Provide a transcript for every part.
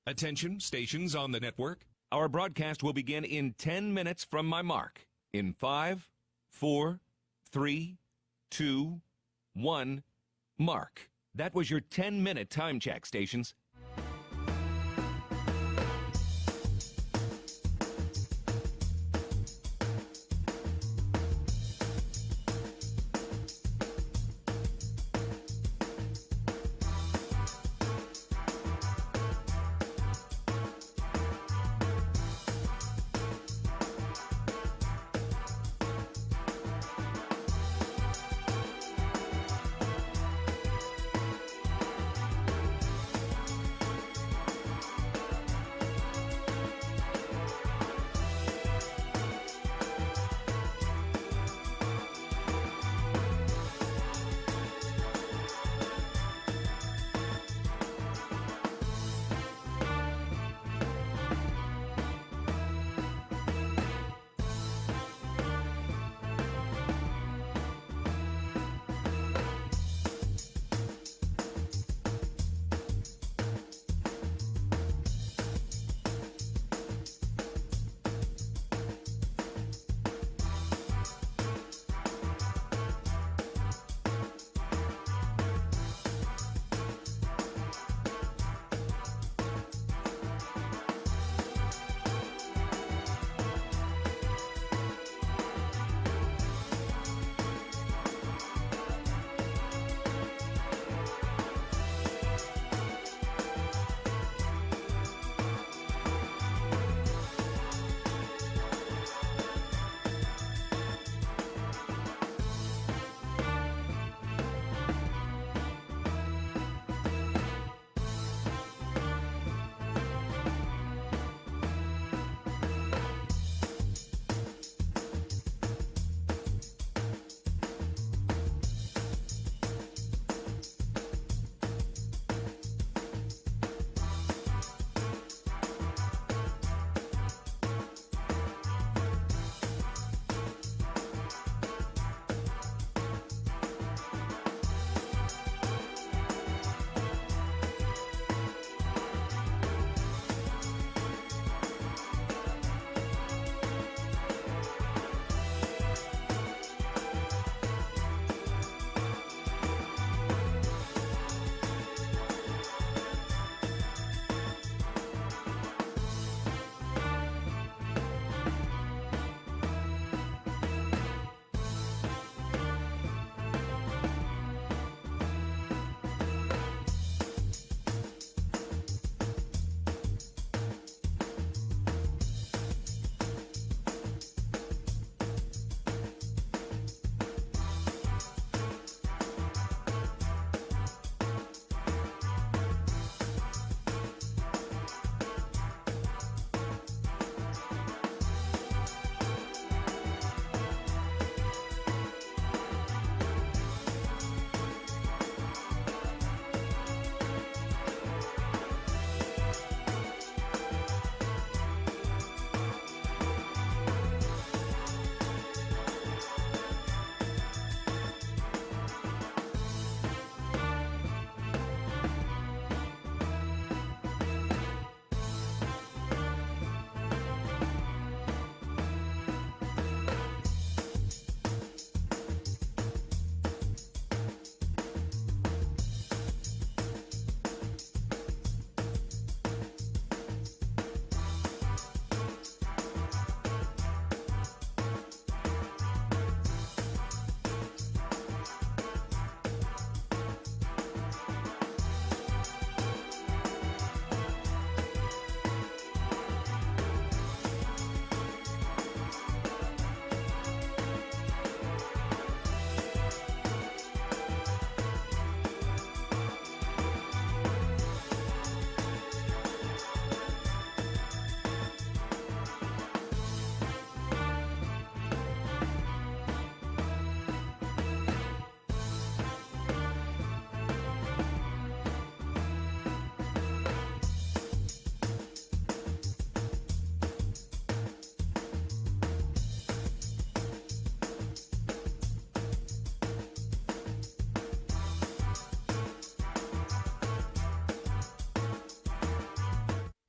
Attention, stations on the network. Our broadcast will begin in 10 minutes from my mark. In 5, 4, 3, 2, 1, mark. That was your 10-minute time check, stations.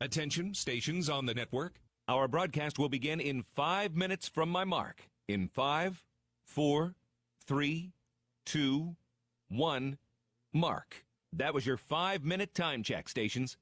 Attention, stations on the network. Our broadcast will begin in 5 minutes from my mark. In 5, 4, 3, 2, 1, mark. That was your 5-minute time check, stations.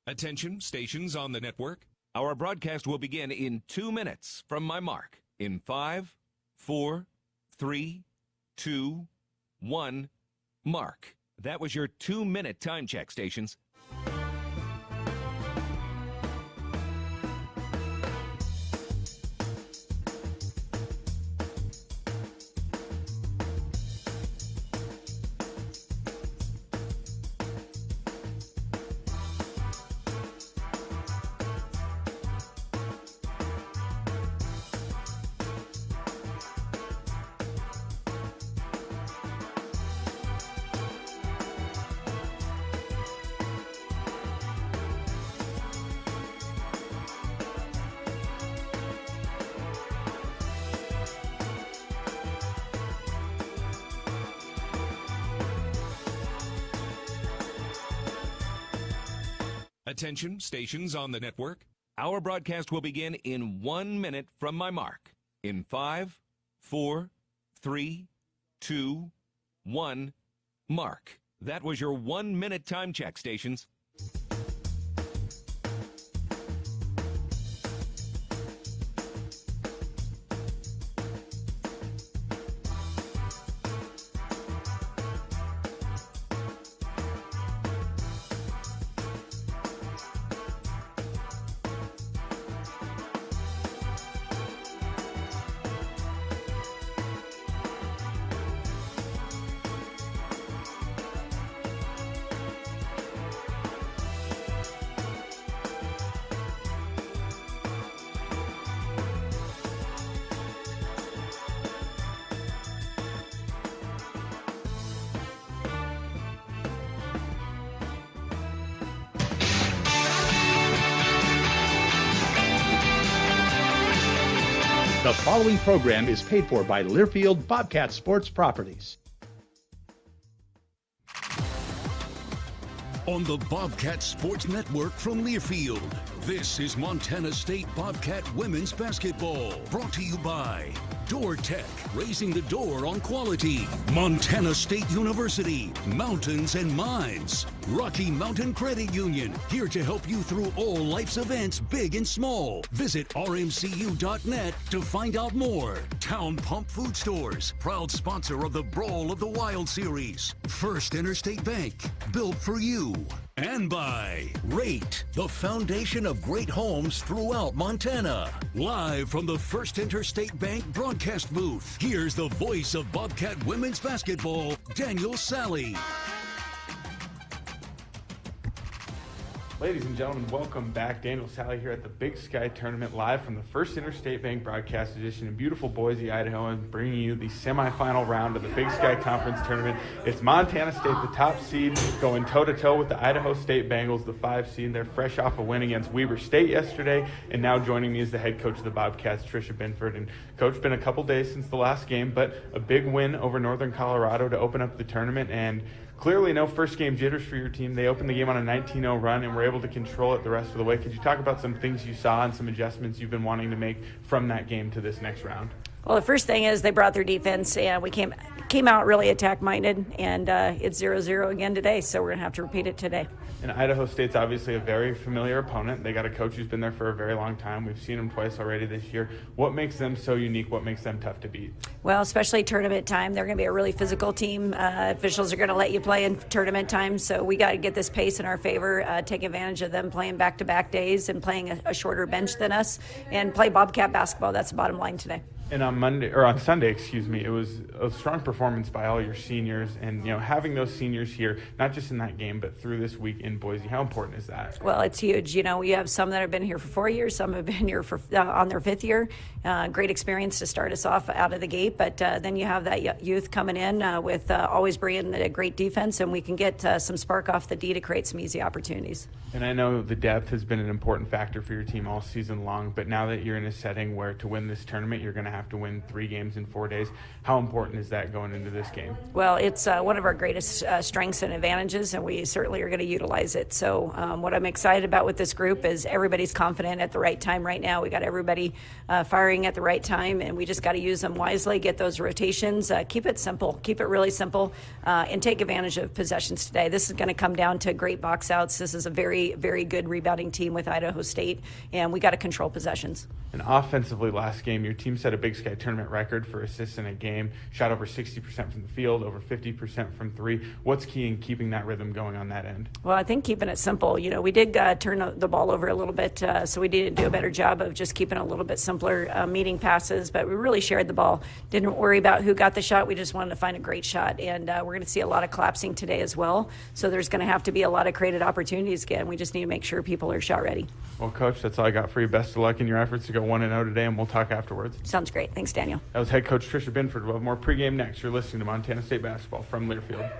Attention, stations on the network. Our broadcast will begin in 2 minutes from my mark. In 5, 4, 3, 2, 1, mark. That was your 2-minute time check, stations. Attention, stations on the network. Our broadcast will begin in 1 minute from my mark. In 5, 4, 3, 2, 1, mark. That was your 1-minute time check, stations. The following program is paid for by Learfield Bobcat Sports Properties. On the Bobcat Sports Network from Learfield, this is Montana State Bobcat Women's Basketball. Brought to you by Door Tech, raising the door on quality. Montana State University, Mountains and Mines. Rocky Mountain Credit Union, here to help you through all life's events, big and small. Visit rmcu.net to find out more. Town Pump Food Stores, proud sponsor of the Brawl of the Wild Series. First Interstate Bank, built for you. And by Rate, the foundation of great homes throughout Montana. Live from the First Interstate Bank broadcast booth, here's the voice of Bobcat Women's Basketball, Daniel Salle. Ladies and gentlemen, welcome back. Daniel Salle here at the Big Sky Tournament, live from the First Interstate Bank broadcast edition in beautiful Boise, Idaho, and bringing you the semifinal round of the Big Sky Conference Tournament. It's Montana State, the top seed, going toe-to-toe with the Idaho State Bengals, the 5 seed. They're fresh off a win against Weber State yesterday, and now joining me is the head coach of the Bobcats, Tricia Binford. And Coach, been a couple days since the last game, but a big win over Northern Colorado to open up the tournament, and clearly no first game jitters for your team. They opened the game on a 19-0 run and were able to control it the rest of the way. Could you talk about some things you saw and some adjustments you've been wanting to make from that game to this next round? Well, the first thing is they brought their defense, and we came out really attack-minded, and it's 0-0 again today, so we're going to have to repeat it today. And Idaho State's obviously a very familiar opponent. They got a coach who's been there for a very long time. We've seen them twice already this year. What makes them so unique? What makes them tough to beat? Well, especially tournament time. They're going to be a really physical team. Officials are going to let you play in tournament time, so we got to get this pace in our favor, take advantage of them playing back-to-back days and playing a shorter bench than us, and play Bobcat basketball. That's the bottom line today. And on Sunday, it was a strong performance by all your seniors, and having those seniors here, not just in that game, but through this week in Boise. How important is that? Well, it's huge. We have some that have been here for 4 years, some have been here for on their 5th year. Great experience to start us off out of the gate, but then you have that youth coming in with always bringing a great defense, and we can get some spark off the D to create some easy opportunities. And I know the depth has been an important factor for your team all season long, but now that you're in a setting where to win this tournament, you're going to have to win 3 games in 4 days. How important is that going into this game? Well, it's one of our greatest strengths and advantages, and we certainly are going to utilize it. So what I'm excited about with this group is everybody's confident at the right time right now. We got everybody firing at the right time, and we just got to use them wisely, get those rotations, keep it simple, keep it really simple, and take advantage of possessions today. This is going to come down to great box outs. This is a very, very good rebounding team with Idaho State, and we got to control possessions. And offensively, last game, your team set a Big Sky tournament record for assists in a game, shot over 60% from the field, over 50% from 3. What's key in keeping that rhythm going on that end? Well, I think keeping it simple. We did turn the ball over a little bit, so we needed to do a better job of just keeping a little bit simpler meeting passes, but we really shared the ball. Didn't worry about who got the shot. We just wanted to find a great shot, and we're going to see a lot of collapsing today as well, so there's going to have to be a lot of created opportunities again. We just need to make sure people are shot ready. Well, Coach, that's all I got for you. Best of luck in your efforts to go 1-0 today, and we'll talk afterwards. Sounds great. Thanks, Daniel. That was head coach Tricia Binford. We'll have more pregame next. You're listening to Montana State Basketball from Learfield.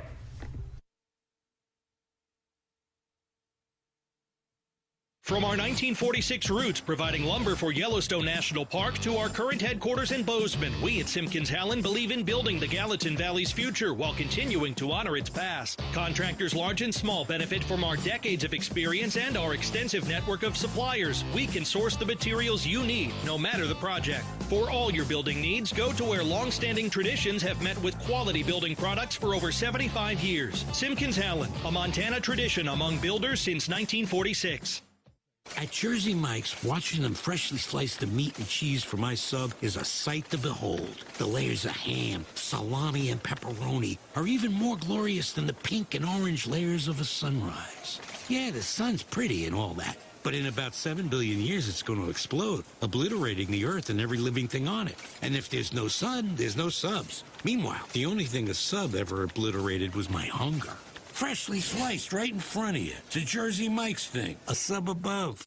From our 1946 roots providing lumber for Yellowstone National Park to our current headquarters in Bozeman, we at Simpkins Hallen believe in building the Gallatin Valley's future while continuing to honor its past. Contractors large and small benefit from our decades of experience and our extensive network of suppliers. We can source the materials you need, no matter the project. For all your building needs, go to where long-standing traditions have met with quality building products for over 75 years. Simpkins Hallen, a Montana tradition among builders since 1946. At Jersey Mike's, watching them freshly slice the meat and cheese for my sub is a sight to behold. The layers of ham, salami, and pepperoni are even more glorious than the pink and orange layers of a sunrise. Yeah, the sun's pretty and all that, but in about 7 billion years it's going to explode, obliterating the earth and every living thing on it. And if there's no sun, there's no subs. Meanwhile, the only thing a sub ever obliterated was my hunger. Freshly sliced right in front of you. It's a Jersey Mike's thing. A sub above.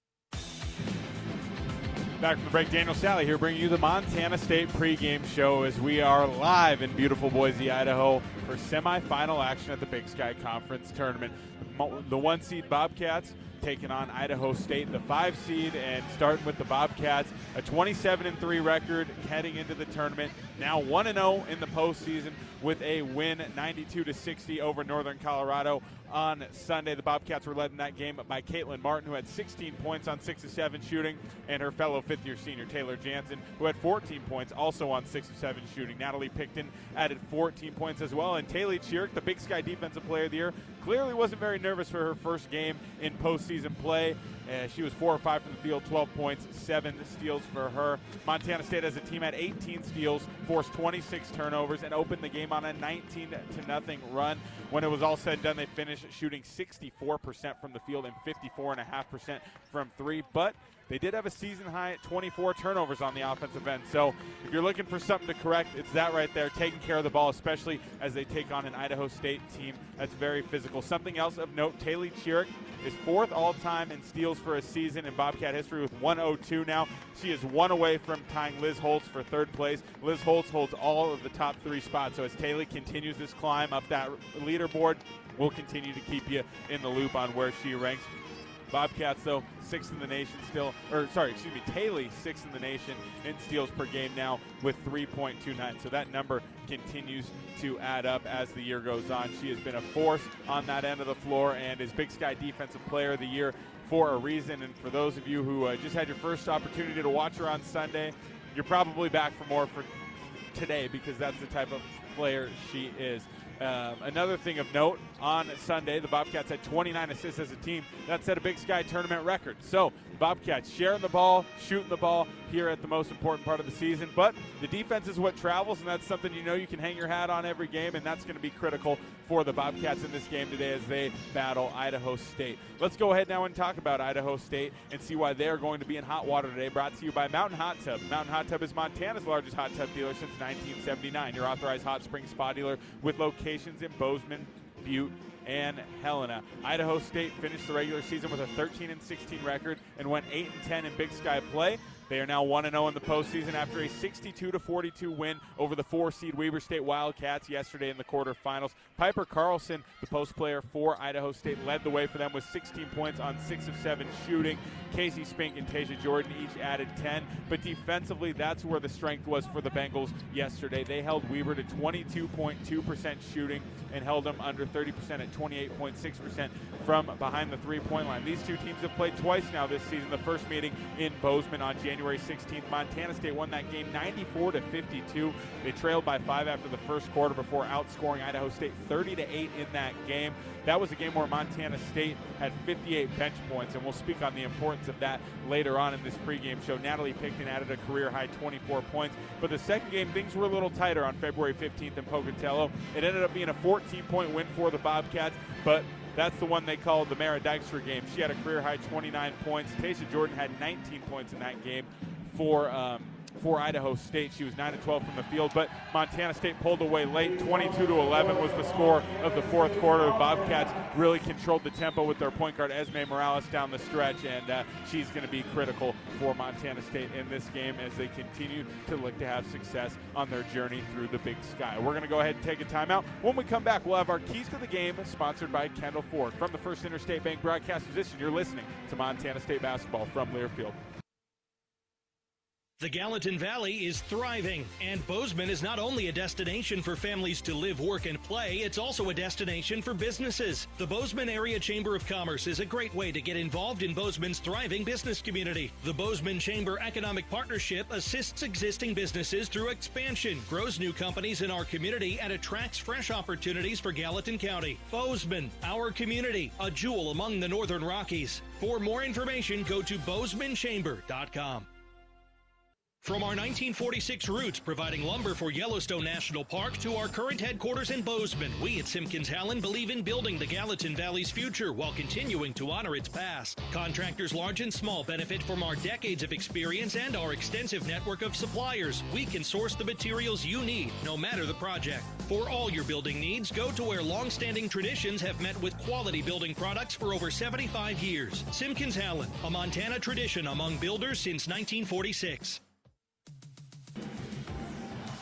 Back from the break, Daniel Salle here bringing you the Montana State pregame show as we are live in beautiful Boise, Idaho for semifinal action at the Big Sky Conference Tournament. The 1-seed Bobcats taking on Idaho State, the 5 seed, and starting with the Bobcats, a 27-3 record heading into the tournament. Now 1-0 in the postseason with a win 92-60 over Northern Colorado on Sunday. The Bobcats were led in that game by Caitlin Martin, who had 16 points on 6 of 7 shooting, and her fellow fifth-year senior Taylor Jansen, who had 14 points, also on 6 of 7 shooting. Natalie Picton added 14 points as well, and Taylor Chirk, the Big Sky Defensive Player of the Year, clearly wasn't very nervous for her first game in postseason play. She was 4 or 5 from the field, 12 points, 7 steals for her. Montana State as a team had 18 steals, forced 26 turnovers, and opened the game on a 19-0 run. When it was all said and done, they finished shooting 64% from the field and 54.5% from 3. But they did have a season-high 24 turnovers on the offensive end. So if you're looking for something to correct, it's that right there, taking care of the ball, especially as they take on an Idaho State team that's very physical. Something else of note, Taylor Chirk is 4th all-time in steals for a season in Bobcat history with 102 now. She is 1 away from tying Liz Holtz for 3rd place. Liz Holtz holds all of the top 3 spots. So as Taylor continues this climb up that leaderboard, we'll continue to keep you in the loop on where she ranks. Bobcats, though, 6th in the nation still, Taylor 6th in the nation in steals per game now with 3.29. So that number continues to add up as the year goes on. She has been a force on that end of the floor and is Big Sky Defensive Player of the Year for a reason. And for those of you who just had your first opportunity to watch her on Sunday, you're probably back for more for today because that's the type of player she is. Another thing of note, on Sunday, the Bobcats had 29 assists as a team. That set a Big Sky tournament record. So, Bobcats sharing the ball, shooting the ball here at the most important part of the season. But the defense is what travels, and that's something you can hang your hat on every game, and that's going to be critical for the Bobcats in this game today as they battle Idaho State. Let's go ahead now and talk about Idaho State and see why they are going to be in hot water today, brought to you by Mountain Hot Tub. Mountain Hot Tub is Montana's largest hot tub dealer since 1979. Your authorized hot spring spa dealer with locations in Bozeman, Butte, and Helena. Idaho State finished the regular season with a 13-16 record and went 8-10 in Big Sky play. They are now 1-0 in the postseason after a 62-42 win over the 4-seed Weber State Wildcats yesterday in the quarterfinals. Piper Carlson, the post player for Idaho State, led the way for them with 16 points on 6 of 7 shooting. Casey Spink and Tasia Jordan each added 10. But defensively, that's where the strength was for the Bengals yesterday. They held Weber to 22.2% shooting and held them under 30% at 28.6% from behind the three-point line. These two teams have played twice now this season. The first meeting in Bozeman on January 16th. Montana State won that game 94-52. They trailed by 5 after the first quarter before outscoring Idaho State 30-8 in that game. That was a game where Montana State had 58 bench points, and we'll speak on the importance of that later on in this pregame show. Natalie Picton added a career-high 24 points. But the second game, things were a little tighter on February 15th in Pocatello. It ended up being a 14-point win for the Bobcats, but that's the one they called the Mara Dykstra game. She had a career-high 29 points. Tasia Jordan had 19 points in that game for Idaho State. She was 9-12 from the field, but Montana State pulled away late. 22-11 was the score of the fourth quarter. The Bobcats really controlled the tempo with their point guard Esme Morales down the stretch, and she's going to be critical for Montana State in this game as they continue to look to have success on their journey through the Big Sky. We're going to go ahead and take a timeout. When we come back, we'll have our keys to the game sponsored by Kendall Ford. From the First Interstate Bank broadcast position, you're listening to Montana State basketball from Learfield. The Gallatin Valley is thriving, and Bozeman is not only a destination for families to live, work, and play, it's also a destination for businesses. The Bozeman Area Chamber of Commerce is a great way to get involved in Bozeman's thriving business community. The Bozeman Chamber Economic Partnership assists existing businesses through expansion, grows new companies in our community, and attracts fresh opportunities for Gallatin County. Bozeman, our community, a jewel among the Northern Rockies. For more information, go to bozemanchamber.com. From our 1946 roots providing lumber for Yellowstone National Park to our current headquarters in Bozeman, we at Simpkins-Hallen believe in building the Gallatin Valley's future while continuing to honor its past. Contractors large and small benefit from our decades of experience and our extensive network of suppliers. We can source the materials you need, no matter the project. For all your building needs, go to where long-standing traditions have met with quality building products for over 75 years. Simpkins-Hallen, a Montana tradition among builders since 1946.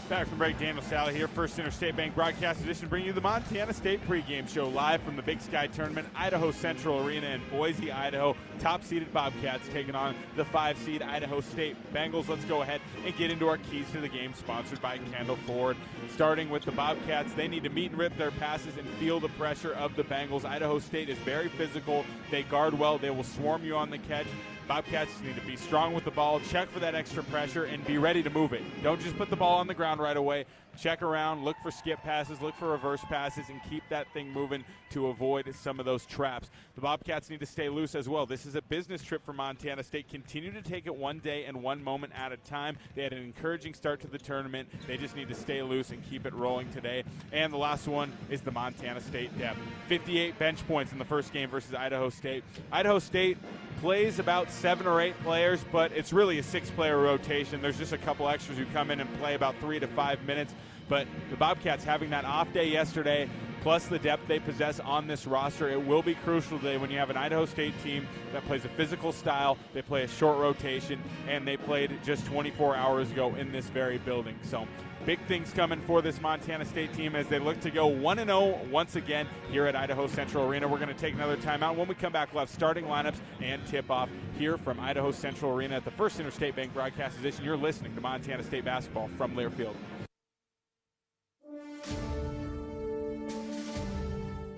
Back from break, Daniel Salle here, First Interstate Bank Broadcast Edition, bringing you the Montana State pregame show live from the Big Sky Tournament, Idaho Central Arena in Boise, Idaho. Top-seeded Bobcats taking on the 5-seed Idaho State Bengals. Let's go ahead and get into our keys to the game, sponsored by Kendall Ford. Starting with the Bobcats, they need to meet and rip their passes and feel the pressure of the Bengals. Idaho State is very physical. They guard well. They will swarm you on the catch. Bobcats need to be strong with the ball, check for that extra pressure, and be ready to move it. Don't just put the ball on the ground right away. Check around, look for skip passes, look for reverse passes, and keep that thing moving to avoid some of those traps. The Bobcats need to stay loose as well. This is a business trip for Montana State. Continue to take it one day and one moment at a time. They had an encouraging start to the tournament. They just need to stay loose and keep it rolling today. And the last one is the Montana State depth. 58 bench points in the first game versus Idaho State. Idaho State plays about 7 or 8 players, but it's really a 6-player rotation. There's just a couple extras who come in and play about 3 to 5 minutes. But the Bobcats having that off day yesterday, plus the depth they possess on this roster, it will be crucial today when you have an Idaho State team that plays a physical style, they play a short rotation, and they played just 24 hours ago in this very building. So big things coming for this Montana State team as they look to go 1-0 once again here at Idaho Central Arena. We're going to take another timeout. When we come back, we'll have starting lineups and tip-off here from Idaho Central Arena at the First Interstate Bank Broadcast Edition. You're listening to Montana State basketball from Learfield.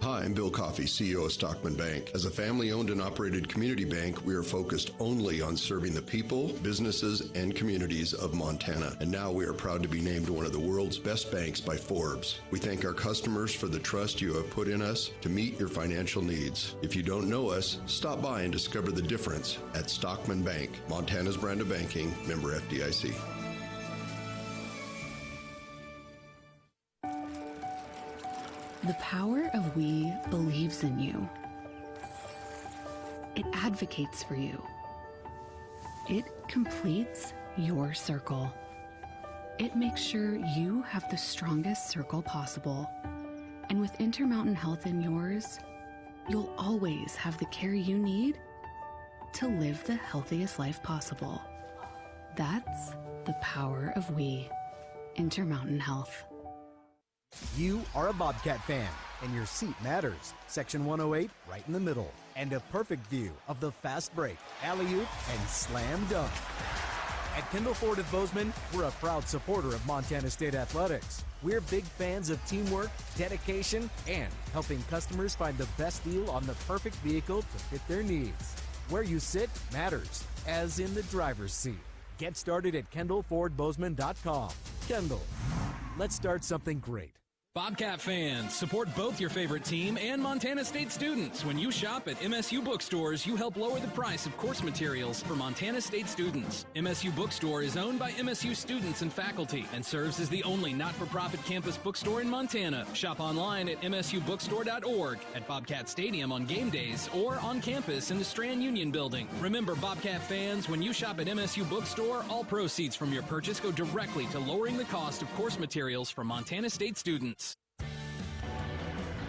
Hi, I'm Bill Coffey, CEO of Stockman Bank. As a family-owned and operated community bank, we are focused only on serving the people, businesses, and communities of Montana. And now we are proud to be named one of the world's best banks by Forbes. We thank our customers for the trust you have put in us to meet your financial needs. If you don't know us, stop by and discover the difference at Stockman Bank, Montana's brand of banking, member FDIC. The power of we believes in you. It advocates for you. It completes your circle. It makes sure you have the strongest circle possible. And with Intermountain Health in yours, you'll always have the care you need to live the healthiest life possible. That's the power of we. Intermountain Health. You are a Bobcat fan, and your seat matters. Section 108, right in the middle. And a perfect view of the fast break, alley-oop, and slam dunk. At Kendall Ford of Bozeman, we're a proud supporter of Montana State Athletics. We're big fans of teamwork, dedication, and helping customers find the best deal on the perfect vehicle to fit their needs. Where you sit matters, as in the driver's seat. Get started at KendallFordBozeman.com. Kendall, let's start something great. Bobcat fans, support both your favorite team and Montana State students. When you shop at MSU bookstores, you help lower the price of course materials for Montana State students. MSU Bookstore is owned by MSU students and faculty and serves as the only not-for-profit campus bookstore in Montana. Shop online at msubookstore.org, at Bobcat Stadium on game days, or on campus in the Strand Union building. Remember, Bobcat fans, when you shop at MSU Bookstore, all proceeds from your purchase go directly to lowering the cost of course materials for Montana State students.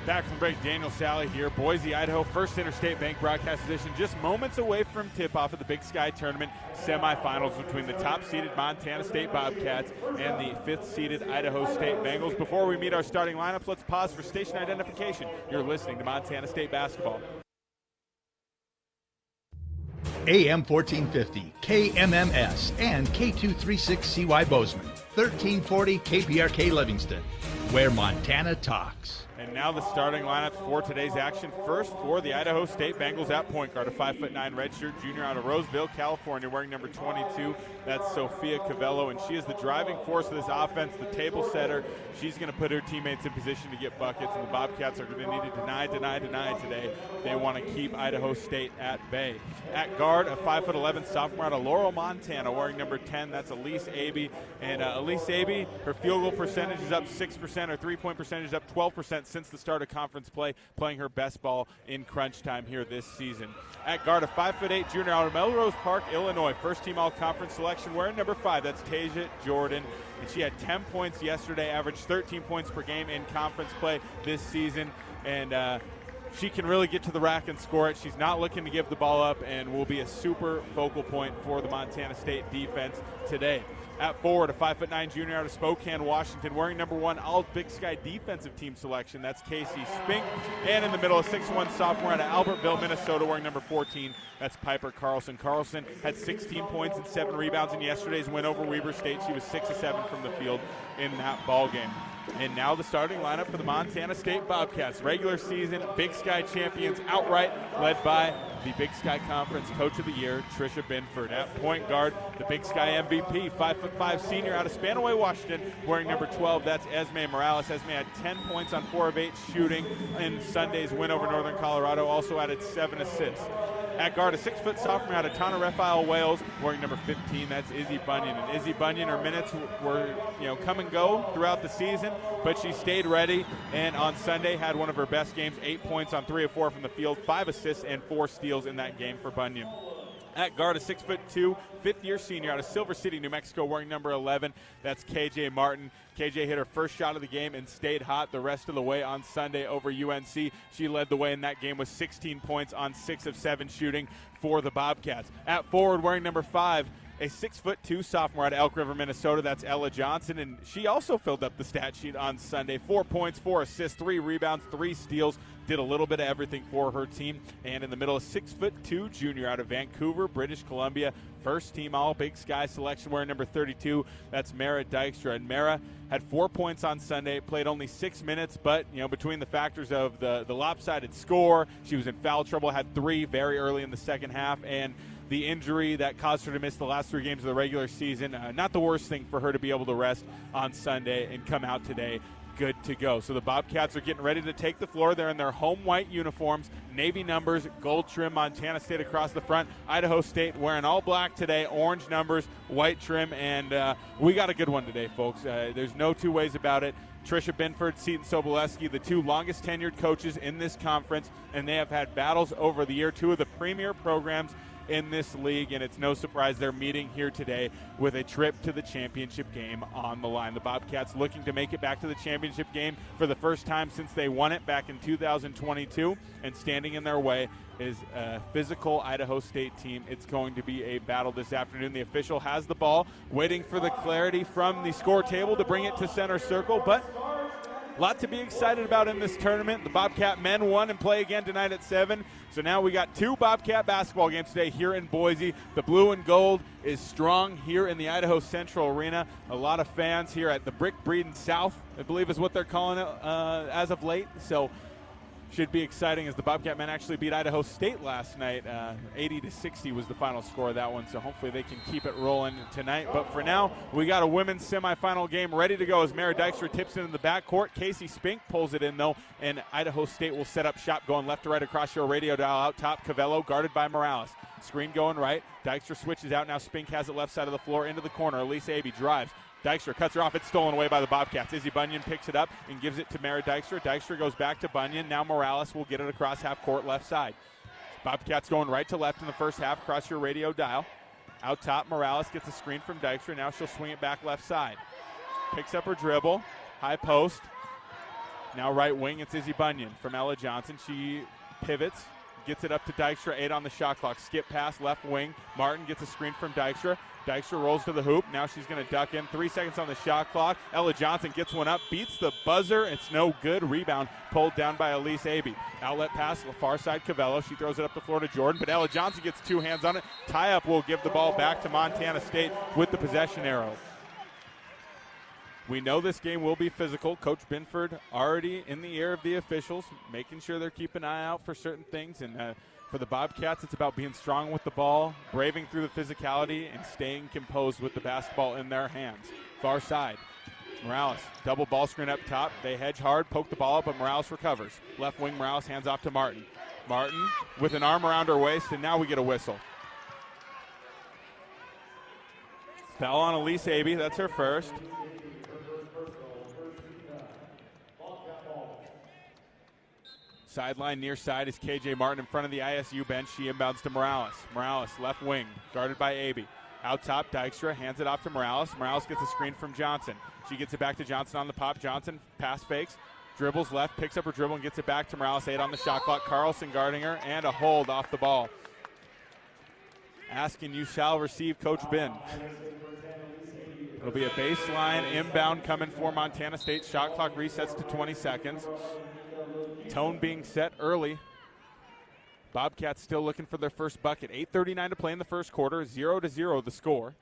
Back from break, Daniel Salle here, Boise, Idaho, First Interstate Bank Broadcast Edition, just moments away from tip-off of the Big Sky Tournament semifinals between the top-seeded Montana State Bobcats and the 5th-seeded Idaho State Bengals. Before we meet our starting lineups, let's pause for station identification. You're listening to Montana State basketball. AM 1450, KMMS, and K236CY Bozeman, 1340 KPRK Livingston, where Montana talks. And now the starting lineup for today's action. First for the Idaho State Bengals at point guard, a 5'9" redshirt junior out of Roseville, California, wearing number 22. That's Sophia Cavello, and she is the driving force of this offense, the table setter. She's going to put her teammates in position to get buckets, and the Bobcats are going to need to deny today. They want to keep Idaho State at bay. At guard, a 5'11" sophomore out of Laurel, Montana, wearing number 10. That's Elise Abe. And Elise Abe, her field goal percentage is up 6%, her three-point percentage is up 12% since the start of conference play, playing her best ball in crunch time here this season. At guard, a 5'8" junior out of Melrose Park, Illinois, first-team all-conference selection, wearing number 5. That's Tasia Jordan, and she had 10 points yesterday, averaged 13 points per game in conference play this season, and she can really get to the rack and score it. She's not looking to give the ball up and will be a super focal point for the Montana State defense today. At forward, a 5'9" junior out of Spokane, Washington, wearing number 1 All Big Sky defensive team selection. That's Casey Spink. And in the middle, a 6'1" sophomore out of Albertville, Minnesota, wearing number 14. That's Piper Carlson. Carlson had 16 points and 7 rebounds in yesterday's win over Weber State. She was 6 of 7 from the field in that ball game. And now the starting lineup for the Montana State Bobcats. Regular season Big Sky champions outright, led by the Big Sky Conference Coach of the Year, Tricia Binford. At point guard, the Big Sky MVP, 5'5" senior out of Spanaway, Washington, wearing number 12. That's Esme Morales. Esme had 10 points on 4 of 8 shooting in Sunday's win over Northern Colorado. Also added 7 assists. At guard, a 6-foot sophomore out of Tonga-Raphael, Wales, wearing number 15. That's Izzy Bunyan. And Izzy Bunyan, her minutes were, come and go throughout the season, but she stayed ready. And on Sunday, had one of her best games, 8 points on 3 of 4 from the field, 5 assists and 4 steals in that game for Bunyan. At guard, a 6'2", fifth-year senior out of Silver City, New Mexico, wearing number 11. That's KJ Martin. KJ hit her first shot of the game and stayed hot the rest of the way on Sunday over UNC. She led the way in that game with 16 points on 6 of 7 shooting for the Bobcats. At forward, wearing number 5, a 6'2" sophomore out of Elk River, Minnesota. That's Ella Johnson, and she also filled up the stat sheet on Sunday. 4 points, 4 assists, 3 rebounds, 3 steals. Did a little bit of everything for her team. And in the middle, a 6'2" junior out of Vancouver, British Columbia. First team All Big Sky selection, wearing number 32. That's Mara Dykstra. And Mara had 4 points on Sunday, played only 6 minutes, but between the factors of the lopsided score, she was in foul trouble, had 3 very early in the second half, and the injury that caused her to miss the last 3 games of the regular season. Not the worst thing for her to be able to rest on Sunday and come out today good to go. So the Bobcats are getting ready to take the floor. They're in their home white uniforms, navy numbers, gold trim, Montana State across the front. Idaho State wearing all black today, orange numbers, white trim, and we got a good one today, folks. There's no two ways about it. Tricia Binford, Seton Sobolewski, the 2 longest tenured coaches in this conference, and they have had battles over the year. 2 of the premier programs in this league, and it's no surprise they're meeting here today with a trip to the championship game on the line. The Bobcats looking to make it back to the championship game for the first time since they won it back in 2022, and standing in their way is a physical Idaho State team. It's going to be a battle this afternoon. The official has the ball, waiting for the clarity from the score table to bring it to center circle, but a lot to be excited about in this tournament. The Bobcat men won and play again tonight at 7. So now we got 2 Bobcat basketball games today here in Boise. The blue and gold is strong here in the Idaho Central Arena. A lot of fans here at the Brick Breeden South, I believe is what they're calling it as of late. So should be exciting as the Bobcat men actually beat Idaho State last night. 80-60 was the final score of that one, so hopefully they can keep it rolling tonight. But for now, we got a women's semifinal game ready to go as Mara Dykstra tips it in the backcourt. Casey Spink pulls it in, though, and Idaho State will set up shop going left to right across your radio dial. Out top, Cavello guarded by Morales. Screen going right. Dykstra switches out. Now Spink has it left side of the floor into the corner. Elise Abey drives. Dykstra cuts her off. It's stolen away by the Bobcats. Izzy Bunyan picks it up and gives it to Mara Dykstra. Dykstra goes back to Bunyan. Now Morales will get it across half court left side. Bobcats going right to left in the first half across your radio dial. Out top, Morales gets a screen from Dykstra. Now she'll swing it back left side. Picks up her dribble. High post. Now right wing, it's Izzy Bunyan from Ella Johnson. She pivots. Gets it up to Dykstra, 8 on the shot clock. Skip pass, left wing. Martin gets a screen from Dykstra. Dykstra rolls to the hoop. Now she's going to duck in. 3 seconds on the shot clock. Ella Johnson gets one up, beats the buzzer. It's no good. Rebound pulled down by Elise Abey. Outlet pass, far side Cavello. She throws it up the floor to Jordan, but Ella Johnson gets 2 hands on it. Tie-up will give the ball back to Montana State with the possession arrow. We know this game will be physical. Coach Binford already in the ear of the officials, making sure they're keeping an eye out for certain things. And for the Bobcats, it's about being strong with the ball, braving through the physicality, and staying composed with the basketball in their hands. Far side, Morales, double ball screen up top. They hedge hard, poke the ball up, but Morales recovers. Left wing, Morales hands off to Martin. Martin with an arm around her waist, and now we get a whistle. Foul on Elise Abey, that's her first. Sideline near side is KJ Martin in front of the ISU bench. She inbounds to Morales. Morales, left wing, guarded by Abey. Out top, Dykstra hands it off to Morales. Morales gets a screen from Johnson. She gets it back to Johnson on the pop. Johnson pass fakes, dribbles left, picks up her dribble and gets it back to Morales. 8 on the shot clock. Carlson guarding her, and a hold off the ball. Asking you shall receive, Coach Ben. It'll be a baseline inbound coming for Montana State. Shot clock resets to 20 seconds. Tone being set early. Bobcats still looking for their first bucket. 8:39 to play in the first quarter. 0-0 the score.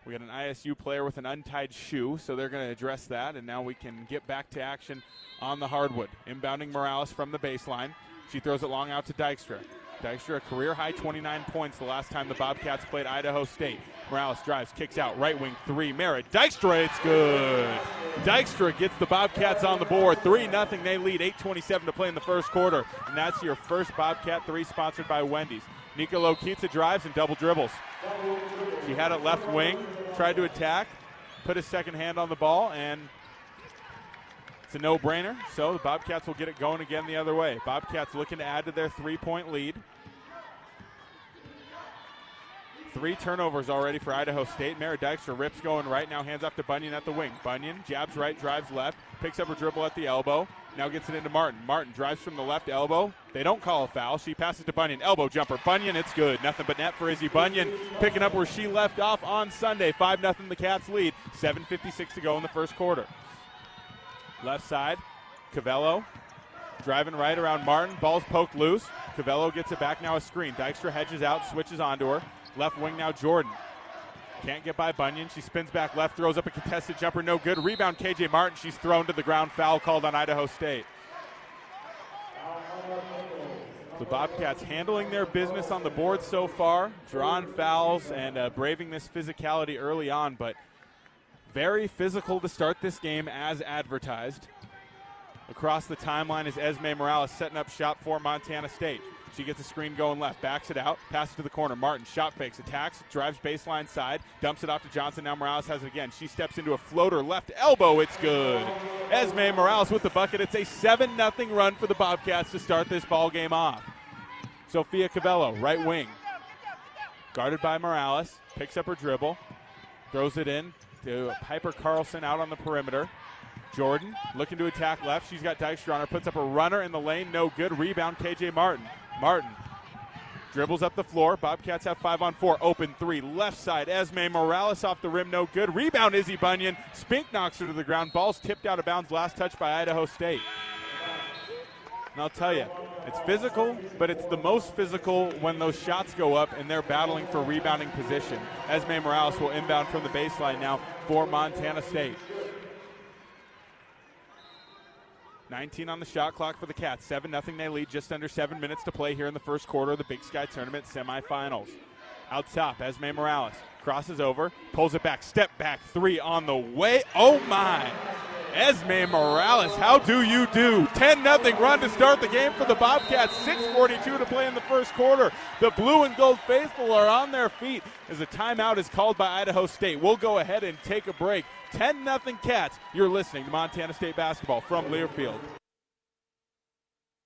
We got an ISU player with an untied shoe, so they're going to address that, and now we can get back to action on the hardwood. Inbounding Morales from the baseline. She throws it long out to Dykstra. Dykstra, a career-high 29 points the last time the Bobcats played Idaho State. Morales drives, kicks out, right wing three. Merritt, Dykstra, it's good. Dykstra gets the Bobcats on the board. 3-0, they lead. 8:27 to play in the first quarter, and that's your first Bobcat 3 sponsored by Wendy's. Nika Lokitsa drives and double dribbles. She had it left wing, tried to attack, put his second hand on the ball, and it's a no-brainer, so the Bobcats will get it going again the other way. Bobcats looking to add to their 3-point lead. 3 turnovers already for Idaho State. Mara Dykstra rips going right now, hands off to Bunyan at the wing. Bunyan jabs right, drives left, picks up her dribble at the elbow. Now gets it into Martin. Martin drives from the left elbow. They don't call a foul. She passes to Bunyan. Elbow jumper. Bunyan, it's good. Nothing but net for Izzy Bunyan. Picking up where she left off on Sunday. 5-0 the Cats lead. 7:56 to go in the first quarter. Left side, Cavello driving right around Martin. Ball's poked loose. Cavello gets it back, now a screen. Dykstra hedges out, switches onto her. Left wing now Jordan. Can't get by Bunyan. She spins back left, throws up a contested jumper, no good. Rebound KJ Martin. She's thrown to the ground. Foul called on Idaho State. The Bobcats handling their business on the board so far. Drawn fouls and braving this physicality early on, but very physical to start this game as advertised. Across the timeline is Esme Morales setting up shop for Montana State. She gets a screen going left, backs it out, passes to the corner. Martin shot fakes, attacks, drives baseline side, dumps it off to Johnson. Now Morales has it again. She steps into a floater, left elbow, it's good. Esme Morales with the bucket. It's a 7-0 run for the Bobcats to start this ball game off. Sophia Cavello, right wing. Guarded by Morales, picks up her dribble, throws it in to Piper Carlson out on the perimeter. Jordan looking to attack left. She's got Dykstra on her, puts up a runner in the lane, no good. Rebound, KJ Martin. Martin dribbles up the floor. Bobcats have 5-on-4. Open 3. Left side. Esme Morales off the rim. No good. Rebound, Izzy Bunyan. Spink knocks her to the ground. Ball's tipped out of bounds. Last touch by Idaho State. And I'll tell you, it's physical, but it's the most physical when those shots go up and they're battling for rebounding position. Esme Morales will inbound from the baseline now for Montana State. 19 on the shot clock for the Cats. 7-0 they lead, just under 7 minutes to play here in the first quarter of the Big Sky Tournament semifinals. Out top, Esme Morales crosses over, pulls it back, step back, 3 on the way. Oh my! Esme Morales, how do you do? 10-0 run to start the game for the Bobcats. 6:42 to play in the first quarter. The blue and gold faithful are on their feet as a timeout is called by Idaho State. We'll go ahead and take a break. 10-0 Cats. You're listening to Montana State basketball from Learfield.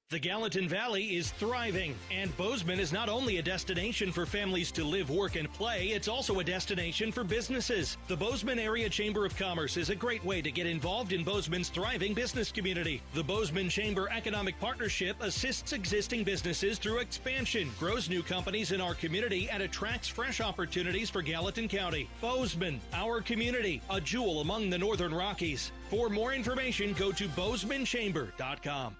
The Gallatin Valley is thriving, and Bozeman is not only a destination for families to live, work, and play, it's also a destination for businesses. The Bozeman Area Chamber of Commerce is a great way to get involved in Bozeman's thriving business community. The Bozeman Chamber Economic Partnership assists existing businesses through expansion, grows new companies in our community, and attracts fresh opportunities for Gallatin County. Bozeman, our community, a jewel among the Northern Rockies. For more information, go to bozemanchamber.com.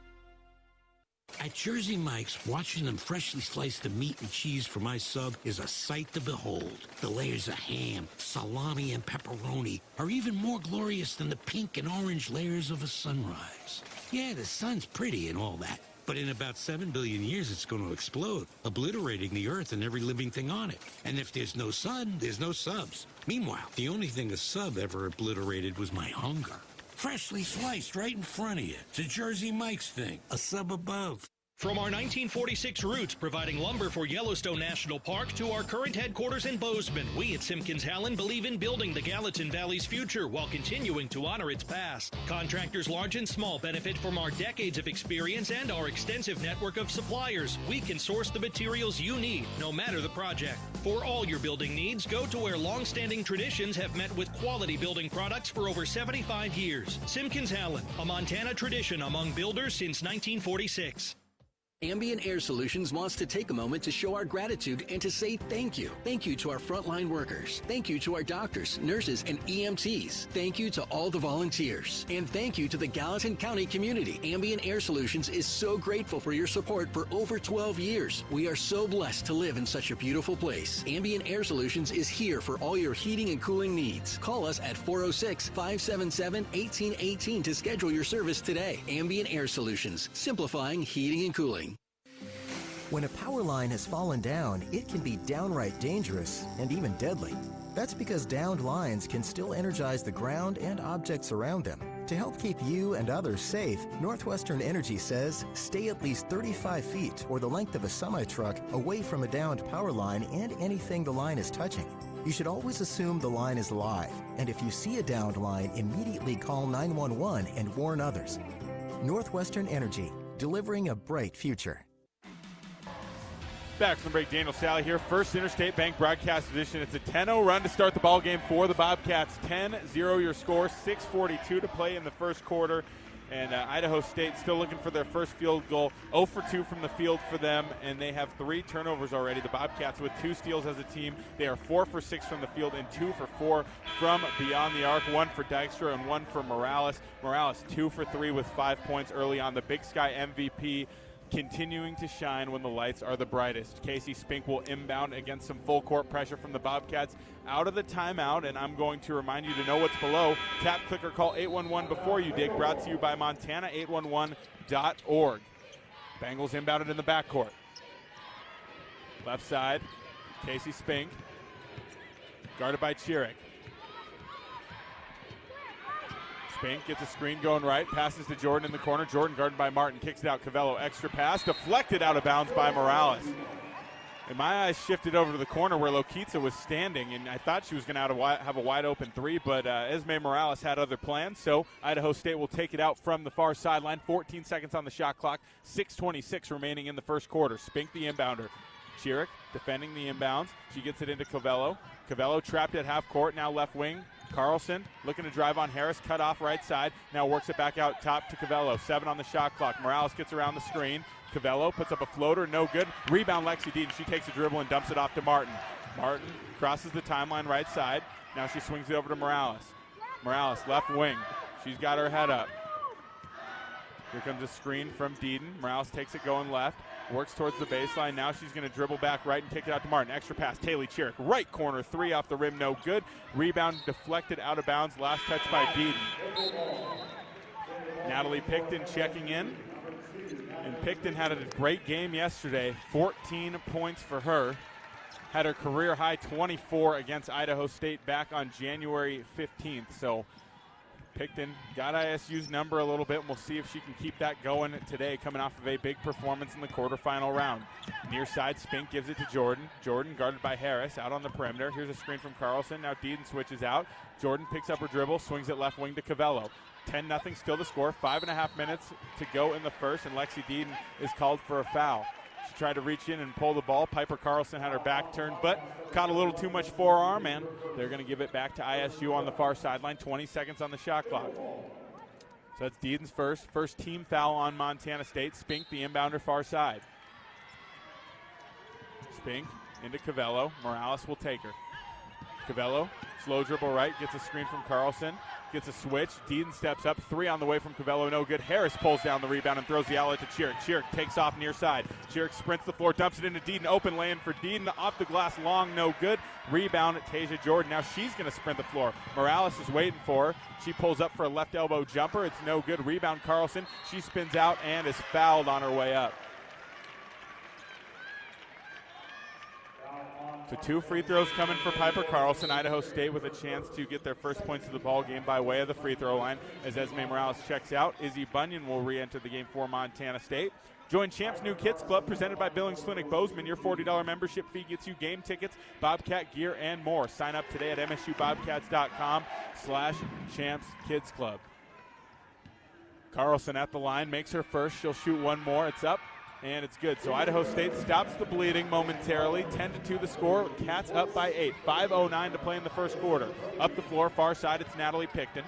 At Jersey Mike's, watching them freshly slice the meat and cheese for my sub is a sight to behold. The layers of ham, salami, and pepperoni are even more glorious than the pink and orange layers of a sunrise. Yeah, the sun's pretty and all that, but in about 7 billion years it's going to explode, obliterating the earth and every living thing on it. And if there's no sun, there's no subs. Meanwhile, the only thing a sub ever obliterated was my hunger. Freshly sliced right in front of you. It's a Jersey Mike's thing. A sub above. From our 1946 roots providing lumber for Yellowstone National Park to our current headquarters in Bozeman, we at Simpkins-Hallen believe in building the Gallatin Valley's future while continuing to honor its past. Contractors large and small benefit from our decades of experience and our extensive network of suppliers. We can source the materials you need, no matter the project. For all your building needs, go to where long-standing traditions have met with quality building products for over 75 years. Simpkins-Hallen, a Montana tradition among builders since 1946. Ambient Air Solutions wants to take a moment to show our gratitude and to say thank you. Thank you to our frontline workers. Thank you to our doctors, nurses, and EMTs. Thank you to all the volunteers. And thank you to the Gallatin County community. Ambient Air Solutions is so grateful for your support for over 12 years. We are so blessed to live in such a beautiful place. Ambient Air Solutions is here for all your heating and cooling needs. Call us at 406-577-1818 to schedule your service today. Ambient Air Solutions, simplifying heating and cooling. When a power line has fallen down, it can be downright dangerous and even deadly. That's because downed lines can still energize the ground and objects around them. To help keep you and others safe, Northwestern Energy says stay at least 35 feet or the length of a semi-truck away from a downed power line and anything the line is touching. You should always assume the line is live, and if you see a downed line, immediately call 911 and warn others. Northwestern Energy, delivering a bright future. Back from the break, Daniel Salle here. First Interstate Bank broadcast edition. It's a 10-0 run to start the ball game for the Bobcats. 10-0 your score, 6:42 to play in the first quarter. And Idaho State still looking for their first field goal. 0 for 2 from the field for them, and they have 3 turnovers already. The Bobcats with 2 steals as a team. They are 4 for 6 from the field and 2 for 4 from beyond the arc. 1 for Dykstra and 1 for Morales. Morales 2 for 3 with 5 points early on. The Big Sky MVP continuing to shine when the lights are the brightest. Casey Spink will inbound against some full court pressure from the Bobcats out of the timeout, and I'm going to remind you to know what's below. Tap, click, or call 811 before you dig, brought to you by Montana811.org. Bengals inbounded in the backcourt. Left side, Casey Spink, guarded by Chiric. Spink gets a screen going right, passes to Jordan in the corner. Jordan guarded by Martin, kicks it out. Cavello, extra pass, deflected out of bounds by Morales. And my eyes shifted over to the corner where Lokitsa was standing, and I thought she was going to have a wide open 3, but Esme Morales had other plans, so Idaho State will take it out from the far sideline. 14 seconds on the shot clock, 6:26 remaining in the first quarter. Spink the inbounder. Chiric defending the inbounds. She gets it into Cavello. Cavello trapped at half court, now left wing. Carlson looking to drive on Harris, cut off right side, now works it back out top to Cavello. 7 on the shot clock. Morales gets around the screen. Cavello puts up a floater, no good. Rebound Lexi Deaton. She takes a dribble and dumps it off to Martin. Martin crosses the timeline right side. Now she swings it over to Morales. Morales, left wing. She's got her head up. Here comes a screen from Deaton. Morales takes it going left. Works towards the baseline. Now she's going to dribble back right and kick it out to Martin. Extra pass, Taylor Chiric. Right corner, 3 off the rim, no good. Rebound deflected out of bounds. Last touch by Deaton. Natalie Picton checking in. And Picton had a great game yesterday. 14 points for her. Had her career high 24 against Idaho State back on January 15th. So Picton got ISU's number a little bit, and we'll see if she can keep that going today, coming off of a big performance in the quarterfinal round. Near side, Spink gives it to Jordan. Jordan guarded by Harris out on the perimeter. Here's a screen from Carlson. Now Deaton switches out. Jordan picks up her dribble, swings it left wing to Cavello. 10-0 still the score. 5.5 minutes to go in the first, and Lexi Deaton is called for a foul. She tried to reach in and pull the ball. Piper Carlson had her back turned, but caught a little too much forearm, and they're going to give it back to ISU on the far sideline. 20 seconds on the shot clock. So that's Deaton's first team foul on Montana State. Spink, the inbounder, far side. Spink into Cavello. Morales will take her. Cavello, slow dribble right, gets a screen from Carlson. Gets a switch. Deaton steps up. 3 on the way from Cavello. No good. Harris pulls down the rebound and throws the outlet to Chiric. Chiric takes off near side. Chiric sprints the floor, dumps it into Deaton. Open lane for Deaton. Off the glass, long, no good. Rebound at Tasia Jordan. Now she's going to sprint the floor. Morales is waiting for her. She pulls up for a left elbow jumper. It's no good. Rebound Carlson. She spins out and is fouled on her way up. So 2 free throws coming for Piper Carlson. Idaho State with a chance to get their first points of the ball game by way of the free throw line as Esme Morales checks out. Izzy Bunyan will re-enter the game for Montana State. Join Champs New Kids Club presented by Billings Clinic Bozeman. Your $40 membership fee gets you game tickets, Bobcat gear, and more. Sign up today at msubobcats.com/Champs Kids Club. Carlson at the line, makes her first. She'll shoot one more. It's up, and it's good. So Idaho State stops the bleeding momentarily. 10-2 the score. Cats up by 8. 5:09 to play in the first quarter. Up the floor, far side, it's Natalie Picton.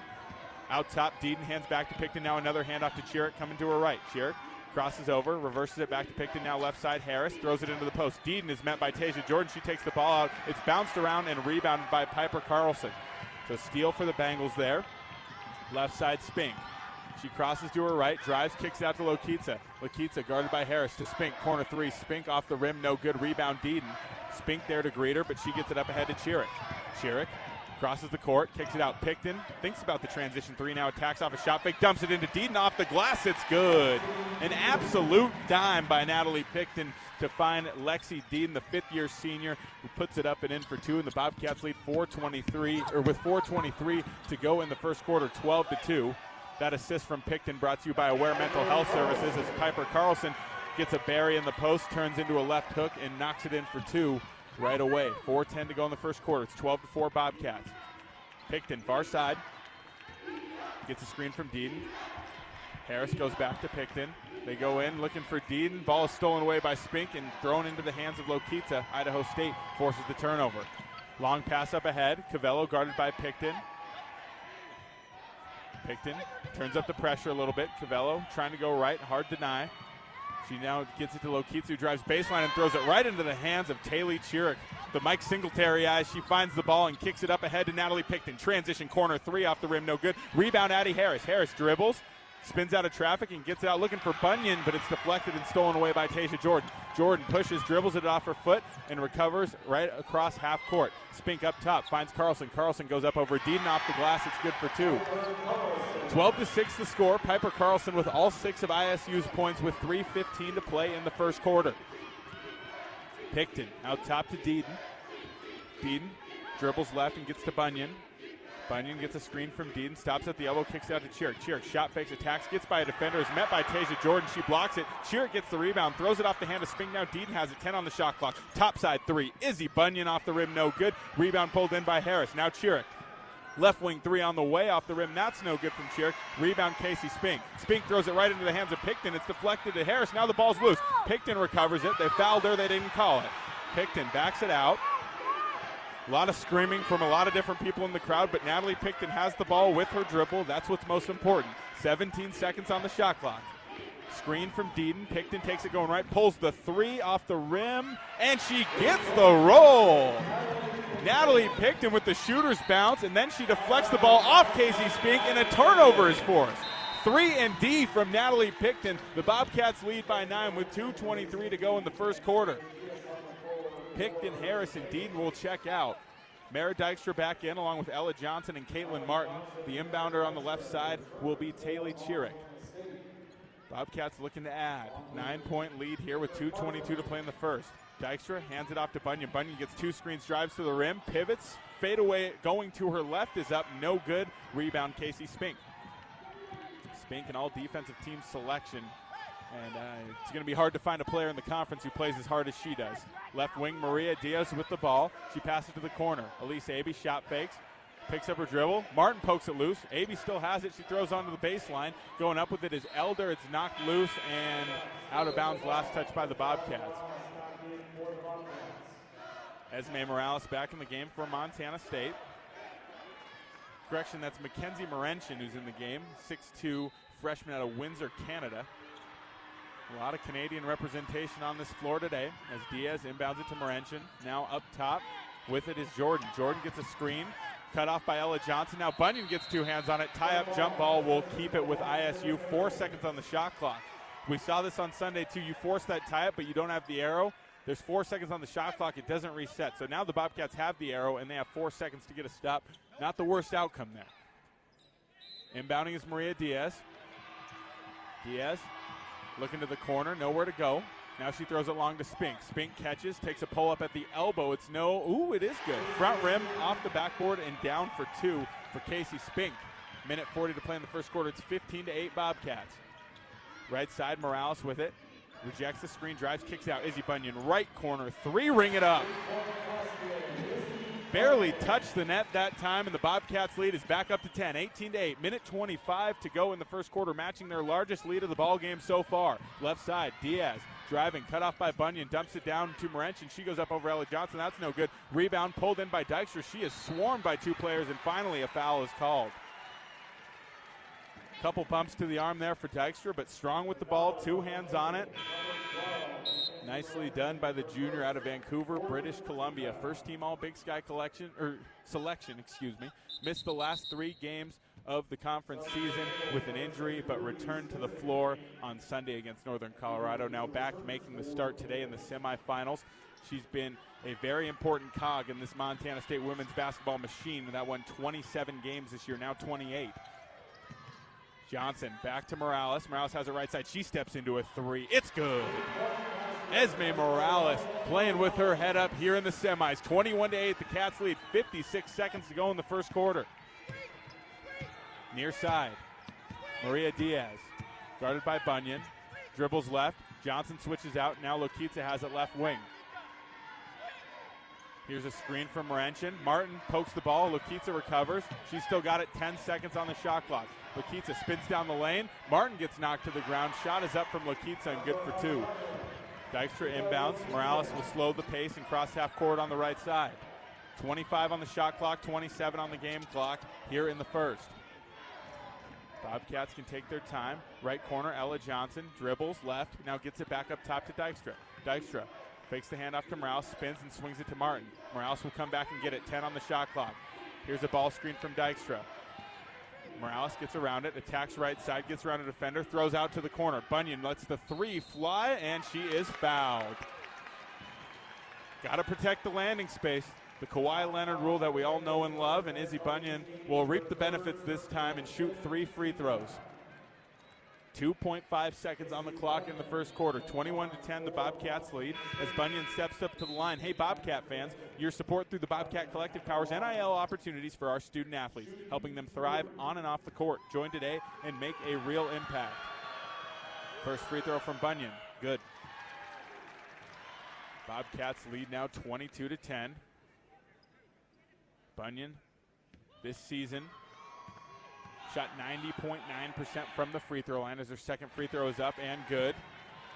Out top, Deedon hands back to Picton. Now another handoff to Chiric coming to her right. Chiric crosses over, reverses it back to Picton. Now left side, Harris throws it into the post. Deedon is met by Tasia Jordan. She takes the ball out. It's bounced around and rebounded by Piper Carlson. So steal for the Bengals there. Left side, Spink. She crosses to her right, drives, kicks it out to Lokitza. Lokitza guarded by Harris to Spink. Corner three, Spink off the rim, no good. Rebound, Deedon. Spink there to greet her, but she gets it up ahead to Chiric. Chiric crosses the court, kicks it out. Picton thinks about the transition three, now attacks off a shot fake, dumps it into Deedon off the glass. It's good. An absolute dime by Natalie Picton to find Lexi Deedon, the fifth-year senior, who puts it up and in for two, and the Bobcats lead 4:23 to go in the first quarter, 12-2. That assist from Picton brought to you by Aware Mental Health Services as Piper Carlson gets a bury in the post, turns into a left hook, and knocks it in for two right away. 4:10 to go in the first quarter. It's 12-4 Bobcats. Picton, far side. Gets a screen from Deedon. Harris goes back to Picton. They go in looking for Deedon. Ball is stolen away by Spink and thrown into the hands of Lokitza. Idaho State forces the turnover. Long pass up ahead. Cavello guarded by Picton. Picton turns up the pressure a little bit. Cavello trying to go right. Hard deny. She now gets it to Lokitza, who drives baseline and throws it right into the hands of Taylor Chiric. The Mike Singletary eyes. She finds the ball and kicks it up ahead to Natalie Picton. Transition corner three off the rim, no good. Rebound, Addie Harris. Harris dribbles, spins out of traffic and gets it out looking for Bunyan, but it's deflected and stolen away by Tasia Jordan. Jordan pushes, dribbles it off her foot, and recovers right across half court. Spink up top, finds Carlson. Carlson goes up over Deedon off the glass. It's good for two. 12-6 the score. Piper Carlson with all 6 of ISU's points with 3:15 to play in the first quarter. Picton out top to Deedon. Deedon dribbles left and gets to Bunyan. Bunyan gets a screen from Deedon, stops at the elbow, kicks out to Chiric. Chiric shot fakes, attacks, gets by a defender, is met by Tasia Jordan. She blocks it. Chiric gets the rebound, throws it off the hand of Spink. Now Deedon has it, 10 on the shot clock. Topside three. Izzy Bunyan off the rim, no good. Rebound pulled in by Harris. Now Chiric. Left wing three on the way off the rim. That's no good from Chiric. Rebound Casey Spink. Spink throws it right into the hands of Picton. It's deflected to Harris. Now the ball's loose. Picton recovers it. They fouled her. They didn't call it. Picton backs it out. A lot of screaming from a lot of different people in the crowd, but Natalie Picton has the ball with her dribble. That's what's most important. 17 seconds on the shot clock. Screen from Deedon. Picton takes it going right, pulls the three off the rim, and she gets the roll. Natalie Picton with the shooter's bounce, and then she deflects the ball off Casey Spink, and a turnover is forced. 3 and D from Natalie Picton. The Bobcats lead by 9 with 2:23 to go in the first quarter. Picton, Harris, and Deedon will check out. Mara Dykstra back in along with Ella Johnson and Caitlin Martin. The inbounder on the left side will be Taylor Chiric. Bobcats looking to add. 9-point lead here with 2:22 to play in the first. Dykstra hands it off to Bunyan. Bunyan gets 2 screens, drives to the rim, pivots, fadeaway going to her left is up, no good. Rebound Casey Spink. Spink an all defensive team selection. And it's going to be hard to find a player in the conference who plays as hard as she does. Left wing, Maria Diaz with the ball. She passes to the corner. Elise Abe shot fakes, picks up her dribble. Martin pokes it loose. Abe still has it. She throws onto the baseline. Going up with it is Elder. It's knocked loose and out of bounds. Last touch by the Bobcats. Esme Morales back in the game for Montana State. Correction, that's Mackenzie Morenchen who's in the game. 6'2", freshman out of Windsor, Canada. A lot of Canadian representation on this floor today as Diaz inbounds it to Morenchen. Now up top with it is Jordan. Jordan gets a screen, cut off by Ella Johnson. Now Bunyan gets 2 hands on it. Tie-up jump ball will keep it with ISU. 4 seconds on the shot clock. We saw this on Sunday too. You force that tie-up, but you don't have the arrow. There's 4 seconds on the shot clock. It doesn't reset. So now the Bobcats have the arrow, and they have 4 seconds to get a stop. Not the worst outcome there. Inbounding is Maria Diaz. Diaz looking to the corner, nowhere to go. Now she throws it long to Spink. Spink catches, takes a pull-up at the elbow. It's no, ooh, it is good. Front rim, off the backboard, and down for 2 for Casey Spink. Minute 40 to play in the first quarter. It's 15-8 Bobcats. Right side, Morales with it. rejects the screen, drives, kicks out. Izzy Bunyan, right corner, three, ring it up. Barely touched the net that time, and the Bobcats lead is back up to 10, 18-8. Minute 25 to go in the first quarter, matching their largest lead of the ball game so far. Left side, Diaz driving, cut off by Bunyan, dumps it down to Morench, and she goes up over Ella Johnson. That's no good. Rebound pulled in by Dykstra. She is swarmed by two players, and finally a foul is called. Couple bumps to the arm there for Dykstra, but strong with the ball, two hands on it. Nicely done by the junior out of Vancouver, British Columbia. First team all Big Sky selection. Missed the last 3 games of the conference season with an injury, but returned to the floor on Sunday against Northern Colorado. Now back making the start today in the semifinals. She's been a very important cog in this Montana State women's basketball machine that won 27 games this year, now 28. Johnson back to Morales. Morales has it right side. She steps into a three. It's good. Esme Morales playing with her head up here in the semis. 21-8, the Cats lead. 56 seconds to go in the first quarter. Near side, Maria Diaz, guarded by Bunyan. Dribbles left. Johnson switches out. Now Lokitsa has it left wing. Here's a screen from Morenchen. Martin pokes the ball. Lokitsa recovers. She's still got it. 10 seconds on the shot clock. Lokitsa spins down the lane. Martin gets knocked to the ground. Shot is up from Lokitsa and good for 2. Dykstra inbounds. Morales will slow the pace and cross half court on the right side. 25 on the shot clock, 27 on the game clock here in the first. Bobcats can take their time. Right corner, Ella Johnson dribbles left. Now gets it back up top to Dykstra. Dykstra fakes the handoff to Morales, spins and swings it to Martin. Morales will come back and get it. 10 on the shot clock. Here's a ball screen from Dykstra. Morales gets around it, attacks right side, gets around a defender, throws out to the corner. Bunyan lets the three fly, and she is fouled. Got to protect the landing space. The Kawhi Leonard rule that we all know and love, and Izzy Bunyan will reap the benefits this time and shoot 3 free throws. 2.5 seconds on the clock in the first quarter. 21-10, the Bobcats lead as Bunyan steps up to the line. Hey, Bobcat fans, your support through the Bobcat Collective powers NIL opportunities for our student athletes, helping them thrive on and off the court. Join today and make a real impact. First free throw from Bunyan. Good. Bobcats lead now 22-10. Bunyan this season shot 90.9% from the free throw line as her second free throw is up and good.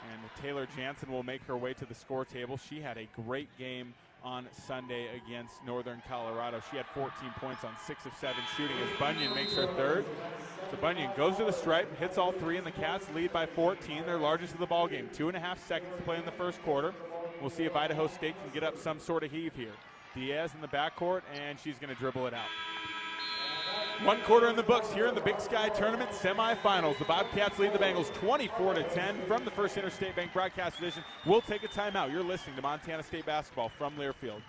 And Taylor Jansen will make her way to the score table. She had a great game on Sunday against Northern Colorado. She had 14 points on 6 of 7 shooting as Bunyan makes her third. So Bunyan goes to the stripe, hits all 3, and the Cats lead by 14, their largest of the ball game. 2.5 seconds to play in the first quarter. We'll see if Idaho State can get up some sort of heave here. Diaz in the backcourt, and she's going to dribble it out. 1 quarter in the books here in the Big Sky Tournament semifinals. The Bobcats lead the Bengals 24-10 from the First Interstate Bank Broadcast Division. We'll take a timeout. You're listening to Montana State basketball from Learfield.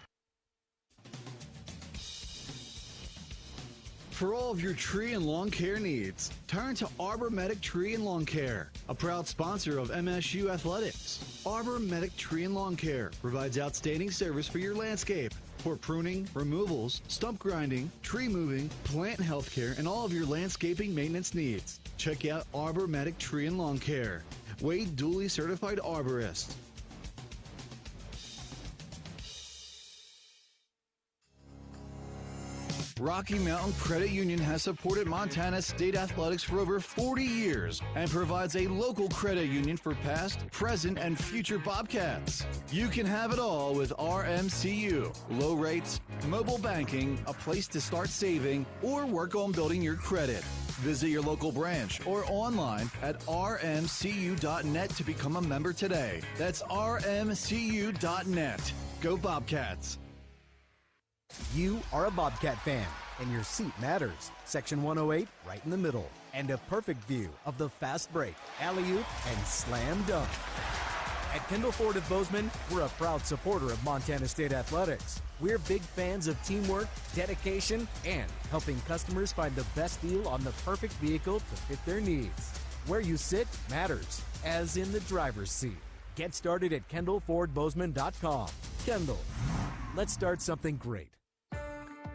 For all of your tree and lawn care needs, turn to Arbor Medic Tree and Lawn Care, a proud sponsor of MSU Athletics. Arbor Medic Tree and Lawn Care provides outstanding service for your landscape. For pruning, removals, stump grinding, tree moving, plant health care, and all of your landscaping maintenance needs. Check out Arbor Medic Tree and Lawn Care. Wade duly certified arborist. Rocky Mountain Credit Union has supported Montana State athletics for over 40 years and provides a local credit union for past, present, and future Bobcats. You can have it all with RMCU. Low rates, mobile banking, a place to start saving, or work on building your credit. Visit your local branch or online at rmcu.net to become a member today. That's rmcu.net. Go Bobcats. You are a Bobcat fan, and your seat matters. Section 108, right in the middle. And a perfect view of the fast break, alley-oop, and slam dunk. At Kendall Ford of Bozeman, we're a proud supporter of Montana State athletics. We're big fans of teamwork, dedication, and helping customers find the best deal on the perfect vehicle to fit their needs. Where you sit matters, as in the driver's seat. Get started at KendallFordBozeman.com. Kendall, let's start something great.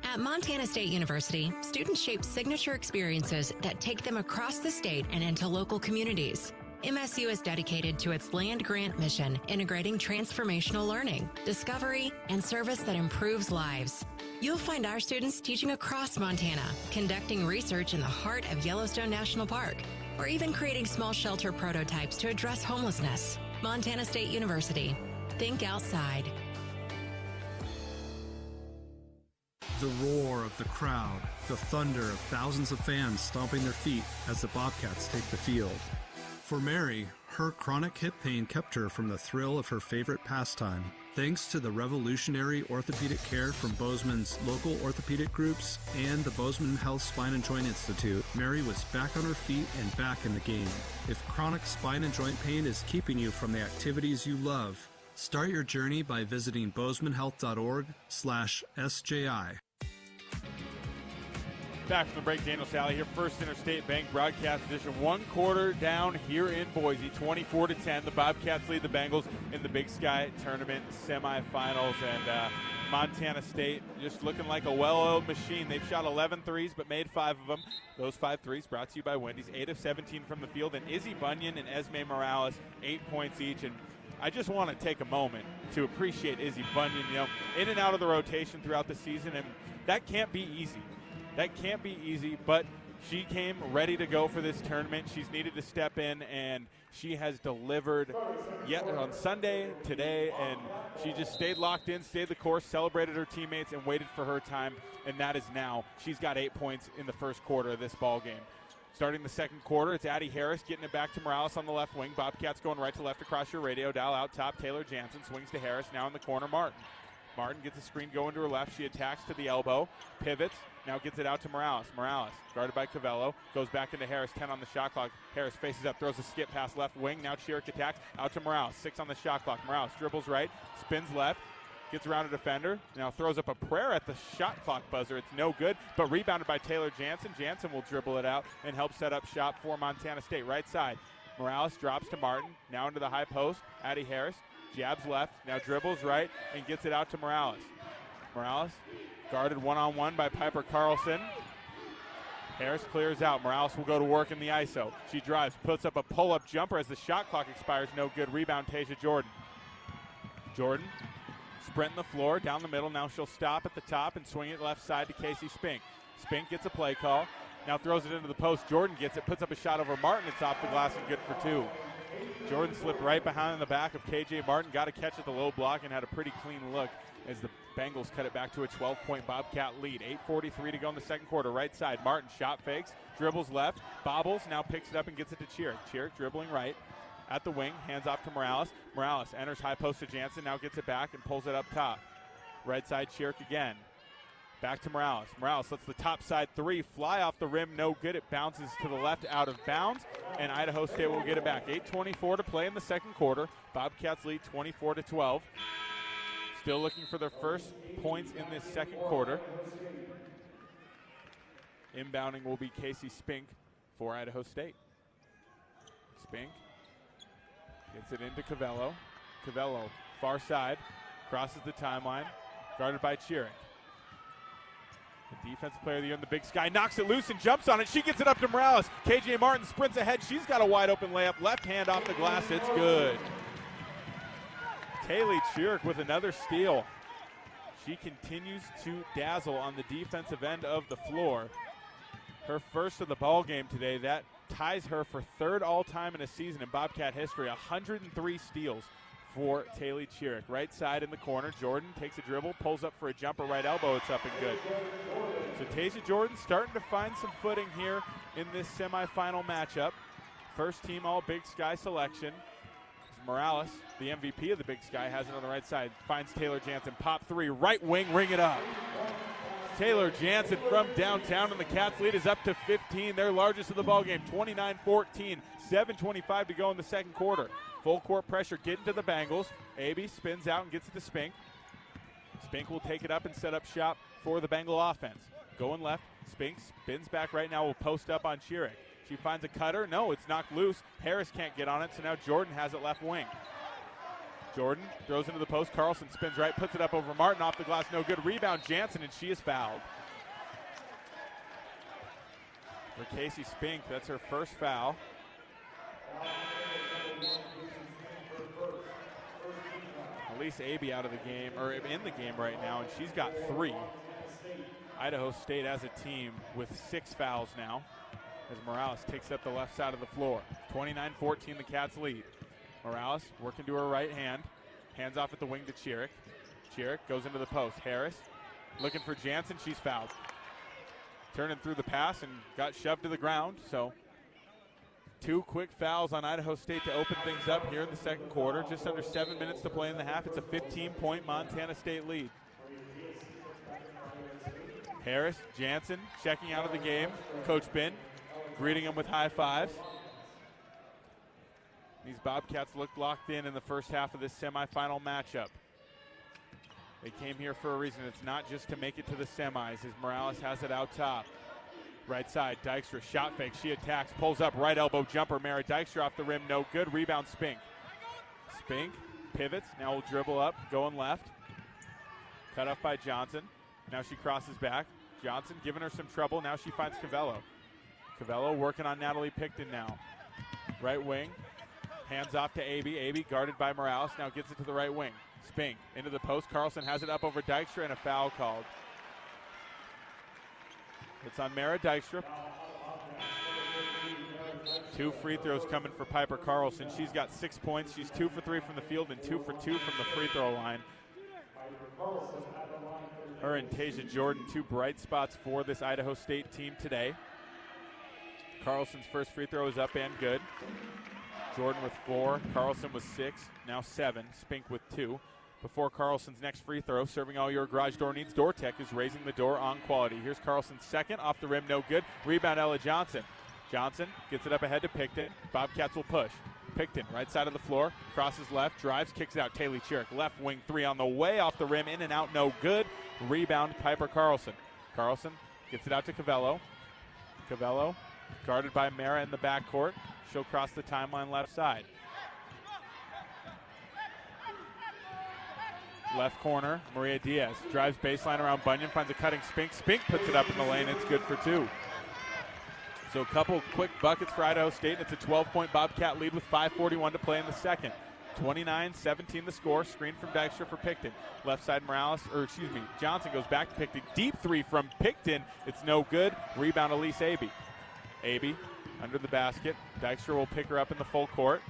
At Montana State University, students shape signature experiences that take them across the state and into local communities. MSU is dedicated to its land-grant mission, integrating transformational learning, discovery, and service that improves lives. You'll find our students teaching across Montana, conducting research in the heart of Yellowstone National Park, or even creating small shelter prototypes to address homelessness. Montana State University. Think outside. The roar of the crowd, the thunder of thousands of fans stomping their feet as the Bobcats take the field. For Mary, her chronic hip pain kept her from the thrill of her favorite pastime. Thanks to the revolutionary orthopedic care from Bozeman's local orthopedic groups and the Bozeman Health Spine and Joint Institute, Mary was back on her feet and back in the game. If chronic spine and joint pain is keeping you from the activities you love, start your journey by visiting bozemanhealth.org/SJI. Back from the break, Daniel Salle here, First Interstate Bank Broadcast Edition. 1 quarter down here in Boise, 24-10. The Bobcats lead the Bengals in the Big Sky Tournament semifinals. And Montana State just looking like a well-oiled machine. They've shot 11 threes but made 5 of them. Those 5 threes brought to you by Wendy's. 8 of 17 from the field. And Izzy Bunyan and Esme Morales, 8 points each. And I just want to take a moment to appreciate Izzy Bunyan, in and out of the rotation throughout the season. And that can't be easy. That can't be easy, but she came ready to go for this tournament. She's needed to step in, and she has delivered yet on Sunday, today, and she just stayed locked in, stayed the course, celebrated her teammates, and waited for her time, and that is now. She's got 8 points in the first quarter of this ball game. Starting the second quarter, it's Addie Harris getting it back to Morales on the left wing. Bobcats going right to left across your radio dial. Out top, Taylor Jansen swings to Harris. Now in the corner, Martin. Martin gets a screen going to her left. She attacks to the elbow, pivots, now gets it out to Morales. Morales, guarded by Cavello, goes back into Harris, 10 on the shot clock. Harris faces up, throws a skip pass left wing. Now Chiric attacks, out to Morales, 6 on the shot clock. Morales dribbles right, spins left, gets around a defender, now throws up a prayer at the shot clock buzzer. It's no good, but rebounded by Taylor Jansen. Jansen will dribble it out and help set up shop for Montana State. Right side, Morales drops to Martin, now into the high post. Addie Harris jabs left, now dribbles right, and gets it out to Morales. Morales guarded one-on-one by Piper Carlson. Harris clears out. Morales will go to work in the ISO. She drives, puts up a pull-up jumper as the shot clock expires. No good. Rebound, Tasia Jordan. Jordan sprinting the floor, down the middle. Now she'll stop at the top and swing it left side to Casey Spink. Spink gets a play call. Now throws it into the post. Jordan gets it, puts up a shot over Martin. It's off the glass and good for 2. Jordan slipped right behind the back of KJ Martin, got a catch at the low block, and had a pretty clean look as the Bengals cut it back to a 12-point Bobcat lead. 8:43 to go in the second quarter. Right side, Martin shot fakes, dribbles left, bobbles, now picks it up and gets it to Chiric. Chiric dribbling right at the wing, hands off to Morales. Morales enters high post to Jansen, now gets it back and pulls it up top. Right side, Chiric again. Back to Morales. Morales lets the top side 3 fly off the rim. No good. It bounces to the left out of bounds, and Idaho State will get it back. 8:24 to play in the second quarter. Bobcats lead 24-12. Still looking for their first points in this second quarter. Inbounding will be Casey Spink for Idaho State. Spink gets it into Cavello. Cavello, far side, crosses the timeline, guarded by Chiric. The defensive player of the year in the Big Sky knocks it loose and jumps on it. She gets it up to Morales. KJ Martin sprints ahead. She's got a wide open layup. Left hand off the glass. It's good. Taylor Chiric with another steal. She continues to dazzle on the defensive end of the floor. Her first of the ball game today. That ties her for 3rd all-time in a season in Bobcat history. 103 steals for Taylor Chiric. Right side in the corner. Jordan takes a dribble, pulls up for a jumper, right elbow. It's up and good. So Tasia Jordan starting to find some footing here in this semifinal matchup. First team all Big Sky selection. Morales, the MVP of the Big Sky, has it on the right side. Finds Taylor Jansen. Pop 3, right wing, ring it up. Taylor Jansen from downtown, and the Cats lead is up to 15. Their largest of the ball game, 29-14. 7:25 to go in the second quarter. Full court pressure getting to the Bengals. Abey spins out and gets it to Spink. Spink will take it up and set up shop for the Bengal offense. Going left, Spink spins back right now, will post up on Chiric. She finds a cutter. No, it's knocked loose. Harris can't get on it, so now Jordan has it left wing. Jordan throws into the post. Carlson spins right, puts it up over Martin, off the glass, no good. Rebound Jansen, and she is fouled. For Casey Spink, that's her first foul. Elise Aby out of the game, or in the game right now, and she's got 3. Idaho State as a team with 6 fouls now as Morales takes up the left side of the floor. 29-14 the Cats lead. Morales working to her right hand. Hands off at the wing to Chiric. Chiric goes into the post. Harris looking for Jansen. She's fouled. Turning through the pass and got shoved to the ground. So 2 quick fouls on Idaho State to open things up here in the second quarter. Just under 7 minutes to play in the half. It's a 15-point Montana State lead. Harris, Jansen checking out of the game. Coach Ben greeting him with high fives. These Bobcats looked locked in the first half of this semifinal matchup. They came here for a reason. It's not just to make it to the semis as Morales has it out top. Right side, Dykstra, shot fake. She attacks, pulls up, right elbow jumper. Mara Dykstra off the rim, no good. Rebound, Spink. Spink pivots, now will dribble up, going left. Cut off by Johnson. Now she crosses back. Johnson giving her some trouble. Now she finds Cavello. Cavello working on Natalie Picton now. Right wing. Hands off to Aby. Aby guarded by Morales. Now gets it to the right wing. Spink into the post. Carlson has it up over Dykstra and a foul called. It's on Mara Dykstra. 2 free throws coming for Piper Carlson. She's got 6 points. She's 2 for 3 from the field and 2 for 2 from the free throw line. Her and Tasia Jordan, 2 bright spots for this Idaho State team today. Carlson's first free throw is up and good. Jordan with 4, Carlson with 6, now 7, Spink with 2. Before Carlson's next free throw, serving all your garage door needs, Door Tech is raising the door on quality. Here's Carlson's second, off the rim, no good. Rebound, Ella Johnson. Johnson gets it up ahead to Picton. Bobcats will push. Picton, right side of the floor, crosses left, drives, kicks it out. Taylor Chiric, left wing 3 on the way, off the rim, in and out, no good. Rebound, Piper Carlson. Carlson gets it out to Cavello. Cavello guarded by Mara in the backcourt. She'll cross the timeline left side. Left corner, Maria Diaz drives baseline around Bunyan, finds a cutting Spink. Spink puts it up in the lane. It's good for 2. So a couple quick buckets for Idaho State. It's a 12-point Bobcat lead with 5:41 to play in the second. 29-17 the score. Screen from Dykstra for Picton. Left side Johnson goes back to Picton. Deep 3 from Picton. It's no good. Rebound Elise Aby. Aby under the basket. Dykstra will pick her up in the full court.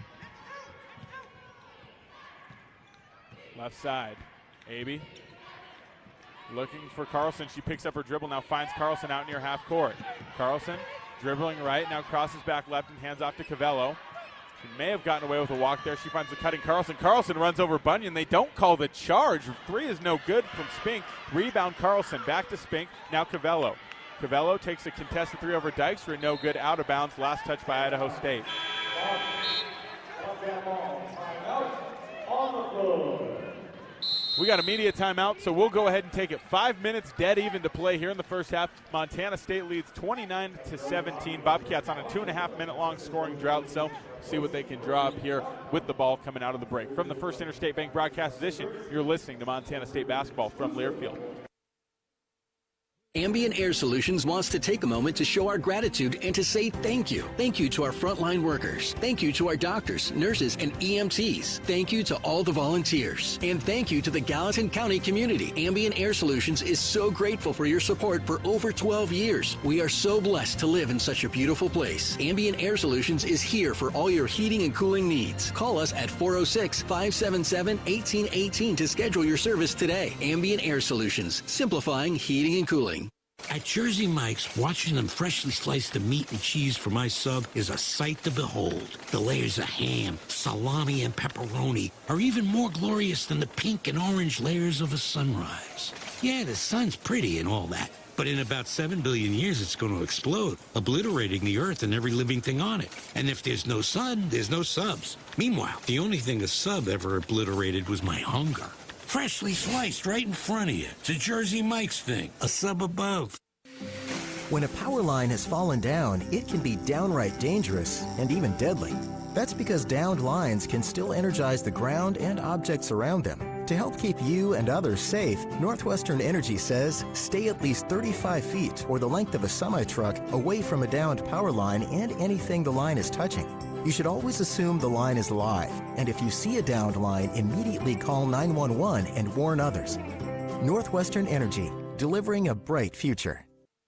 Left side. Aby looking for Carlson. She picks up her dribble. Now finds Carlson out near half court. Carlson dribbling right. Now crosses back left and hands off to Cavello. She may have gotten away with a walk there. She finds the cutting Carlson. Carlson runs over Bunyan. They don't call the charge. 3 is no good from Spink. Rebound Carlson. Back to Spink. Now Cavello. Cavello takes a contested 3 over Dykstra. No good. Out of bounds. Last touch by Idaho State. We got a media timeout, so we'll go ahead and take it. 5 minutes dead even to play here in the first half. Montana State leads 29-17. Bobcats on a 2.5-minute long scoring drought, so see what they can draw up here with the ball coming out of the break. From the First Interstate Bank broadcast edition, you're listening to Montana State basketball from Learfield. Ambient Air Solutions wants to take a moment to show our gratitude and to say thank you. Thank you to our frontline workers. Thank you to our doctors, nurses, and EMTs. Thank you to all the volunteers. And thank you to the Gallatin County community. Ambient Air Solutions is so grateful for your support for over 12 years. We are so blessed to live in such a beautiful place. Ambient Air Solutions is here for all your heating and cooling needs. Call us at 406-577-1818 to schedule your service today. Ambient Air Solutions, simplifying heating and cooling. At Jersey Mike's, watching them freshly slice the meat and cheese for my sub is a sight to behold. The layers of ham, salami, and pepperoni are even more glorious than the pink and orange layers of a sunrise. Yeah, the sun's pretty and all that, but in about 7 billion years it's going to explode, obliterating the earth and every living thing on it. And if there's no sun, there's no subs. Meanwhile, the only thing a sub ever obliterated was my hunger. Freshly sliced right in front of you. It's a Jersey Mike's thing, a sub above. When a power line has fallen down, it can be downright dangerous and even deadly. That's because downed lines can still energize the ground and objects around them To help keep you and others safe, Northwestern Energy says stay at least 35 feet or the length of a semi-truck away from a downed power line and anything the line is touching. You should always assume the line is live, and if you see a downed line, immediately call 911 and warn others. Northwestern Energy, delivering a bright future.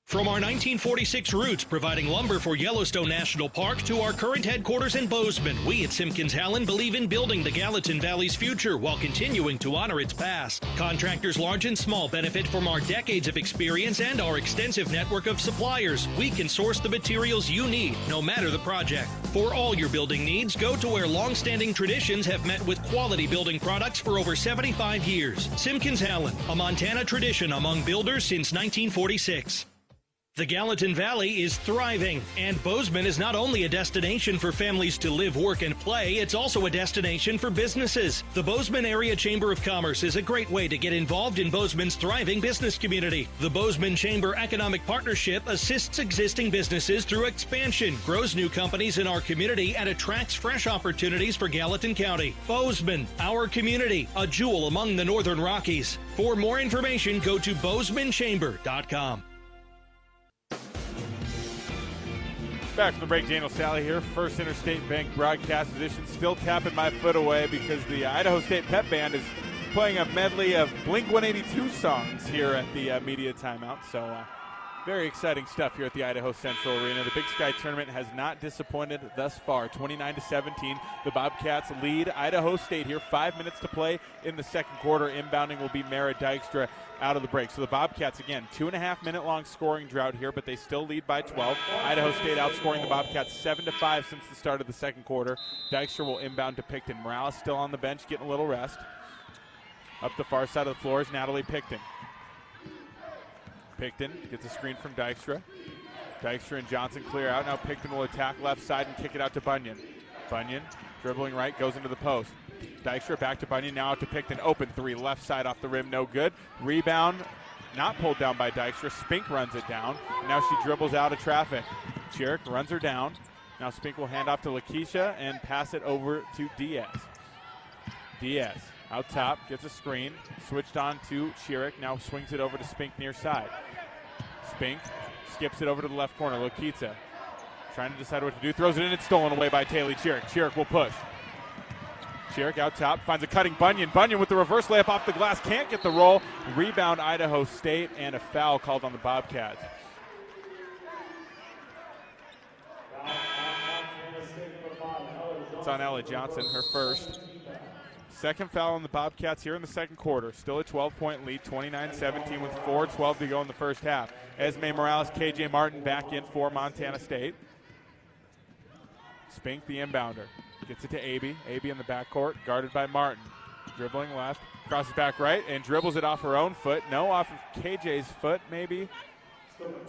From our 1946 roots providing lumber for Yellowstone National Park to our current headquarters in Bozeman, we at Simpkins-Hallen believe in building the Gallatin Valley's future while continuing to honor its past. Contractors large and small benefit from our decades of experience and our extensive network of suppliers. We can source the materials you need, no matter the project. For all your building needs, go to where long-standing traditions have met with quality building products for over 75 years. Simpkins-Hallen, a Montana tradition among builders since 1946. The Gallatin Valley is thriving, and Bozeman is not only a destination for families to live, work, and play, it's also a destination for businesses. The Bozeman Area Chamber of Commerce is a great way to get involved in Bozeman's thriving business community. The Bozeman Chamber Economic Partnership assists existing businesses through expansion, grows new companies in our community, and attracts fresh opportunities for Gallatin County. Bozeman, our community, a jewel among the Northern Rockies. For more information, go to bozemanchamber.com. Back from the break, Daniel Salle here. First Interstate Bank broadcast position. Still tapping my foot away because the Idaho State Pep Band is playing a medley of Blink-182 songs here at the media timeout. So very exciting stuff here at the Idaho Central Arena. The Big Sky tournament has not disappointed thus far. 29-17, the Bobcats lead Idaho State here. 5 minutes to play in the second quarter. Inbounding will be Mara Dykstra out of the break. So the Bobcats, again, 2.5-minute long scoring drought here, but they still lead by 12. Idaho State outscoring the Bobcats 7-5 since the start of the second quarter. Dykstra will inbound to Picton. Morales still on the bench, getting a little rest. Up the far side of the floor is Natalie Picton. Picton gets a screen from Dykstra. Dykstra and Johnson clear out. Now Picton will attack left side and kick it out to Bunyan. Bunyan dribbling right, goes into the post. Dykstra back to Bunyan, now out to Picton. Open three, left side off the rim, no good. Rebound, not pulled down by Dykstra. Spink runs it down. Now she dribbles out of traffic. Chiric runs her down. Now Spink will hand off to Lakeisha and pass it over to Diaz. Diaz out top, gets a screen, switched on to Chiric, now swings it over to Spink near side. Spink skips it over to the left corner. Lakeisha trying to decide what to do, throws it in, it's stolen away by Taylor Chiric. Chiric will push. Chiric out top, finds a cutting Bunyan. Bunyan with the reverse layup off the glass, can't get the roll. Rebound Idaho State, and a foul called on the Bobcats. It's on Ella Johnson, her first. Second foul on the Bobcats here in the second quarter. Still a 12-point lead, 29-17 with 4:12 to go in the first half. Esme Morales, KJ Martin back in for Montana State. Spink, the inbounder. Gets it to Abey. Abey in the backcourt, guarded by Martin. Dribbling left, crosses back right, and dribbles it off her own foot. No, off of KJ's foot, maybe.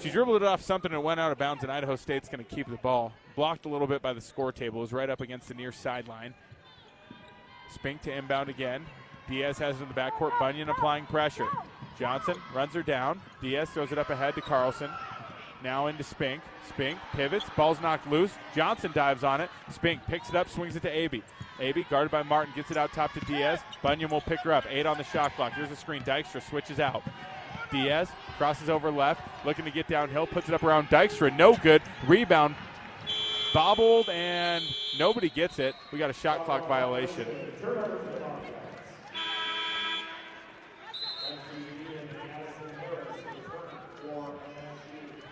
She dribbled it off something and went out of bounds, and Idaho State's going to keep the ball. Blocked a little bit by the score table. It was right up against the near sideline. Spink to inbound again. Diaz has it in the backcourt. Bunyan applying pressure. Johnson runs her down. Diaz throws it up ahead to Carlson. Now into Spink. Spink pivots. Ball's knocked loose. Johnson dives on it. Spink picks it up, swings it to Abey. Abey, guarded by Martin, gets it out top to Diaz. Bunyan will pick her up. 8 on the shot clock. Here's a screen. Dykstra switches out. Diaz crosses over left, looking to get downhill. Puts it up around Dykstra. No good. Rebound. Bobbled, and nobody gets it. We got a shot clock violation.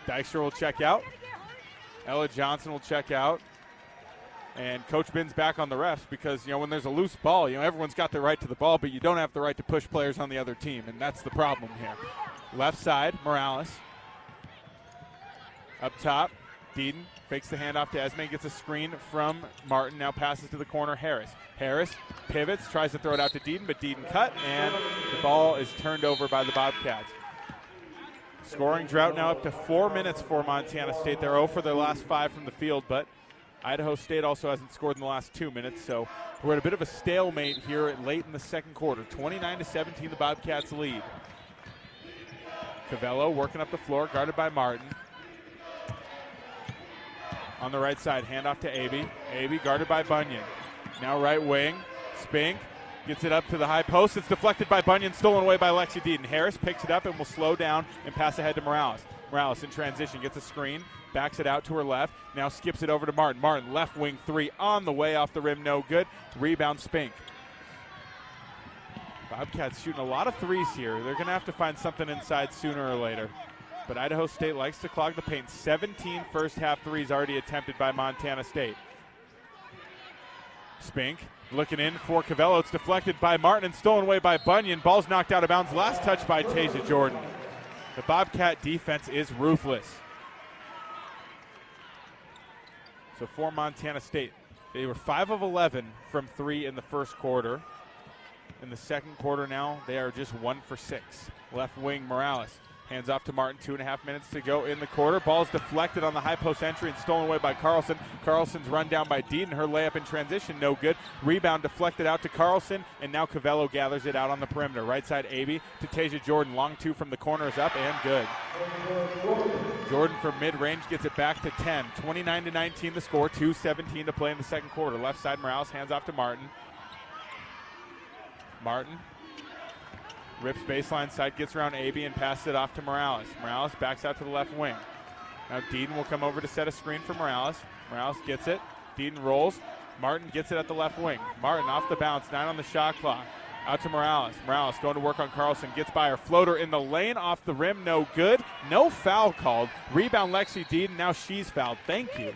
Dykstra will check out. Ella Johnson will check out. And Coach Bin's back on the refs because, when there's a loose ball, everyone's got the right to the ball, but you don't have the right to push players on the other team, and that's the problem here. Left side, Morales. Up top, Deeden fakes the handoff to Esme, gets a screen from Martin, now passes to the corner, Harris. Harris pivots, tries to throw it out to Deeden, but Deeden cut, and the ball is turned over by the Bobcats. Scoring drought now up to 4 minutes for Montana State. They're 0 for their last 5 from the field, but Idaho State also hasn't scored in the last 2 minutes, so we're at a bit of a stalemate here late in the second quarter. 29-17, the Bobcats lead. Cavello working up the floor, guarded by Martin. On the right side, handoff to Abey. Abey guarded by Bunyan. Now right wing, Spink Gets it up to the high post. It's deflected by Bunyan, stolen away by Lexi Deaton. Harris picks it up and will slow down and pass ahead to Morales. Morales in transition, gets a screen, backs it out to her left, now skips it over to Martin. Martin, left wing three on the way, off the rim, no good. Rebound, Spink. Bobcats shooting a lot of threes here. They're going to have to find something inside sooner or later. But Idaho State likes to clog the paint. 17 first half threes already attempted by Montana State. Spink looking in for Cavello. It's deflected by Martin and stolen away by Bunyan. Ball's knocked out of bounds. Last touch by Tasia Jordan. The Bobcat defense is ruthless. So for Montana State, they were 5 of 11 from 3 in the first quarter. In the second quarter now, they are just 1 for 6. Left wing Morales. Hands off to Martin, 2.5 minutes to go in the quarter. Ball's deflected on the high post entry and stolen away by Carlson. Carlson's run down by Deaton. Her layup in transition, no good. Rebound deflected out to Carlson, and now Cavello gathers it out on the perimeter. Right side, Aby to Tasia Jordan. Long two from the corner is up and good. Jordan from mid-range gets it back to 10. 29-19 the score, 2:17 to play in the second quarter. Left side, Morales hands off to Martin. Martin rips baseline side, gets around Aby and passes it off to Morales. Morales backs out to the left wing. Now Deaton will come over to set a screen for Morales. Morales gets it. Deaton rolls. Martin gets it at the left wing. Martin off the bounce, 9 on the shot clock. Out to Morales. Morales going to work on Carlson. Gets by her floater in the lane, off the rim, no good. No foul called. Rebound Lexi Deaton. Now she's fouled. Thank you.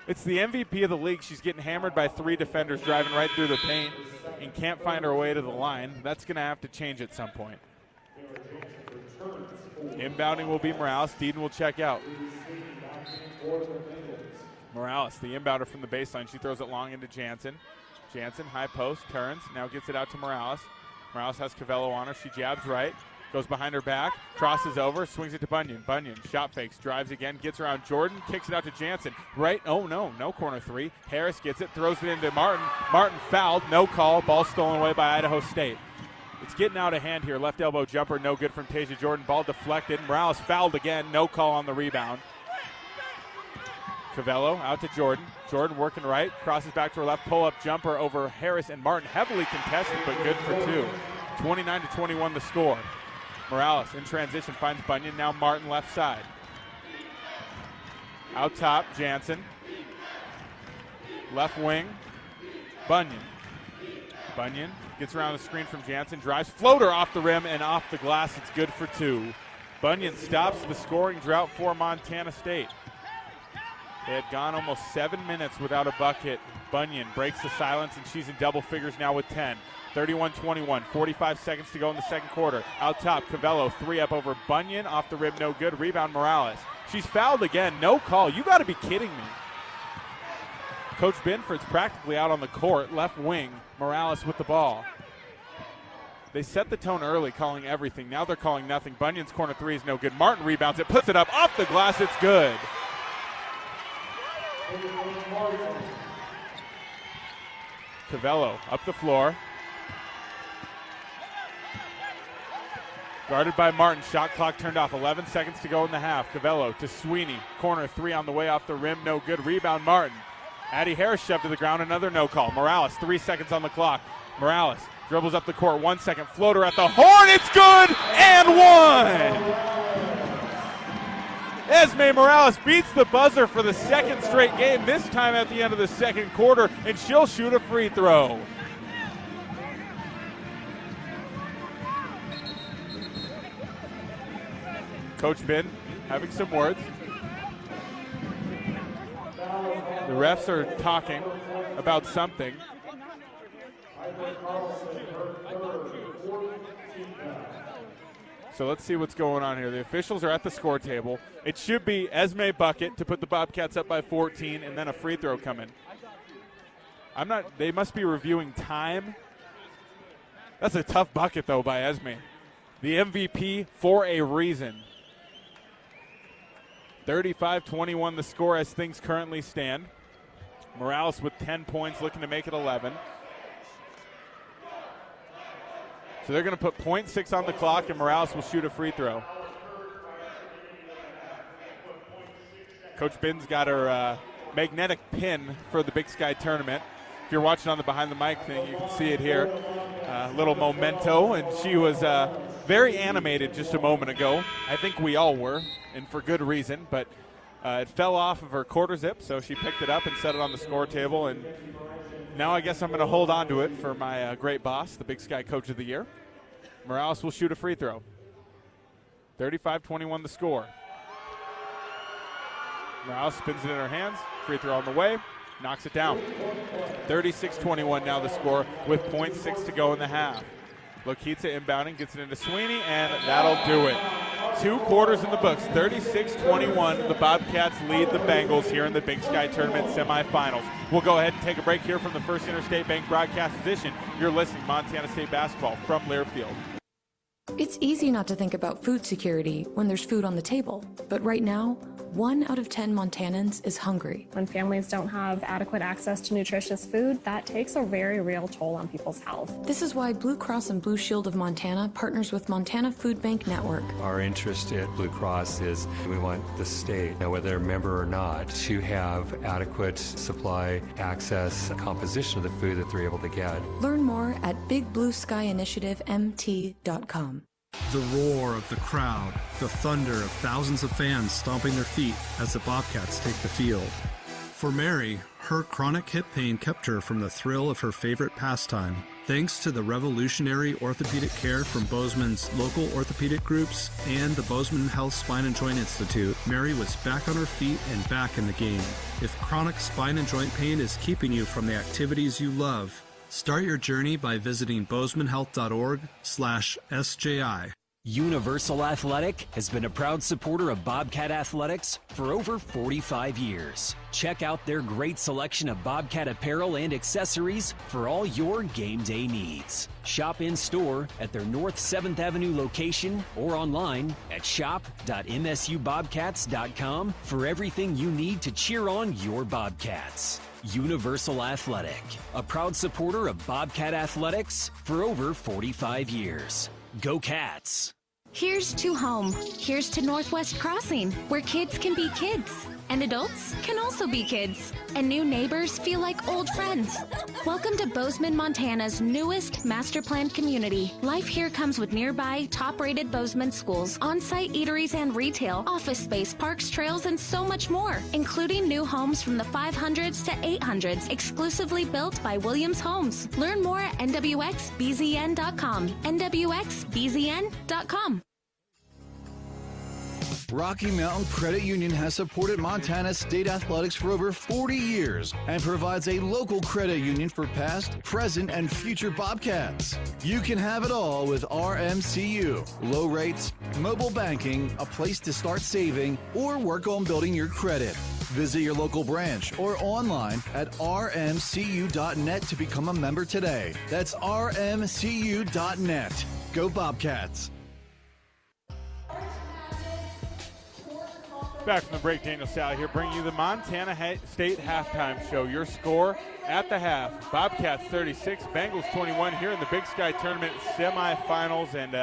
It's the MVP of the league. She's getting hammered by 3 defenders driving right through the paint and can't find her way to the line. That's going to have to change at some point. Inbounding will be Morales. Deaton will check out. Morales, the inbounder from the baseline. She throws it long into Jansen. Jansen, high post, turns, now gets it out to Morales. Morales has Cavello on her. She jabs right. Goes behind her back, crosses over, swings it to Bunyan. Bunyan, shot fakes, drives again, gets around Jordan, kicks it out to Jansen. Right, oh no corner three. Harris gets it, throws it into Martin. Martin fouled, no call, ball stolen away by Idaho State. It's getting out of hand here. Left elbow jumper, no good from Tasia Jordan. Ball deflected. Morales fouled again, no call on the rebound. Cavello out to Jordan. Jordan working right, crosses back to her left, pull-up jumper over Harris and Martin. Heavily contested, but good for 2. 29-21 the score. Morales in transition finds Bunyan. Now Martin left side. Out top, Jansen. Left wing, Bunyan. Bunyan gets around the screen from Jansen. Drives, floater off the rim and off the glass. It's good for 2. Bunyan stops the scoring drought for Montana State. They had gone almost 7 minutes without a bucket. Bunyan breaks the silence, and she's in double figures now with 10. 31-21, 45 seconds to go in the second quarter. Out top, Cavello, 3 up over Bunyan, off the rim, no good. Rebound, Morales. She's fouled again, no call. You got to be kidding me. Coach Binford's practically out on the court, left wing. Morales with the ball. They set the tone early, calling everything. Now they're calling nothing. Bunyan's corner 3 is no good. Martin rebounds it, puts it up, off the glass, it's good. Cavello up the floor. Guarded by Martin. Shot clock turned off. 11 seconds to go in the half. Cavello to Sweeney. Corner 3 on the way off the rim. No good. Rebound Martin. Addie Harris shoved to the ground. Another no call. Morales, 3 seconds on the clock. Morales dribbles up the court. 1 second. Floater at the horn. It's good. And 1. Esme Morales beats the buzzer for the second straight game. This time at the end of the second quarter. And she'll shoot a free throw. Coach Ben having some words. The refs are talking about something. So let's see what's going on here. The officials are at the score table. It should be Esme bucket to put the Bobcats up by 14 and then a free throw coming. They must be reviewing time. That's a tough bucket though by Esme. The MVP for a reason. 35-21 the score as things currently stand. Morales with 10 points, looking to make it 11. So they're going to put .6 on the clock, and Morales will shoot a free throw. Coach Bin's got her magnetic pin for the Big Sky tournament. If you're watching on the behind the mic thing, you can see it here. Little memento, and she was very animated just a moment ago. I think we all were, and for good reason, but it fell off of her quarter zip, so she picked it up and set it on the score table, and now I guess I'm going to hold on to it for my great boss, the Big Sky Coach of the Year. Morales will shoot a free throw. 35-21 the score. Morales spins it in her hands. Free throw on the way. Knocks it down. 36-21 now the score with 0.6 to go in the half. Lokitsa inbounding, gets it into Sweeney, and that'll do it. 2 quarters in the books. 36-21. The Bobcats lead the Bengals here in the Big Sky Tournament semifinals. We'll go ahead and take a break here from the First Interstate Bank broadcast edition. You're listening to Montana State basketball from Learfield. It's easy not to think about food security when there's food on the table, but right now, 1 out of 10 Montanans is hungry. When families don't have adequate access to nutritious food, that takes a very real toll on people's health. This is why Blue Cross and Blue Shield of Montana partners with Montana Food Bank Network. Our interest at Blue Cross is we want the state, whether they're a member or not, to have adequate supply, access, composition of the food that they're able to get. Learn more at bigblueskyinitiativemt.com. The roar of the crowd, the thunder of thousands of fans stomping their feet as the Bobcats take the field. For Mary, her chronic hip pain kept her from the thrill of her favorite pastime. Thanks to the revolutionary orthopedic care from Bozeman's local orthopedic groups and the Bozeman Health Spine and Joint Institute, Mary was back on her feet and back in the game. If chronic spine and joint pain is keeping you from the activities you love, start your journey by visiting bozemanhealth.org/SJI. Universal Athletic has been a proud supporter of Bobcat Athletics for over 45 years. Check out their great selection of Bobcat apparel and accessories for all your game day needs. Shop in-store at their North 7th Avenue location or online at shop.msubobcats.com for everything you need to cheer on your Bobcats. Universal Athletic, a proud supporter of Bobcat Athletics for over 45 years. Go Cats! Here's to home. Here's to Northwest Crossing, where kids can be kids, and adults can also be kids, and new neighbors feel like old friends. Welcome to Bozeman, Montana's newest master planned community. Life here comes with nearby top-rated Bozeman schools, on-site eateries and retail, office space, parks, trails, and so much more, including new homes from the 500s to 800s, exclusively built by Williams Homes. Learn more at nwxbzn.com. nwxbzn.com. Rocky Mountain Credit Union has supported Montana State athletics for over 40 years and provides a local credit union for past, present, and future Bobcats. You can have it all with RMCU. Low rates, mobile banking, a place to start saving, or work on building your credit. Visit your local branch or online at rmcu.net to become a member today. That's rmcu.net. Go Bobcats. Back from the break, Daniel Salle here, bringing you the Montana State halftime show. Your score at the half: Bobcats 36, Bengals 21 here in the Big Sky Tournament semifinals, and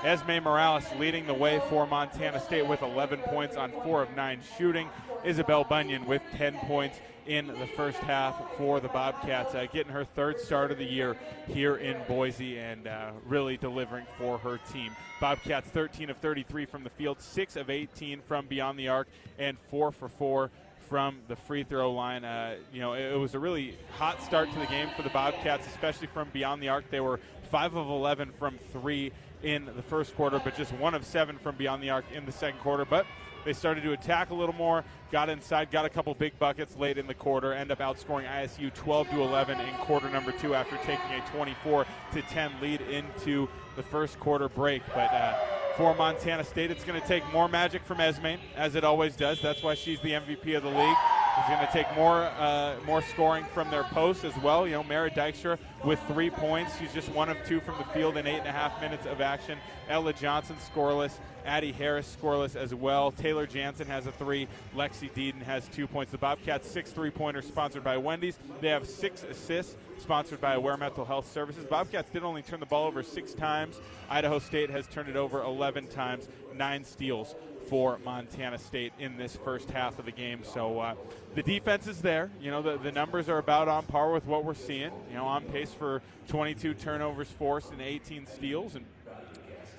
Esme Morales leading the way for Montana State with 11 points on 4 of 9 shooting. Isabel Bunyan with 10 points in the first half for the Bobcats, getting her 3rd start of the year here in Boise and really delivering for her team. Bobcats 13 of 33 from the field, 6 of 18 from beyond the arc, and 4 for 4 from the free throw line. It was a really hot start to the game for the Bobcats, especially from beyond the arc. They were 5 of 11 from 3 in the first quarter, but just 1 of 7 from beyond the arc in the second quarter. But they started to attack a little more, got inside, got a couple big buckets late in the quarter, end up outscoring ISU 12-11 in quarter number 2 after taking a 24-10 lead into the first quarter break. But for Montana State, it's going to take more magic from Esme, as it always does. That's why she's the MVP of the league. It's going to take more scoring from their post as well. Mara Dykstra with 3 points. She's just 1 of 2 from the field in 8.5 minutes of action. Ella Johnson scoreless. Addie Harris scoreless as well. Taylor Jansen has a 3. Lexi Deeden has 2 points. The Bobcats 6 3-pointers sponsored by Wendy's. They have 6 assists sponsored by Aware Mental Health Services. Bobcats did only turn the ball over 6 times. Idaho State has turned it over 11 times, 9 steals for Montana State in this first half of the game. So the defense is there. You know, the numbers are about on par with what we're seeing. You know, on pace for 22 turnovers forced and 18 steals. And,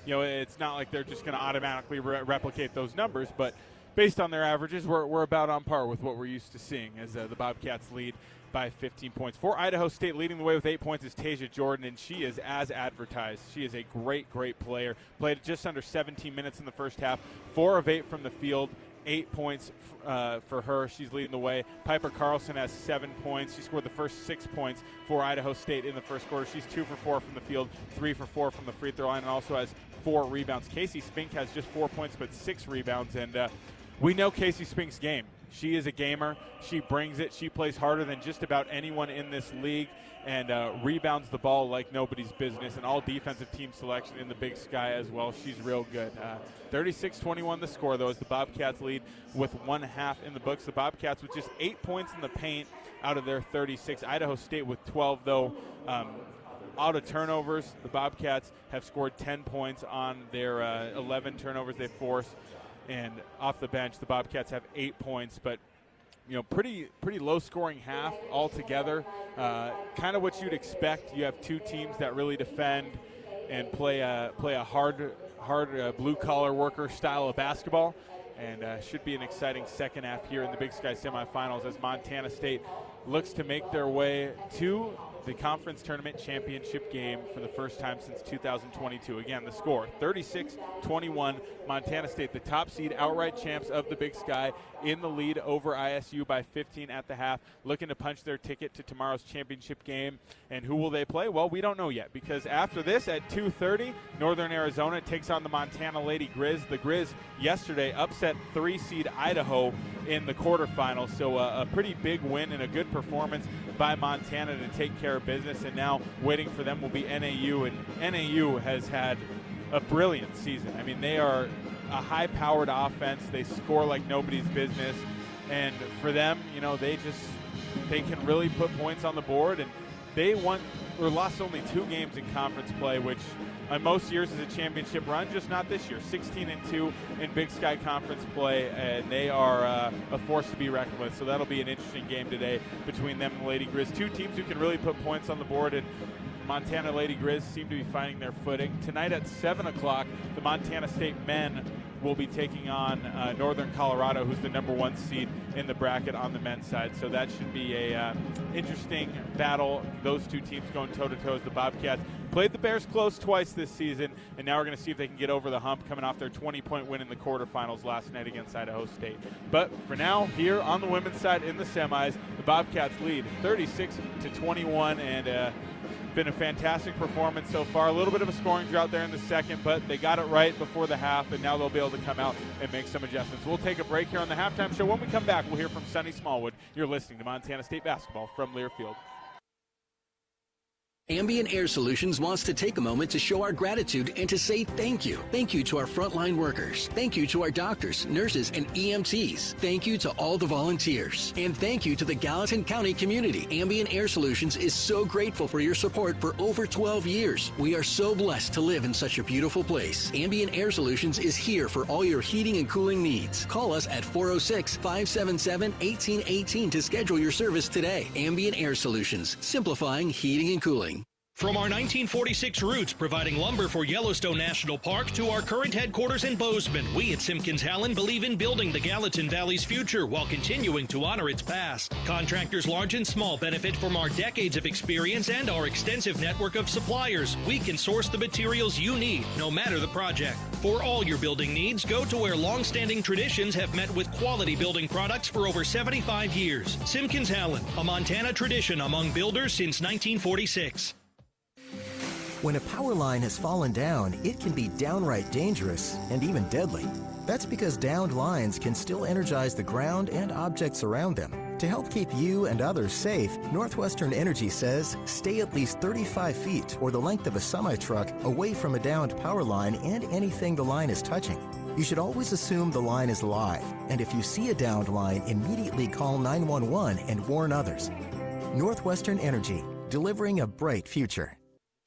you know, it's not like they're just going to automatically replicate those numbers, but based on their averages, we're about on par with what we're used to seeing as the Bobcats lead by 15 points. For Idaho State, leading the way with 8 points is Tasia Jordan, and she is as advertised. She is a great player. Played just under 17 minutes in the first half, 4 of 8 from the field, 8 points for her. She's leading the way. Piper Carlson has 7 points. She scored the first 6 points for Idaho State in the first quarter. She's 2 for 4 from the field, 3 for 4 from the free throw line, and also has 4 rebounds. Casey Spink has just 4 points but 6 rebounds, and we know Casey Spink's game. She is a gamer. She brings it. She plays harder than just about anyone in this league and rebounds the ball like nobody's business, and all defensive team selection in the Big Sky as well. She's real good. 36-21 the score, though, as the Bobcats lead with 1 half in the books. The Bobcats with just 8 points in the paint out of their 36. Idaho State with 12, though. Out of turnovers, the Bobcats have scored 10 points on their 11 turnovers they forced. And off the bench, the Bobcats have 8 points, but you know, pretty low-scoring half altogether. Kind of what you'd expect. You have two teams that really defend and play a hard blue-collar worker style of basketball, and should be an exciting second half here in the Big Sky semifinals as Montana State looks to make their way to the conference tournament championship game for the first time since 2022. Again, the score, 36-21. Montana State, the top seed, outright champs of the Big Sky, in the lead over ISU by 15 at the half, looking to punch their ticket to tomorrow's championship game. And who will they play? Well, we don't know yet, because after this at 2:30, Northern Arizona takes on the Montana Lady Grizz. The Grizz yesterday upset 3-seed Idaho in the quarterfinals, so a pretty big win and a good performance by Montana to take care of business. And now waiting for them will be NAU, and NAU has had a brilliant season. I mean, they are a high-powered offense. They score like nobody's business, and for them, you know, they can really put points on the board. And they lost only 2 games in conference play, which on most years is a championship run, just not this year. 16-2 in Big Sky Conference play, and they are a force to be reckoned with. So that'll be an interesting game today between them and the Lady Grizz. Two teams who can really put points on the board, and Montana Lady Grizz seem to be finding their footing. Tonight at 7 o'clock, the Montana State men will be taking on Northern Colorado, who's the #1 seed in the bracket on the men's side. So that should be a interesting battle. Those two teams going toe-to-toe as the Bobcats played the Bears close twice this season, and now we're going to see if they can get over the hump coming off their 20-point win in the quarterfinals last night against Idaho State. But for now, here on the women's side in the semis, the Bobcats lead 36-21, and been a fantastic performance so far. A little bit of a scoring drought there in the second, but they got it right before the half, and now they'll be able to come out and make some adjustments. We'll take a break here on the halftime show. When we come back, we'll hear from Sunny Smallwood. You're listening to Montana State basketball from Learfield. Ambient Air Solutions wants to take a moment to show our gratitude and to say thank you. Thank you to our frontline workers. Thank you to our doctors, nurses, and EMTs. Thank you to all the volunteers. And thank you to the Gallatin County community. Ambient Air Solutions is so grateful for your support for over 12 years. We are so blessed to live in such a beautiful place. Ambient Air Solutions is here for all your heating and cooling needs. Call us at 406-577-1818 to schedule your service today. Ambient Air Solutions, simplifying heating and cooling. From our 1946 roots providing lumber for Yellowstone National Park to our current headquarters in Bozeman, we at Simpkins-Hallen believe in building the Gallatin Valley's future while continuing to honor its past. Contractors large and small benefit from our decades of experience and our extensive network of suppliers. We can source the materials you need, no matter the project. For all your building needs, go to where long-standing traditions have met with quality building products for over 75 years. Simpkins-Hallen, a Montana tradition among builders since 1946. When a power line has fallen down, it can be downright dangerous and even deadly. That's because downed lines can still energize the ground and objects around them. To help keep you and others safe, Northwestern Energy says stay at least 35 feet or the length of a semi-truck away from a downed power line and anything the line is touching. You should always assume the line is live, and if you see a downed line, immediately call 911 and warn others. Northwestern Energy, delivering a bright future.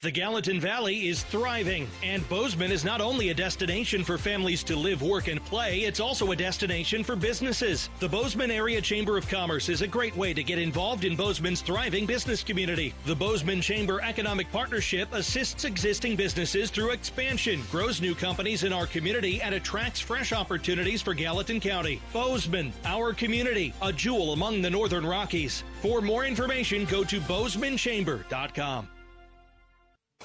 The Gallatin Valley is thriving, and Bozeman is not only a destination for families to live, work, and play, it's also a destination for businesses. The Bozeman Area Chamber of Commerce is a great way to get involved in Bozeman's thriving business community. The Bozeman Chamber Economic Partnership assists existing businesses through expansion, grows new companies in our community, and attracts fresh opportunities for Gallatin County. Bozeman, our community, a jewel among the Northern Rockies. For more information, go to bozemanchamber.com.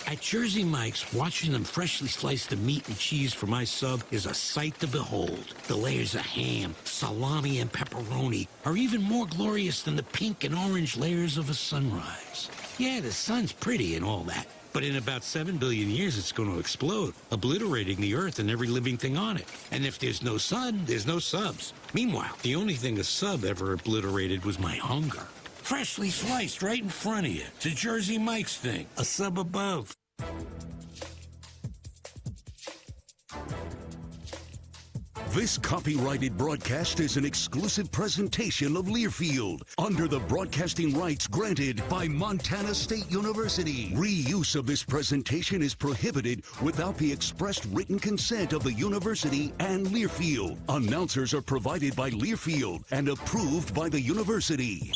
At Jersey Mike's, watching them freshly slice the meat and cheese for my sub is a sight to behold. The layers of ham, salami, and pepperoni are even more glorious than the pink and orange layers of a sunrise. Yeah, the sun's pretty and all that, but in about 7 billion years it's going to explode, obliterating the earth and every living thing on it. And if there's no sun, there's no subs. Meanwhile, the only thing a sub ever obliterated was my hunger. Freshly sliced right in front of you. It's a Jersey Mike's thing. A sub above. This copyrighted broadcast is an exclusive presentation of Learfield under the broadcasting rights granted by Montana State University. Reuse of this presentation is prohibited without the expressed written consent of the university and Learfield. Announcers are provided by Learfield and approved by the university.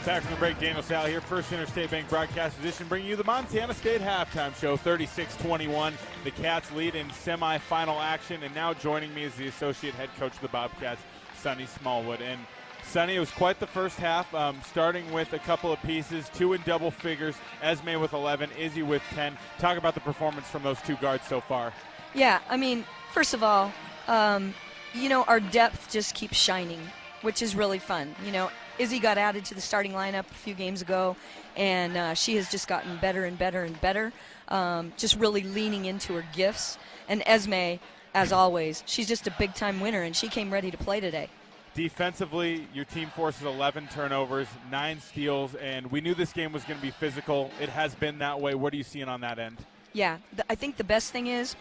Back from the break, Daniel Salle here, First Interstate Bank Broadcast Edition, bringing you the Montana State Halftime Show, 36-21. The Cats lead in semifinal action, and now joining me is the Associate Head Coach of the Bobcats, Sonny Smallwood. And Sonny, it was quite the first half, starting with a couple of pieces, 2 in double figures, Esme with 11, Izzy with 10. Talk about the performance from those two guards so far. Yeah, I mean, first of all, our depth just keeps shining, which is really fun. Izzy got added to the starting lineup a few games ago, and she has just gotten better and better and better, just really leaning into her gifts. And Esme, as always, she's just a big-time winner, and she came ready to play today. Defensively, your team forces 11 turnovers, 9 steals, and we knew this game was going to be physical. It has been that way. What are you seeing on that end? Yeah, I think the best thing is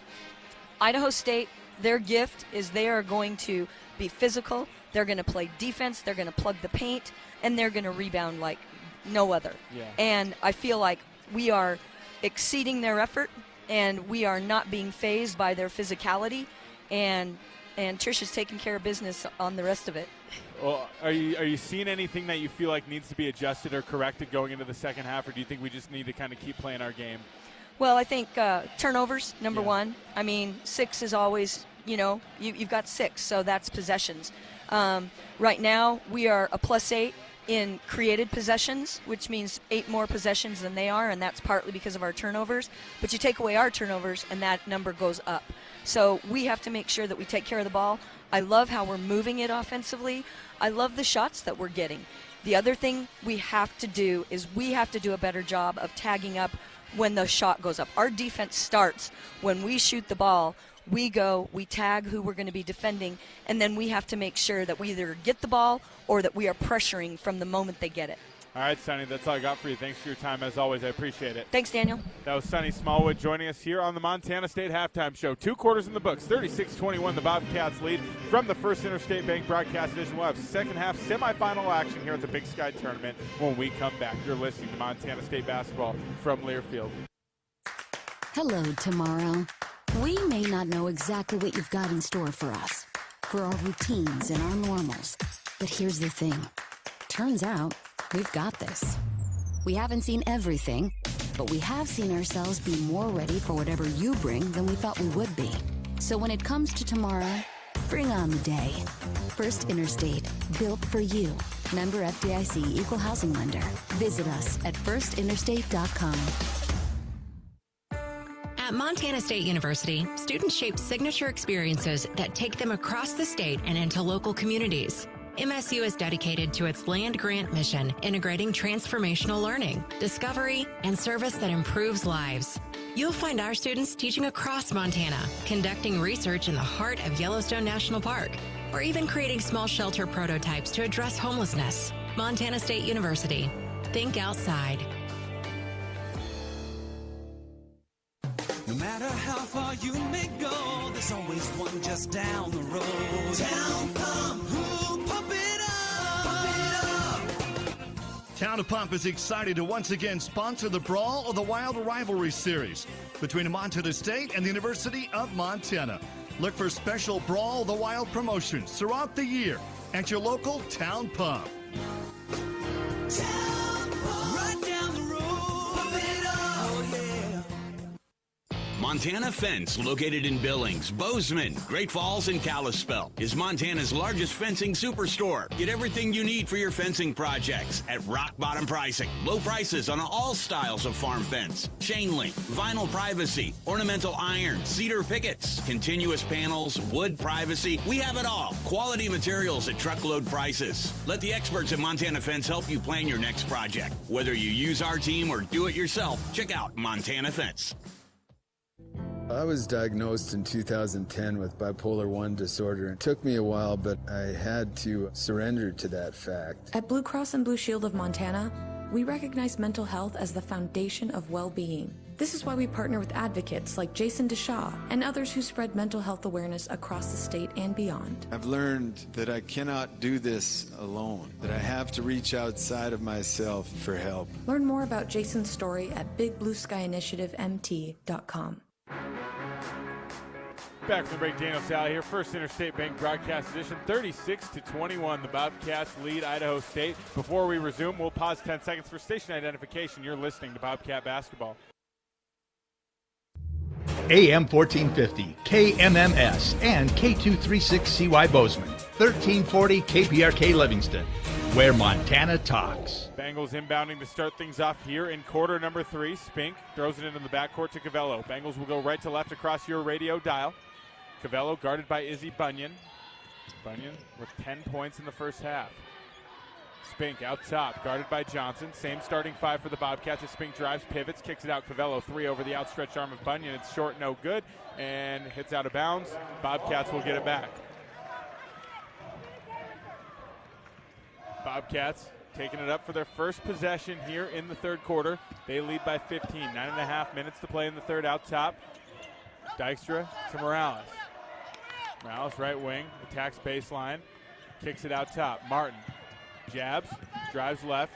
Idaho State, their gift is they are going to be physical. They're going to play defense. They're going to plug the paint, and they're going to rebound like no other. Yeah. And I feel like we are exceeding their effort, and we are not being fazed by their physicality, and Trish is taking care of business on the rest of it. Well, are you seeing anything that you feel like needs to be adjusted or corrected going into the second half, or do you think we just need to kind of keep playing our game? Well, I think turnovers, number one. I mean, 6 is always, you've got 6, so that's possessions. Right now, we are a +8 in created possessions, which means 8 more possessions than they are, and that's partly because of our turnovers. But you take away our turnovers, and that number goes up. So we have to make sure that we take care of the ball. I love how we're moving it offensively. I love the shots that we're getting. The other thing we have to do is we have to do a better job of tagging up when the shot goes up. Our defense starts when we shoot the ball. We tag who we're going to be defending, and then we have to make sure that we either get the ball or that we are pressuring from the moment they get it. All right, Sonny, that's all I got for you. Thanks for your time, as always. I appreciate it. Thanks, Daniel. That was Sonny Smallwood joining us here on the Montana State Halftime Show. 2 quarters in the books, 36-21, the Bobcats lead from the First Interstate Bank Broadcast Edition. We'll have second half semifinal action here at the Big Sky Tournament when we come back. You're listening to Montana State Basketball from Learfield. Hello, tomorrow. We may not know exactly what you've got in store for us, for our routines and our normals. But here's the thing. Turns out, we've got this. We haven't seen everything, but we have seen ourselves be more ready for whatever you bring than we thought we would be. So when it comes to tomorrow, bring on the day. First Interstate, built for you. Member FDIC, Equal Housing Lender. Visit us at firstinterstate.com. At Montana State University, students shape signature experiences that take them across the state and into local communities. MSU is dedicated to its land grant mission, integrating transformational learning, discovery, and service that improves lives. You'll find our students teaching across Montana, conducting research in the heart of Yellowstone National Park, or even creating small shelter prototypes to address homelessness. Montana State University. Think outside. No matter how far you may go, there's always one just down the road. Town Pump, ooh, pump it up, pump it up. Town of Pump is excited to once again sponsor the Brawl of the Wild Rivalry Series between Montana State and the University of Montana. Look for special Brawl of the Wild promotions throughout the year at your local Town Pump. Montana Fence, located in Billings, Bozeman, Great Falls, and Kalispell, is Montana's largest fencing superstore. Get everything you need for your fencing projects at rock bottom pricing. Low prices on all styles of farm fence, chain link, vinyl privacy, ornamental iron, cedar pickets, continuous panels, wood privacy. We have it all. Quality materials at truckload prices. Let the experts at Montana Fence help you plan your next project. Whether you use our team or do it yourself, check out Montana Fence. I was diagnosed in 2010 with bipolar 1 disorder. It took me a while, but I had to surrender to that fact. At Blue Cross and Blue Shield of Montana, we recognize mental health as the foundation of well-being. This is why we partner with advocates like Jason DeShaw and others who spread mental health awareness across the state and beyond. I've learned that I cannot do this alone, that I have to reach outside of myself for help. Learn more about Jason's story at bigblueskyinitiativemt.com. Back from the break, Daniel Salle here. First Interstate Bank broadcast edition, 36-21. The Bobcats lead Idaho State. Before we resume, we'll pause 10 seconds for station identification. You're listening to Bobcat Basketball. AM 1450, KMMS, and K236CY Bozeman, 1340 KPRK Livingston, where Montana talks. Bengals inbounding to start things off here in quarter number 3. Spink throws it into the backcourt to Cavello. Bengals will go right to left across your radio dial. Cavello guarded by Izzy Bunyan. Bunyan with 10 points in the first half. Spink out top, guarded by Johnson. Same starting 5 for the Bobcats as Spink drives, pivots, kicks it out. Cavello 3 over the outstretched arm of Bunyan. It's short, no good, and hits out of bounds. Bobcats will get it back. Bobcats taking it up for their first possession here in the third quarter. They lead by 15. 9.5 minutes to play in the third. Out top, Dykstra to Morales. Morales, right wing, attacks baseline, kicks it out top. Martin jabs, drives left,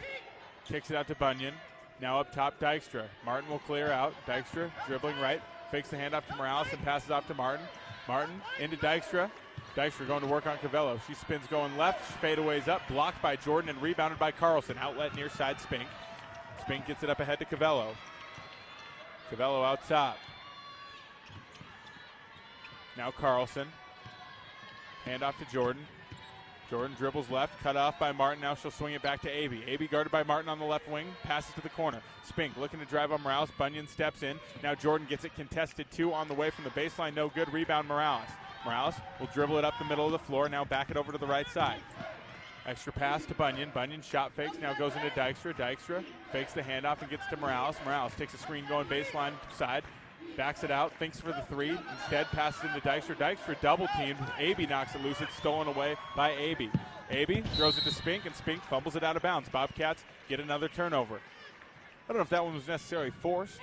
kicks it out to Bunyan. Now up top, Dykstra. Martin will clear out. Dykstra dribbling right, fakes the handoff to Morales and passes off to Martin. Martin into Dykstra. Dykstra going to work on Cavello. She spins going left, fadeaways up, blocked by Jordan and rebounded by Carlson. Outlet near side Spink. Spink gets it up ahead to Cavello. Cavello out top. Now Carlson. Handoff to Jordan. Jordan dribbles left, cut off by Martin. Now she'll swing it back to Aby. Aby guarded by Martin on the left wing, passes to the corner. Spink looking to drive on Morales. Bunyan steps in. Now Jordan gets it contested 2 on the way from the baseline. No good. Rebound Morales. Morales will dribble it up the middle of the floor. Now back it over to the right side. Extra pass to Bunyan. Bunyan shot fakes. Now goes into Dykstra. Dykstra fakes the handoff and gets to Morales. Morales takes a screen going baseline side. Backs it out, thinks for the 3. Instead, passes into Dykstra. Dykstra double teamed. Aby knocks it loose. It's stolen away by Aby. Aby throws it to Spink, and Spink fumbles it out of bounds. Bobcats get another turnover. I don't know if that one was necessarily forced.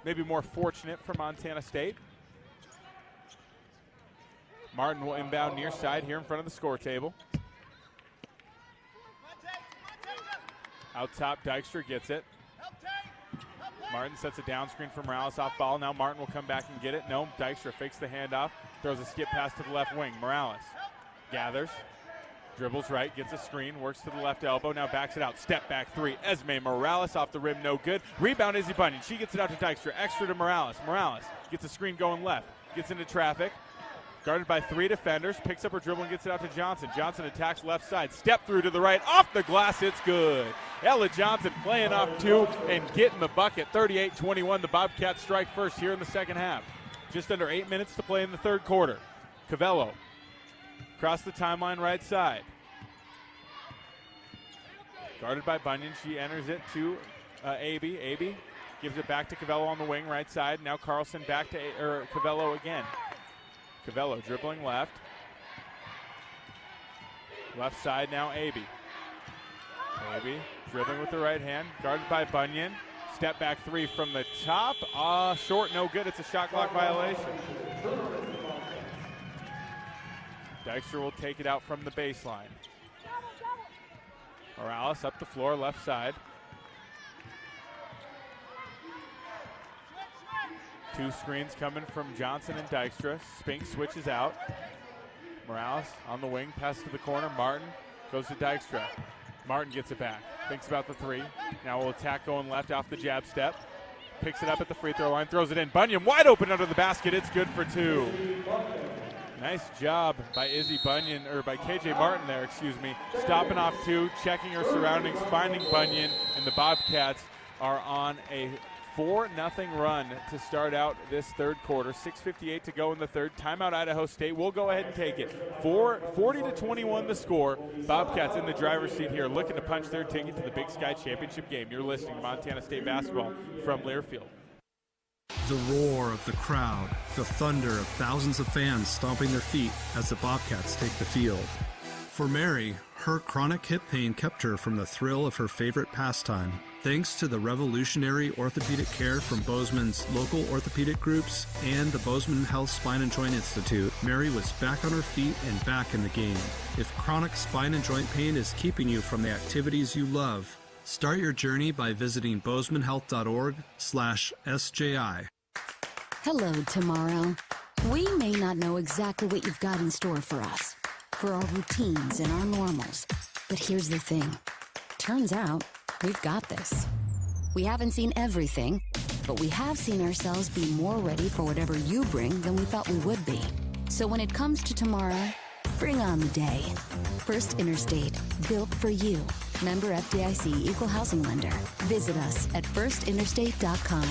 Maybe more fortunate for Montana State. Martin will inbound near side here in front of the score table. Out top, Dykstra gets it. Martin sets a down screen for Morales off ball. Now Martin will come back and get it. No, Dykstra fakes the handoff, throws a skip pass to the left wing. Morales gathers, dribbles right, gets a screen, works to the left elbow, now backs it out. Step back 3. Esme Morales off the rim, no good. Rebound Izzy Bunyan. She gets it out to Dykstra. Extra to Morales. Morales gets a screen going left, gets into traffic. Guarded by 3 defenders, picks up her dribble and gets it out to Johnson. Johnson attacks left side, step through to the right, off the glass, it's good. Ella Johnson playing off 2 and getting the bucket. 38-21, the Bobcats strike first here in the second half. Just under 8 minutes to play in the third quarter. Cavello across the timeline right side. Guarded by Bunyan, she enters it to Aby. Aby gives it back to Cavello on the wing right side. Now Carlson back to Cavello again. Cavello dribbling left. Left side now, Aby. Aby dribbling with the right hand, guarded by Bunyan. Step back 3 from the top. Short, no good. It's a shot clock violation. Dykstra will take it out from the baseline. Morales up the floor, left side. Two screens coming from Johnson and Dykstra. Spink switches out. Morales on the wing, pass to the corner. Martin goes to Dykstra. Martin gets it back, thinks about the three. Now will attack going left off the jab step. Picks it up at the free throw line, throws it in. Bunyan wide open under the basket. It's good for two. Nice job by KJ Martin there, stopping off two, checking her surroundings, finding Bunyan, and the Bobcats are on a 4-0 run to start out this third quarter. 6:58 to go in the third. Timeout Idaho State. We'll go ahead and take it. 40-21 the score. Bobcats in the driver's seat here, looking to punch their ticket to the Big Sky Championship game. You're listening to Montana State basketball from Learfield. The roar of the crowd, the thunder of thousands of fans stomping their feet as the Bobcats take the field. For Mary, her chronic hip pain kept her from the thrill of her favorite pastime. Thanks to the revolutionary orthopedic care from Bozeman's local orthopedic groups and the Bozeman Health Spine and Joint Institute, Mary was back on her feet and back in the game. If chronic spine and joint pain is keeping you from the activities you love, start your journey by visiting bozemanhealth.org/SJI. Hello, tomorrow. We may not know exactly what you've got in store for us, for our routines and our normals. But here's the thing. Turns out, we've got this. We haven't seen everything, but we have seen ourselves be more ready for whatever you bring than we thought we would be. So when it comes to tomorrow, bring on the day. First Interstate, built for you. Member FDIC Equal Housing Lender. Visit us at firstinterstate.com.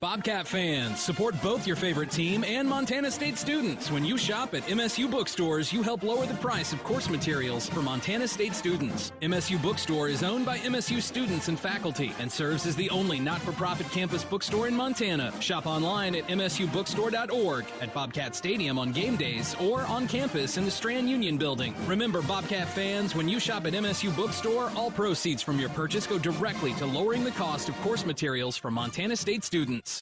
Bobcat fans, support both your favorite team and Montana State students. When you shop at MSU bookstores, you help lower the price of course materials for Montana State students. MSU Bookstore is owned by MSU students and faculty and serves as the only not-for-profit campus bookstore in Montana. Shop online at msubookstore.org, at Bobcat Stadium on game days, or on campus in the Strand Union building. Remember, Bobcat fans, when you shop at MSU Bookstore, all proceeds from your purchase go directly to lowering the cost of course materials for Montana State students.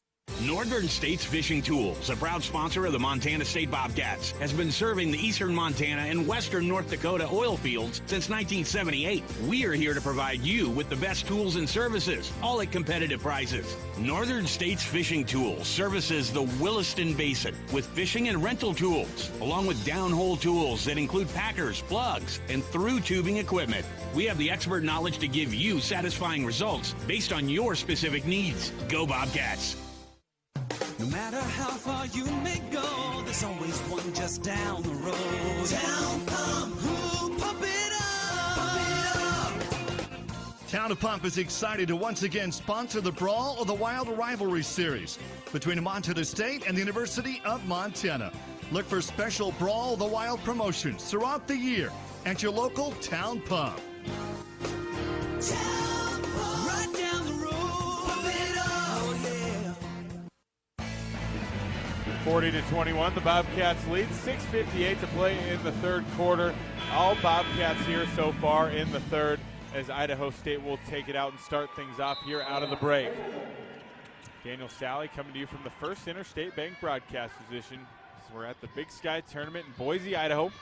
Northern States Fishing Tools, a proud sponsor of the Montana State Bobcats, has been serving the eastern Montana and western North Dakota oil fields since 1978. We are here to provide you with the best tools and services, all at competitive prices. Northern States Fishing Tools services the Williston Basin with fishing and rental tools, along with downhole tools that include packers, plugs, and through tubing equipment. We have the expert knowledge to give you satisfying results based on your specific needs. Go Bobcats! No matter how far you may go, there's always one just down the road. Town Pump, who pump it up, Town of Pump is excited to once again sponsor the Brawl of the Wild Rivalry Series between Montana State and the University of Montana. Look for special Brawl of the Wild promotions throughout the year at your local Town Pump. Town Pump, right down the road, pump it up, oh yeah. 40-21, the Bobcats lead. 6:58 to play in the third quarter. All Bobcats here so far in the third, as Idaho State will take it out and start things off here out of the break. Daniel Salle coming to you from the First Interstate Bank broadcast position. So we're at the Big Sky Tournament in Boise, Idaho.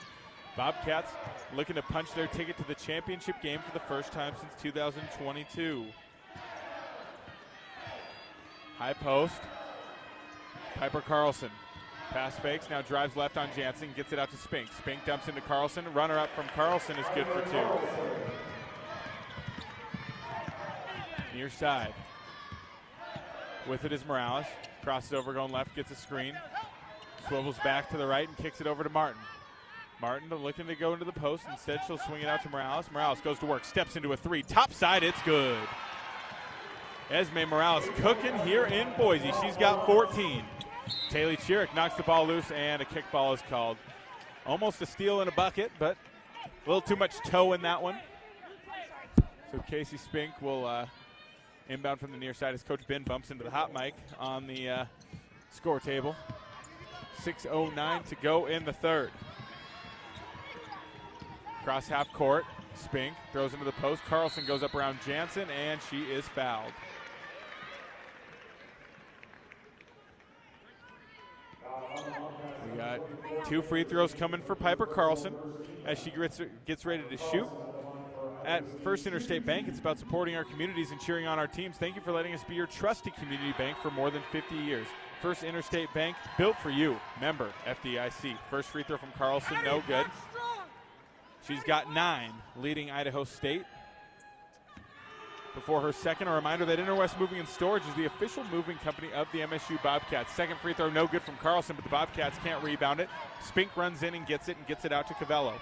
Bobcats looking to punch their ticket to the championship game for the first time since 2022. High post. Piper Carlson. Pass fakes, now drives left on Jansen, gets it out to Spink. Spink dumps into Carlson. Runner up from Carlson is good for two. Near side. With it is Morales. Crosses over going left, gets a screen. Swivels back to the right and kicks it over to Martin. Martin looking to go into the post. Instead, she'll swing it out to Morales. Morales goes to work, steps into a three. Top side, it's good. Esme Morales cooking here in Boise. She's got 14. Taylor Chirick knocks the ball loose, and a kickball is called. Almost a steal in a bucket, but a little too much toe in that one. So Casey Spink will inbound from the near side as Coach Ben bumps into the hot mic on the score table. 6:09 to go in the third. Cross half court. Spink throws into the post. Carlson goes up around Jansen, and she is fouled. We got two free throws coming for Piper Carlson as she gets ready to shoot. At First Interstate Bank, it's about supporting our communities and cheering on our teams. Thank you for letting us be your trusted community bank for more than 50 years. First Interstate Bank, built for you. Member FDIC. First free throw from Carlson, no good. She's got 9, leading Idaho State. Before her second, a reminder that Interwest Moving and Storage is the official moving company of the MSU Bobcats. Second free throw, no good from Carlson, but the Bobcats can't rebound it. Spink runs in and gets it out to Cavello.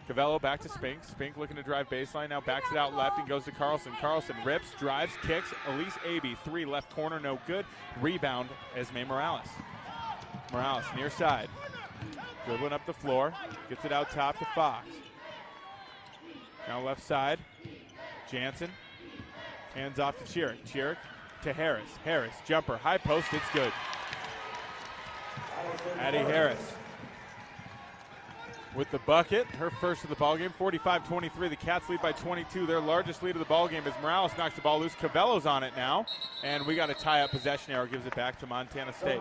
Cavello back to Spink. Spink looking to drive baseline, now backs it out left and goes to Carlson. Carlson rips, drives, kicks. Elise Aby, 3 left corner, no good. Rebound, Esme Morales. Morales near side. Dribbling up the floor, gets it out top to Fox. Now left side, Jansen. Hands off to Chiric. Chiric to Harris. Harris, jumper, high post, it's good. Addie Harris with the bucket, her first of the ballgame, 45-23. The Cats lead by 22. Their largest lead of the ballgame as Morales knocks the ball loose. Cavello's on it now, and we got a tie-up possession arrow, gives it back to Montana State.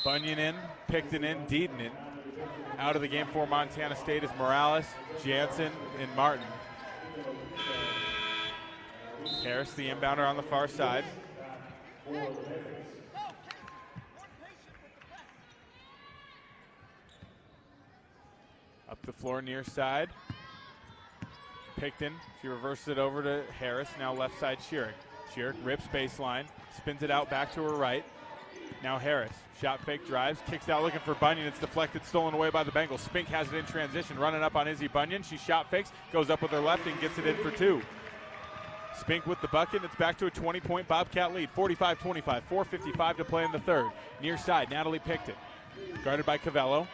Bunyan in, Picton in, Deaton in. Out of the game for Montana State is Morales, Jansen, and Martin. Harris, the inbounder on the far side. Up the floor near side. Picton, she reverses it over to Harris, now left side Chiric. Chiric rips baseline, spins it out back to her right. Now Harris, shot fake, drives, kicks out looking for Bunyan. It's deflected, stolen away by the Bengals. Spink has it in transition, running up on Izzy Bunyan. She shot fakes, goes up with her left and gets it in for 2. Spink with the bucket, and it's back to a 20-point Bobcat lead, 45-25, 4:55 to play in the third. Near side, Natalie Picton, guarded by Cavello.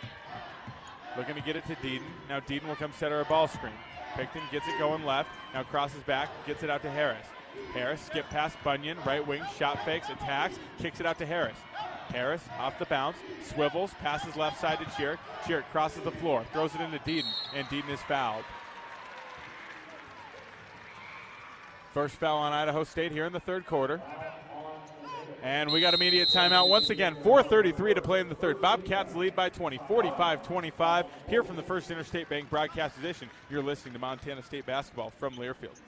Looking to get it to Deaton. Now Deaton will come set her a ball screen. Picton gets it going left, now crosses back, gets it out to Harris. Harris skip past Bunyan, right wing, shot fakes, attacks, kicks it out to Harris. Harris off the bounce, swivels, passes left side to Chiric. Chiric crosses the floor, throws it into Deaton, and Deaton is fouled. First foul on Idaho State here in the third quarter. And we got immediate timeout once again. 4:33 to play in the third. Bobcats lead by 20, 45-25. Here from the First Interstate Bank broadcast edition, you're listening to Montana State basketball from Learfield.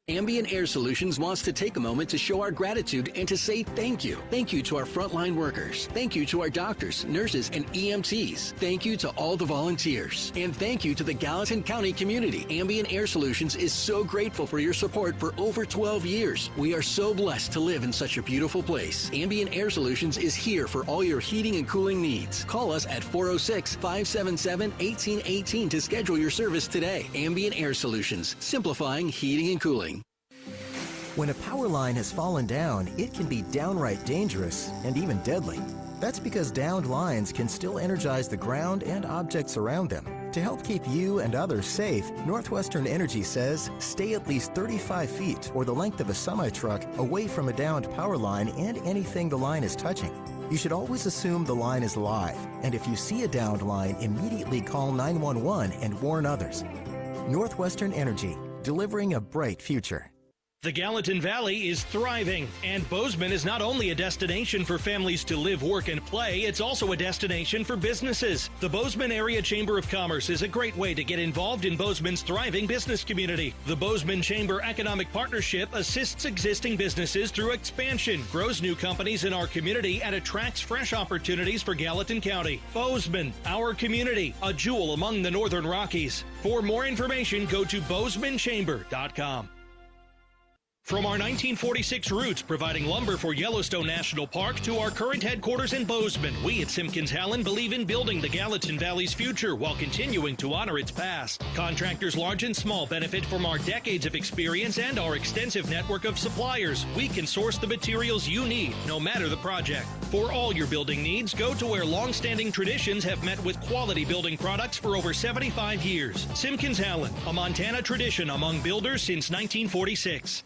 Ambient Air Solutions wants to take a moment to show our gratitude and to say thank you. Thank you to our frontline workers. Thank you to our doctors, nurses, and EMTs. Thank you to all the volunteers. And thank you to the Gallatin County community. Ambient Air Solutions is so grateful for your support for over 12 years. We are so blessed to live in such a beautiful place. Ambient Air Solutions is here for all your heating and cooling needs. Call us at 406-577-1818 to schedule your service today. Ambient Air Solutions, simplifying heating and cooling. When a power line has fallen down, it can be downright dangerous and even deadly. That's because downed lines can still energize the ground and objects around them. To help keep you and others safe, Northwestern Energy says stay at least 35 feet or the length of a semi-truck away from a downed power line and anything the line is touching. You should always assume the line is live, and if you see a downed line, immediately call 911 and warn others. Northwestern Energy, delivering a bright future. The Gallatin Valley is thriving, and Bozeman is not only a destination for families to live, work, and play, it's also a destination for businesses. The Bozeman Area Chamber of Commerce is a great way to get involved in Bozeman's thriving business community. The Bozeman Chamber Economic Partnership assists existing businesses through expansion, grows new companies in our community, and attracts fresh opportunities for Gallatin County. Bozeman, our community, a jewel among the Northern Rockies. For more information, go to bozemanchamber.com. From our 1946 roots providing lumber for Yellowstone National Park to our current headquarters in Bozeman, we at Simpkins-Hallen believe in building the Gallatin Valley's future while continuing to honor its past. Contractors large and small benefit from our decades of experience and our extensive network of suppliers. We can source the materials you need, no matter the project. For all your building needs, go to where long-standing traditions have met with quality building products for over 75 years. Simpkins-Hallen, a Montana tradition among builders since 1946.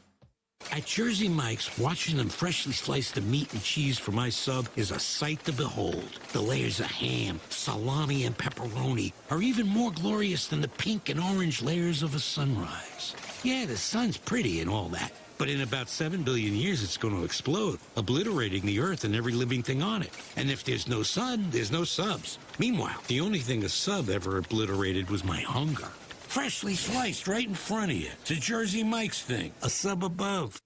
At Jersey Mike's, watching them freshly slice the meat and cheese for my sub is a sight to behold. The layers of ham, salami, and pepperoni are even more glorious than the pink and orange layers of a sunrise. Yeah, the sun's pretty and all that, But in about 7 billion years, it's going to explode, obliterating the Earth and every living thing on it. And if there's no sun, there's no subs. Meanwhile, the only thing a sub ever obliterated was my hunger. Freshly sliced right in front of you. It's a Jersey Mike's thing. A sub above.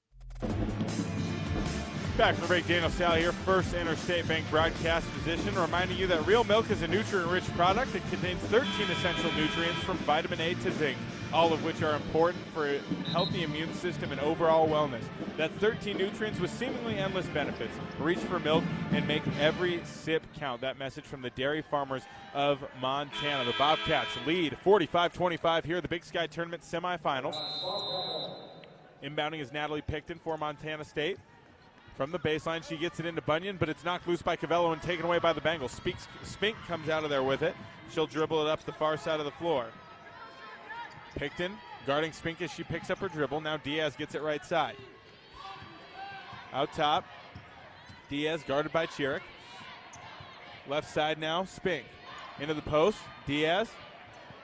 Back from the break, Daniel Salle here, First Interstate Bank broadcast position, reminding you that real milk is a nutrient-rich product. It contains 13 essential nutrients from vitamin A to zinc, all of which are important for a healthy immune system and overall wellness. That's 13 nutrients with seemingly endless benefits. Reach for milk and make every sip count. That message from the dairy farmers of Montana. The Bobcats lead 45-25 here at the Big Sky Tournament semifinals. Inbounding is Natalie Picton for Montana State. From the baseline, she gets it into Bunyan, but it's knocked loose by Cavello and taken away by the Bengals. Spink comes out of there with it. She'll dribble it up the far side of the floor. Picton guarding Spink as she picks up her dribble. Now Diaz gets it right side. Out top, Diaz guarded by Chiric. Left side now, Spink. Into the post, Diaz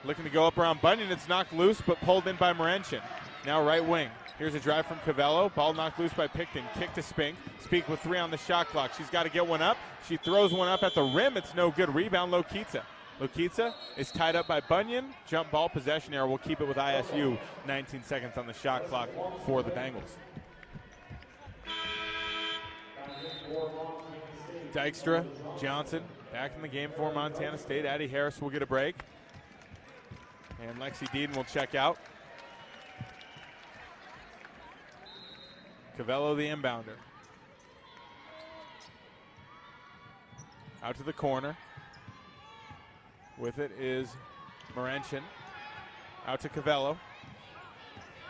looking to go up around Bunyan. It's knocked loose, but pulled in by Morenchin. Now right wing. Here's a drive from Cavello. Ball knocked loose by Picton. Kick to Spink. Spink with 3 on the shot clock. She's got to get one up. She throws one up at the rim. It's no good. Rebound, Lokitsa. Lokitsa is tied up by Bunyan. Jump ball possession error. We'll keep it with ISU. 19 seconds on the shot clock for the Bengals. Dykstra, Johnson back in the game for Montana State. Addie Harris will get a break. And Lexi Dean will check out. Cavello, the inbounder. Out to the corner. With it is Morenchin. Out to Cavello.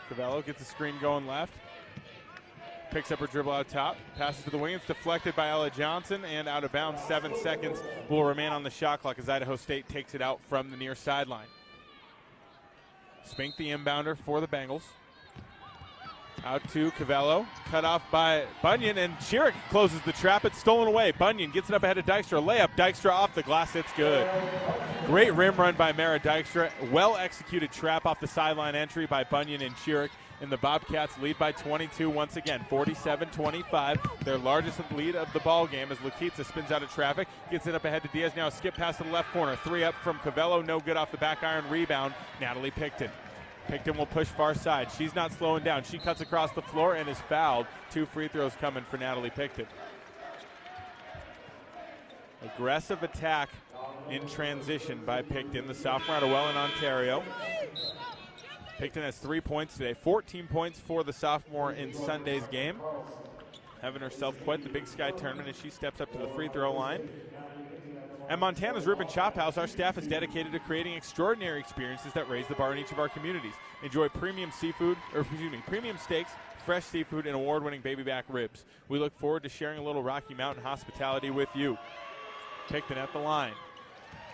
Cavello gets the screen going left. Picks up her dribble out top. Passes to the wing. It's deflected by Ella Johnson and out of bounds. 7 seconds will remain on the shot clock as Idaho State takes it out from the near sideline. Spink, the inbounder for the Bengals. Out to Cavello, cut off by Bunyan, and Chiric closes the trap. It's stolen away. Bunyan gets it up ahead of Dykstra. Layup, Dykstra off the glass. It's good. Great rim run by Mara Dykstra. Well-executed trap off the sideline entry by Bunyan and Chiric. And the Bobcats lead by 22 once again, 47-25. Their largest lead of the ball game as Lokitsa spins out of traffic, gets it up ahead to Diaz. Now a skip pass to the left corner. 3 up from Cavello, no good off the back iron. Rebound, Natalie Picton. Picton will push far side. She's not slowing down. She cuts across the floor and is fouled. 2 free throws coming for Natalie Picton. Aggressive attack in transition by Picton, the sophomore out of Welland, Ontario. Picton has 3 points today, 14 points for the sophomore in Sunday's game. Having herself quite the Big Sky tournament as she steps up to the free throw line. At Montana's Rib & Chop House, our staff is dedicated to creating extraordinary experiences that raise the bar in each of our communities. Enjoy premium premium steaks, fresh seafood, and award-winning baby back ribs. We look forward to sharing a little Rocky Mountain hospitality with you. Picton at the line.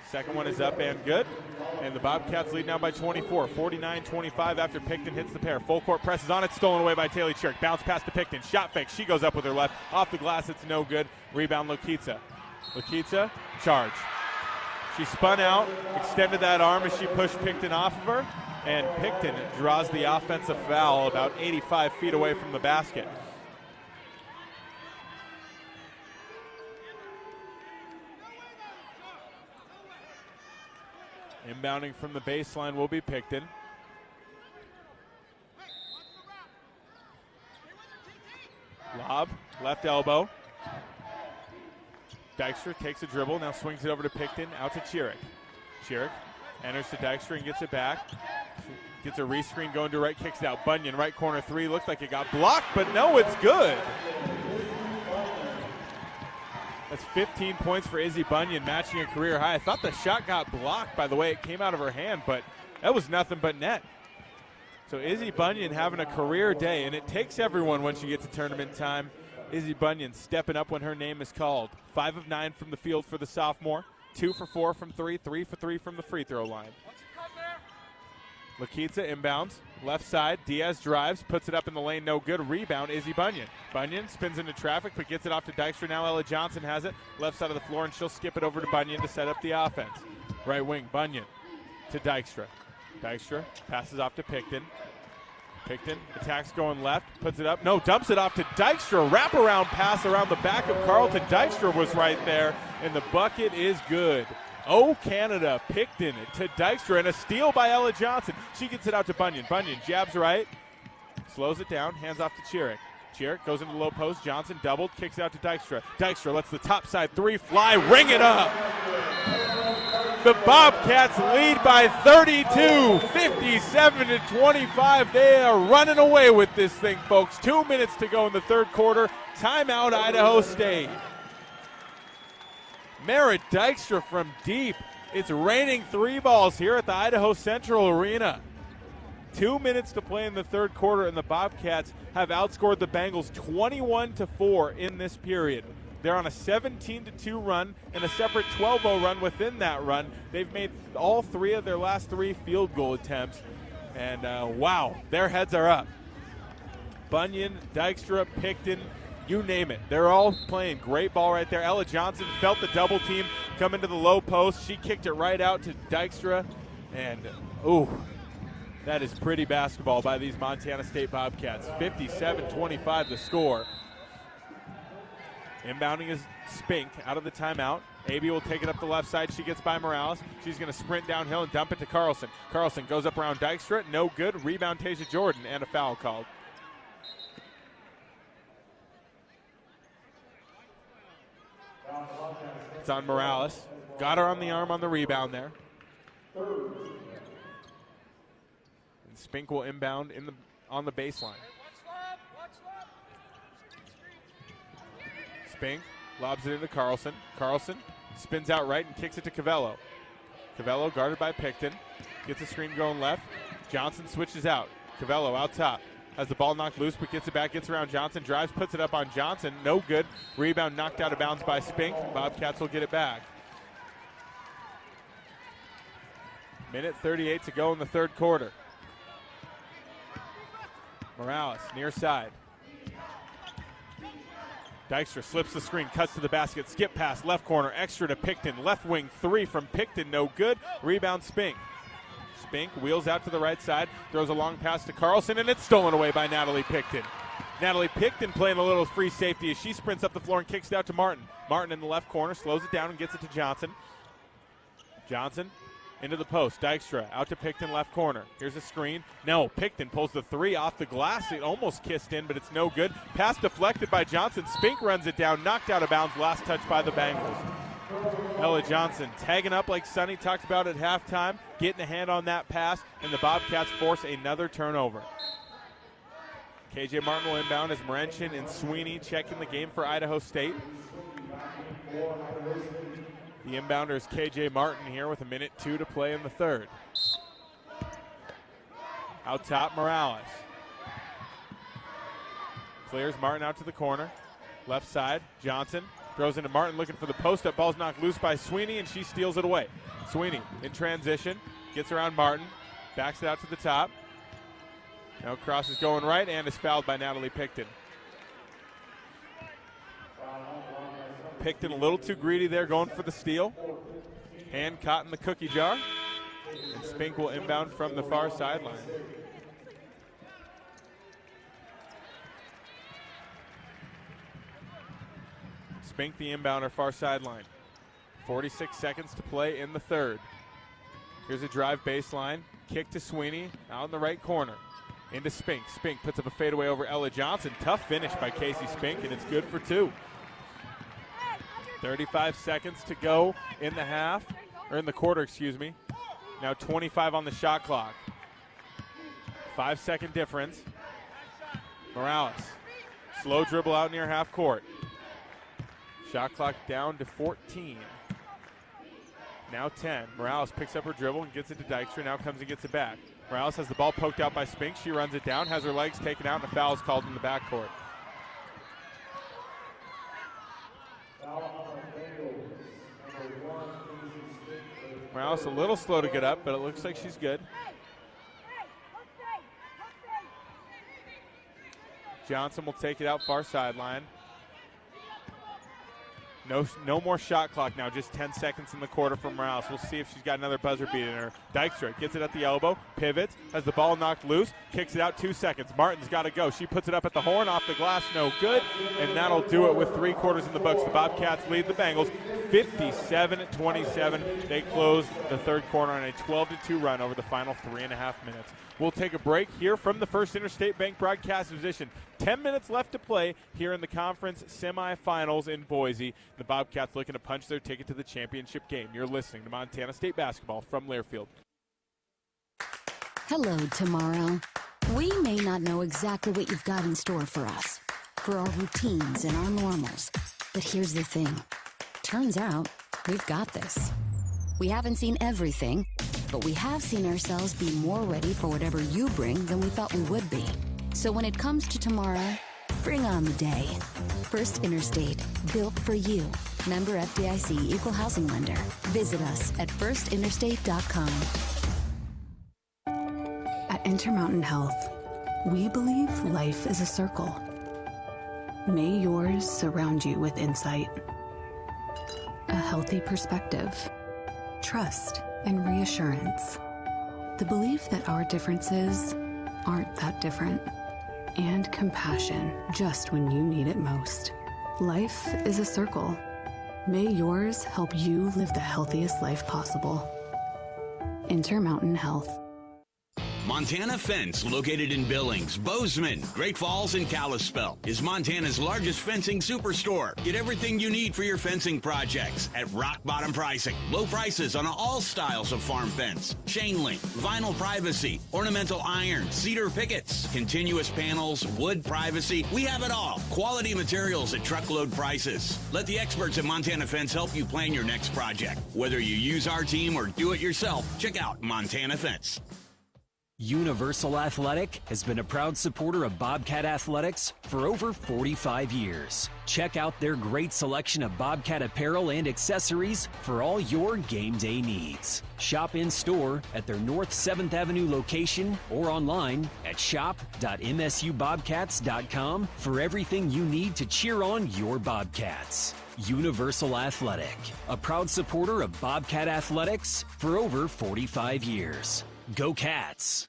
Second one is up and good. And the Bobcats lead now by 24, 49-25 after Picton hits the pair. Full court press is on it, stolen away by Taylor Chiric. Bounce pass to Picton, shot fake. She goes up with her left. Off the glass, it's no good. Rebound, Lokitsa. Lokitsa, charge. She spun out, extended that arm as she pushed Picton off of her, and Picton draws the offensive foul about 85 feet away from the basket. Inbounding from the baseline will be Picton. Lob, left elbow. Dykstra takes a dribble, now swings it over to Picton, out to Chiric. Chiric enters to Dykstra and gets it back. Gets a rescreen going to right, kicks it out. Bunyan, right corner 3, looked like it got blocked, but no, it's good. That's 15 points for Izzy Bunyan, matching a career high. I thought the shot got blocked by the way it came out of her hand, but that was nothing but net. So Izzy Bunyan having a career day, and it takes everyone once you get to tournament time. Izzy Bunyan stepping up when her name is called. 5 of 9 from the field for the sophomore. 2 for 4 from 3, 3 for 3 from the free throw line. Lokitsa inbounds, left side. Diaz drives, puts it up in the lane, no good. Rebound, Izzy Bunyan. Bunyan spins into traffic, but gets it off to Dykstra. Now Ella Johnson has it, left side of the floor, and she'll skip it over to Bunyan to set up the offense. Right wing, Bunyan to Dykstra. Dykstra passes off to Picton. Picton attacks going left, puts it up. No, dumps it off to Dykstra. Wraparound pass around the back of Carlton. Dykstra was right there, and the bucket is good. Oh, Canada. Picton to Dykstra, and a steal by Ella Johnson. She gets it out to Bunyan. Bunyan jabs right, slows it down, hands off to Chiric. Chiric goes into the low post. Johnson doubled, kicks out to Dykstra. Dykstra lets the top side three fly, ring it up. The Bobcats lead by 32, 57-25. They are running away with this thing, folks. 2 minutes to go in the third quarter. Timeout, Idaho State. Merritt Dykstra from deep. It's raining three balls here at the Idaho Central Arena. 2 minutes to play in the third quarter, and the Bobcats have outscored the Bengals 21-4 in this period. They're on a 17-2 run and a separate 12-0 run within that run. They've made all three of their last three field goal attempts. And, wow, their heads are up. Bunyan, Dykstra, Picton, you name it. They're all playing great ball right there. Ella Johnson felt the double team come into the low post. She kicked it right out to Dykstra. And, ooh, that is pretty basketball by these Montana State Bobcats. 57-25 the score. Inbounding is Spink out of the timeout. AB will take it up the left side. She gets by Morales. She's going to sprint downhill and dump it to Carlson. Carlson goes up around Dykstra. No good. Rebound Tasia Jordan, and a foul called. It's on Morales. Got her on the arm on the rebound there. And Spink will inbound on the baseline. Spink lobs it into Carlson. Carlson spins out right and kicks it to Cavello. Cavello guarded by Picton. Gets a screen going left. Johnson switches out. Cavello out top. Has the ball knocked loose, but gets it back, gets around Johnson, drives, puts it up on Johnson. No good. Rebound knocked out of bounds by Spink. Bobcats will get it back. Minute 38 to go in the third quarter. Morales, near side. Dykstra slips the screen, cuts to the basket, skip pass, left corner, extra to Picton. Left wing three from Picton, no good. Rebound Spink. Spink wheels out to the right side, throws a long pass to Carlson, and it's stolen away by Natalie Picton. Natalie Picton playing a little free safety as she sprints up the floor and kicks it out to Martin. Martin in the left corner, slows it down and gets it to Johnson. Johnson into the post. Dykstra out to Picton, left corner. Here's a screen. No, Picton pulls the three off the glass. It almost kissed in, but it's no good. Pass deflected by Johnson. Spink runs it down, knocked out of bounds. Last touch by the Bengals. Ella Johnson tagging up like Sonny talked about at halftime, getting a hand on that pass, and the Bobcats force another turnover. KJ Martin will inbound as Morenchin and Sweeney checking the game for Idaho State. The inbounder is KJ Martin here with 1:02 to play in the third. Out top, Morales. Clears Martin out to the corner. Left side, Johnson throws into Martin looking for the post-up. Ball's knocked loose by Sweeney, and she steals it away. Sweeney in transition, gets around Martin, backs it out to the top. Now cross is going right and is fouled by Natalie Picton. Picton a little too greedy there, going for the steal. Hand caught in the cookie jar. And Spink will inbound from the far sideline. Spink the inbounder, far sideline. 46 seconds to play in the third. Here's a drive baseline. Kick to Sweeney out in the right corner. Into Spink. Spink puts up a fadeaway over Ella Johnson. Tough finish by Casey Spink, and it's good for two. 35 seconds to go in the half, or in the quarter, excuse me. Now 25 on the shot clock. 5-second difference. Morales, slow dribble out near half court. Shot clock down to 14. Now 10. Morales picks up her dribble and gets it to Dykstra. Now comes and gets it back. Morales has the ball poked out by Spink. She runs it down, has her legs taken out, and a foul is called in the backcourt. Morales a little slow to get up, but it looks like she's good. Johnson will take it out far sideline. No more shot clock now, just 10 seconds in the quarter from Morales. We'll see if she's got another buzzer beat in her. Dykstra gets it at the elbow, pivots, has the ball knocked loose, kicks it out 2 seconds. Martin's got to go. She puts it up at the horn, off the glass, no good, and that'll do it with 3 quarters in the books. The Bobcats lead the Bengals 57-27. They close the third quarter on a 12-2 run over the final 3.5 minutes. We'll take a break here from the First Interstate Bank broadcast position. 10 minutes left to play here in the conference semifinals in Boise. The Bobcats looking to punch their ticket to the championship game. You're listening to Montana State basketball from Learfield. Hello, tomorrow. We may not know exactly what you've got in store for us, for our routines and our normals. But here's the thing. Turns out, we've got this. We haven't seen everything, but we have seen ourselves be more ready for whatever you bring than we thought we would be. So when it comes to tomorrow, bring on the day. First Interstate, built for you. Member FDIC, Equal Housing Lender. Visit us at firstinterstate.com. At Intermountain Health, we believe life is a circle. May yours surround you with insight, a healthy perspective, trust, and reassurance. The belief that our differences aren't that different, and compassion just when you need it most. Life is a circle. May yours help you live the healthiest life possible. Intermountain Health. Montana Fence, located in Billings, Bozeman, Great Falls, and Kalispell, is Montana's largest fencing superstore. Get everything you need for your fencing projects at rock bottom pricing. Low prices on all styles of farm fence, chain link, vinyl privacy, ornamental iron, cedar pickets, continuous panels, wood privacy. We have it all. Quality materials at truckload prices. Let the experts at Montana Fence help you plan your next project. Whether you use our team or do it yourself, check out Montana Fence. Universal Athletic has been a proud supporter of Bobcat Athletics for over 45 years. Check out their great selection of Bobcat apparel and accessories for all your game day needs. Shop in store at their North 7th Avenue location or online at shop.msubobcats.com for everything you need to cheer on your Bobcats. Universal Athletic, a proud supporter of Bobcat Athletics for over 45 years. Go Cats!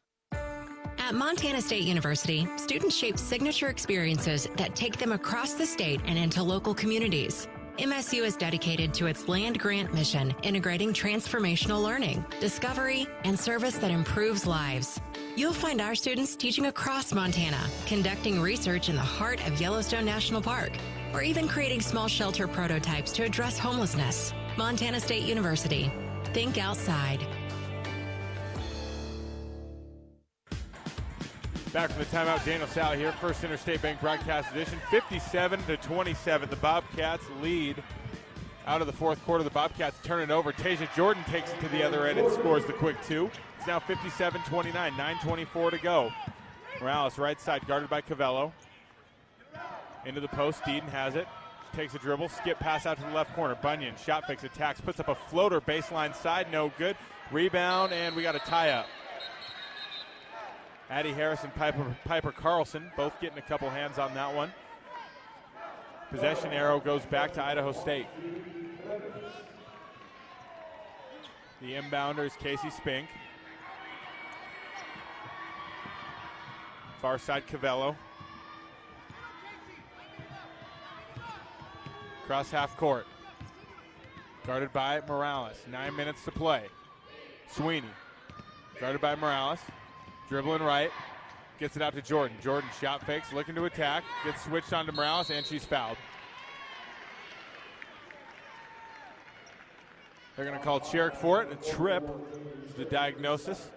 At Montana State University, students shape signature experiences that take them across the state and into local communities. MSU is dedicated to its land grant mission, integrating transformational learning, discovery, and service that improves lives. You'll find our students teaching across Montana, conducting research in the heart of Yellowstone National Park, or even creating small shelter prototypes to address homelessness. Montana State University. Think outside. Back from the timeout, Daniel Salle here, First Interstate Bank broadcast edition, 57-27. The Bobcats lead out of the fourth quarter. The Bobcats turn it over. Tasia Jordan takes it to the other end and scores the quick two. It's now 57-29, 9:24 to go. Morales right side, guarded by Cavello. Into the post, Deedon has it. Takes a dribble, skip pass out to the left corner. Bunyan, shot fakes, attacks, puts up a floater, baseline side, no good. Rebound, and we got a tie-up. Addie Harris and Piper Carlson both getting a couple hands on that one. Possession arrow goes back to Idaho State. The inbounder is Casey Spink. Far side Cavello. Cross half court. Guarded by Morales. 9 minutes to play. Sweeney. Guarded by Morales. Dribbling right. Gets it out to Jordan. Jordan shot fakes, looking to attack. Gets switched on to Morales, and she's fouled. They're going to call Cherrick for it. A trip is the diagnosis.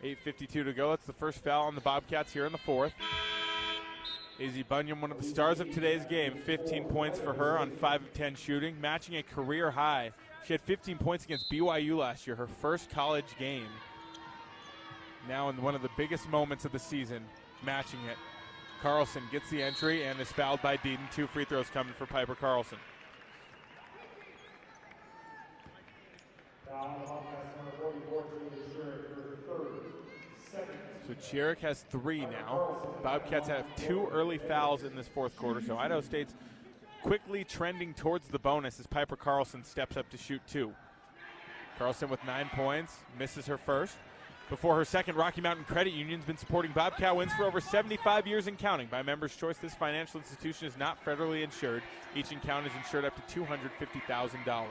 8:52 to go. That's the first foul on the Bobcats here in the fourth. Izzy Bunyan, one of the stars of today's game. 15 points for her on 5 of 10 shooting, matching a career high. She had 15 points against BYU last year, her first college game. Now in one of the biggest moments of the season, matching it. Carlson gets the entry and is fouled by Deedon. 2 free throws coming for Piper Carlson. So Cherrick has 3 now. Bobcats have 2 early fouls in this fourth quarter, so Idaho State's quickly trending towards the bonus as Piper Carlson steps up to shoot 2. Carlson with 9 points, misses her first. Before her second, Rocky Mountain Credit Union's been supporting Bobcat wins for over 75 years and counting. By members' choice, this financial institution is not federally insured. Each account is insured up to $250,000.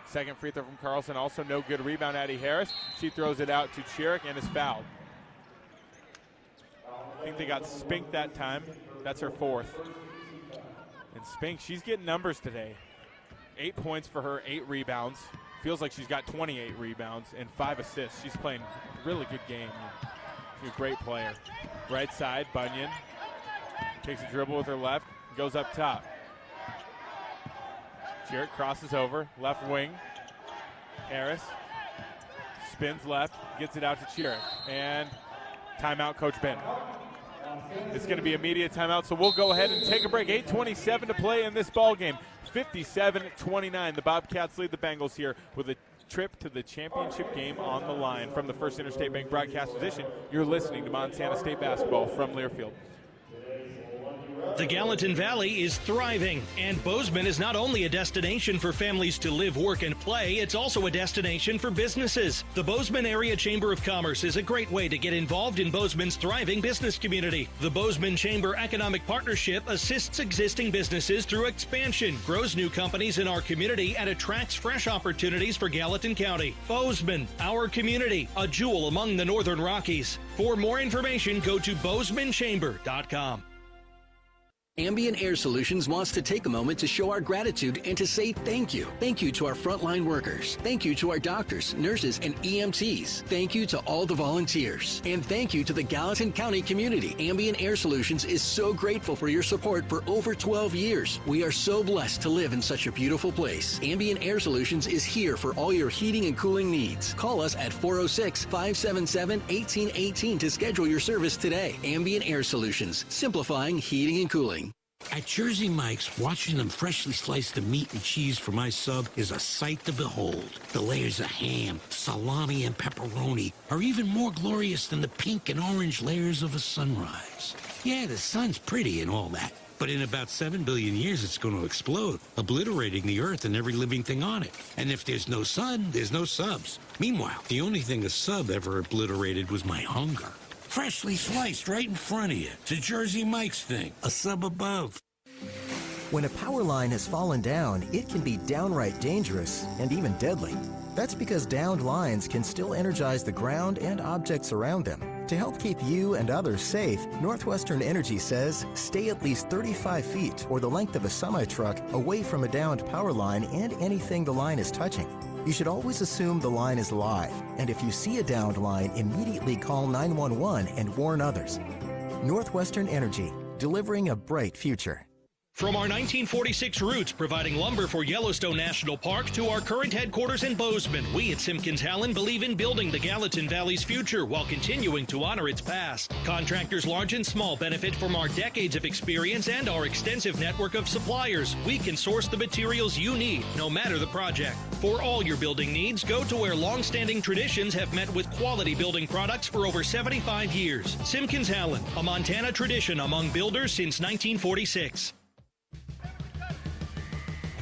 Second free throw from Carlson, also no good. Rebound, Addie Harris. She throws it out to Chiric and is fouled. I think they got Spink that time. That's her 4th. And Spink, she's getting numbers today. 8 points for her, 8 rebounds. Feels like she's got 28 rebounds and 5 assists. She's playing a really good game. She's a great player. Right side, Bunyan takes a dribble with her left, goes up top. Chiric crosses over, left wing. Harris spins left, gets it out to Chiric. And timeout, Coach Ben. It's going to be immediate timeout, so we'll go ahead and take a break. 8:27 to play in this ball game. 57-29. The Bobcats lead the Bengals here with a trip to the championship game on the line. From the First Interstate Bank broadcast position, you're listening to Montana State basketball from Learfield. The Gallatin Valley is thriving, and Bozeman is not only a destination for families to live, work, and play, it's also a destination for businesses. The Bozeman Area Chamber of Commerce is a great way to get involved in Bozeman's thriving business community. The Bozeman Chamber Economic Partnership assists existing businesses through expansion, grows new companies in our community, and attracts fresh opportunities for Gallatin County. Bozeman, our community, a jewel among the Northern Rockies. For more information, go to bozemanchamber.com. Ambient Air Solutions wants to take a moment to show our gratitude and to say thank you. Thank you to our frontline workers. Thank you to our doctors, nurses, and EMTs. Thank you to all the volunteers. And thank you to the Gallatin County community. Ambient Air Solutions is so grateful for your support for over 12 years. We are so blessed to live in such a beautiful place. Ambient Air Solutions is here for all your heating and cooling needs. Call us at 406-577-1818 to schedule your service today. Ambient Air Solutions, simplifying heating and cooling. At Jersey Mike's, watching them freshly slice the meat and cheese for my sub is a sight to behold. The layers of ham, salami, and pepperoni are even more glorious than the pink and orange layers of a sunrise. Yeah, the sun's pretty and all that, but in about 7 billion years, it's going to explode, obliterating the Earth and every living thing on it. And if there's no sun, there's no subs. Meanwhile, the only thing a sub ever obliterated was my hunger. Freshly sliced right in front of you. It's a Jersey Mike's thing, a sub above. When a power line has fallen down, it can be downright dangerous and even deadly. That's because downed lines can still energize the ground and objects around them. To help keep you and others safe, Northwestern Energy says stay at least 35 feet or the length of a semi-truck away from a downed power line and anything the line is touching. You should always assume the line is live, and if you see a downed line, immediately call 911 and warn others. Northwestern Energy, delivering a bright future. From our 1946 roots providing lumber for Yellowstone National Park to our current headquarters in Bozeman, we at Simpkins Hallen believe in building the Gallatin Valley's future while continuing to honor its past. Contractors large and small benefit from our decades of experience and our extensive network of suppliers. We can source the materials you need, no matter the project. For all your building needs, go to where long-standing traditions have met with quality building products for over 75 years. Simpkins Hallen, a Montana tradition among builders since 1946.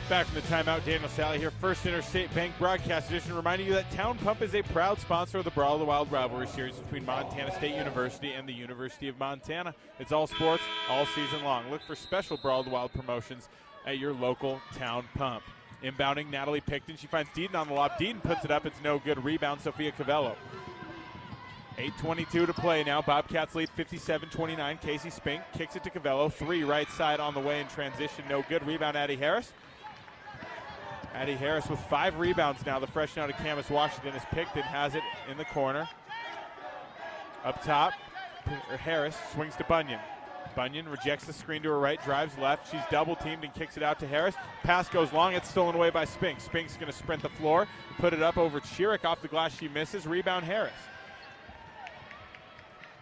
Back from the timeout, Daniel Salle here, First Interstate Bank broadcast edition, reminding you that Town Pump is a proud sponsor of the Brawl of the Wild rivalry series between Montana State University and the University of Montana. It's all sports, all season long. Look for special Brawl of the Wild promotions at your local Town Pump. Inbounding, Natalie Picton. She finds Deaton on the lob. Deaton puts it up. It's no good. Rebound, Sophia Cavello. 8:22 to play now. Bobcats lead 57-29. Casey Spink kicks it to Cavello. 3 right side on the way in transition. No good. Rebound, Addie Harris. Addie Harris with 5 rebounds now. The freshman out of Camas, Washington, is Picton, has it in the corner. Up top, Harris swings to Bunyan. Bunyan rejects the screen to her right, drives left. She's double teamed and kicks it out to Harris. Pass goes long. It's stolen away by Spink. Spink's going to sprint the floor, put it up over Chiric. Off the glass, she misses. Rebound, Harris.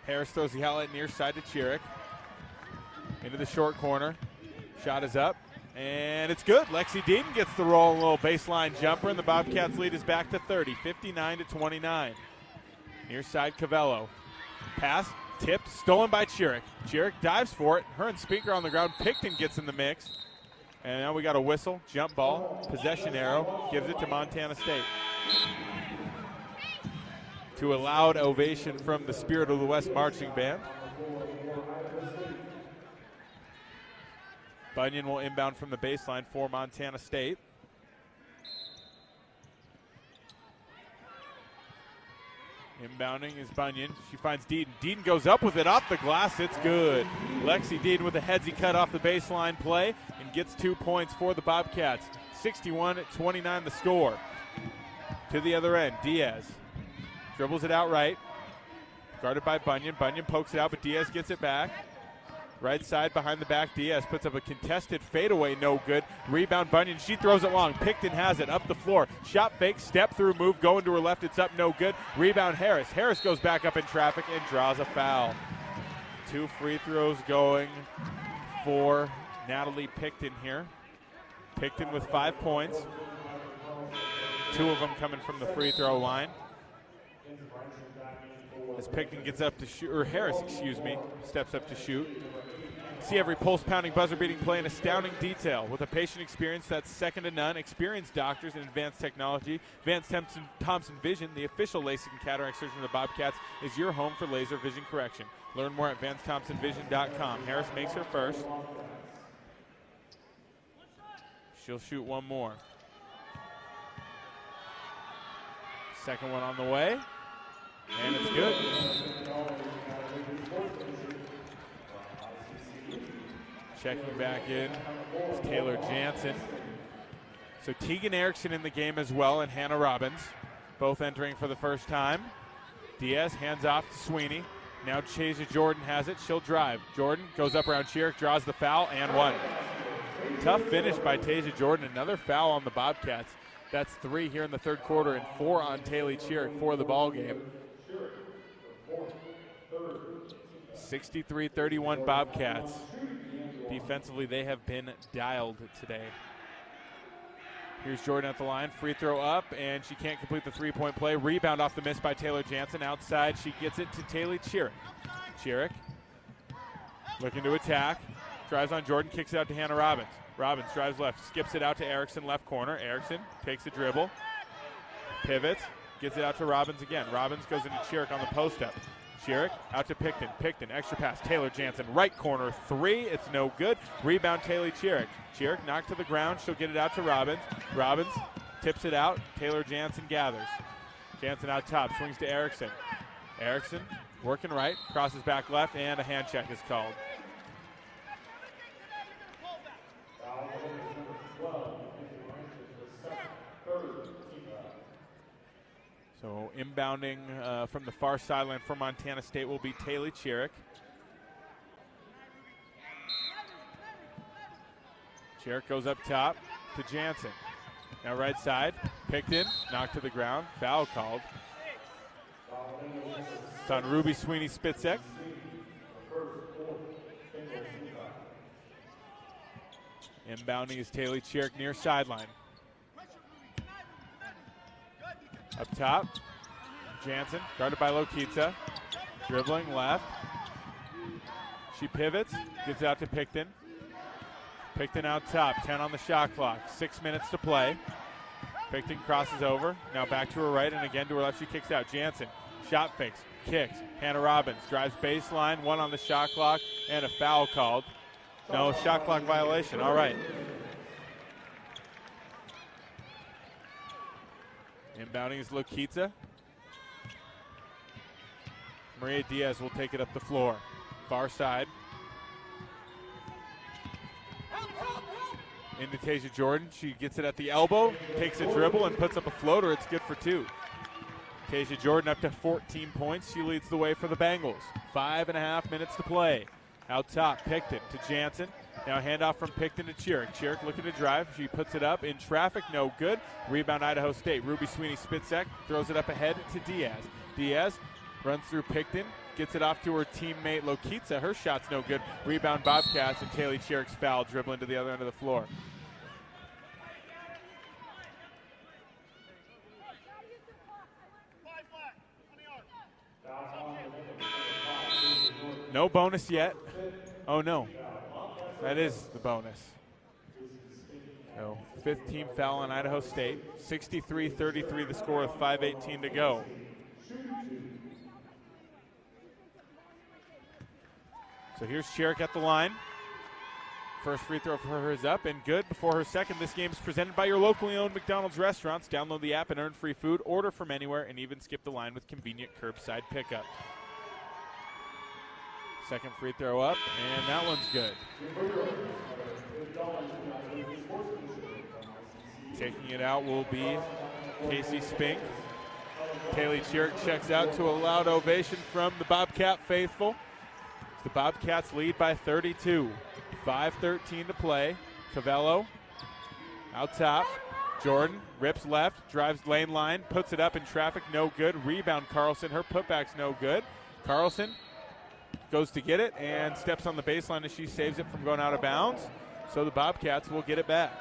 Harris throws the outlet near side to Chiric. Into the short corner. Shot is up. And it's good. Lexi Deaton gets the roll, a little baseline jumper, and the Bobcats lead is back to 30, 59-29. Near side, Cavello. Pass, tipped, stolen by Chiric. Chiric dives for it. Her and Spink are on the ground. Picton gets in the mix. And now we got a whistle, jump ball, possession arrow, gives it to Montana State. To a loud ovation from the Spirit of the West marching band. Bunyan will inbound from the baseline for Montana State. Inbounding is Bunyan. She finds Deaton. Deaton goes up with it off the glass. It's good. Lexi Deaton with a headsy cut off the baseline play and gets 2 points for the Bobcats. 61-29 the score. To the other end, Diaz dribbles it out right. Guarded by Bunyan. Bunyan pokes it out, but Diaz gets it back. Right side behind the back, Diaz puts up a contested fadeaway, no good. Rebound Bunyan, she throws it long. Picton has it up the floor. Shot fake, step through move, going to her left, it's up, no good. Rebound Harris. Harris goes back up in traffic and draws a foul. 2 free throws going for Natalie Picton here. Picton with 5 points. 2 of them coming from the free throw line. As Picton gets up to shoot, or Harris, steps up to shoot. See every pulse-pounding, buzzer-beating play in astounding detail. With a patient experience that's second to none, experienced doctors and advanced technology, Advanced Thompson Vision, the official LASIK and cataract surgeon of the Bobcats, is your home for laser vision correction. Learn more at advancedthompsonvision.com. Harris makes her first. She'll shoot one more. Second one on the way. And it's good. Checking back in is Taylor Jansen. So Tegan Erickson in the game as well, and Hannah Robbins, both entering for the first time. Diaz hands off to Sweeney. Now Tasia Jordan has it. She'll drive. Jordan goes up around Chiric, draws the foul, and one. Tough finish by Tasia Jordan. Another foul on the Bobcats. That's 3 here in the third quarter and 4 on Taylor Chiric for the ball game. 63-31 Bobcats. Defensively, they have been dialed today. Here's Jordan at the line. Free throw up, and she can't complete the three-point play. Rebound off the miss by Taylor Jansen. Outside, she gets it to Taylor Chiric. Chiric looking to attack. Drives on Jordan, kicks it out to Hannah Robbins. Robbins drives left, skips it out to Erickson, left corner. Erickson takes a dribble, pivots, gets it out to Robbins again. Robbins goes into Chiric on the post-up. Chiric out to Picton. Picton, extra pass. Taylor Jansen, right corner, 3. It's no good. Rebound, Taylor Chiric. Chiric knocked to the ground. She'll get it out to Robbins. Robbins tips it out. Taylor Jansen gathers. Jansen out top, swings to Erickson. Erickson working right, crosses back left, and a hand check is called. So inbounding from the far sideline for Montana State will be Taylor Chiric. Chiric goes up top to Jansen. Now right side, Picton, knocked to the ground, foul called. It's on Ruby Sweeney Spitzek. Inbounding is Taylor Chiric near sideline. Up top, Jansen, guarded by Lokita. Dribbling left. She pivots, gives it out to Picton. Picton out top, 10 on the shot clock, 6 minutes to play. Picton crosses over, now back to her right, and again to her left, she kicks out. Jansen, shot fakes, kicks. Hannah Robbins drives baseline, 1 on the shot clock, and a foul called. No, shot clock violation, all right. Inbounding is Lokita. Maria Diaz will take it up the floor. Far side. Into Tasia Jordan. She gets it at the elbow, takes a dribble, and puts up a floater. It's good for 2. Tasia Jordan up to 14 points. She leads the way for the Bengals. 5.5 minutes to play. Out top, Picton to Jansen. Now handoff from Picton to Chiric. Chiric looking to drive. She puts it up in traffic. No good. Rebound Idaho State. Ruby Sweeney Spitzek throws it up ahead to Diaz. Diaz runs through Picton. Gets it off to her teammate Lokitsa. Her shot's no good. Rebound Bobcats, and Taylor Chiric's foul, dribbling to the other end of the floor. No bonus yet. Oh no, that is the bonus. So 5th team foul on Idaho State. 63-33 the score with 5:18 to go. So here's Sherrick at the line. First free throw for her is up and good. Before her second, this game is presented by your locally owned McDonald's restaurants. Download the app and earn free food. Order from anywhere and even skip the line with convenient curbside pickup. Second free throw up, and that one's good. Taking it out will be Casey Spink. Kaylee Sherrick checks out to a loud ovation from the Bobcat faithful. The Bobcats lead by 32. 5:13 to play. Cavello out top. Jordan rips left, drives lane line, puts it up in traffic, no good. Rebound Carlson, her putback's no good. Carlson goes to get it and steps on the baseline as she saves it from going out of bounds. So the Bobcats will get it back.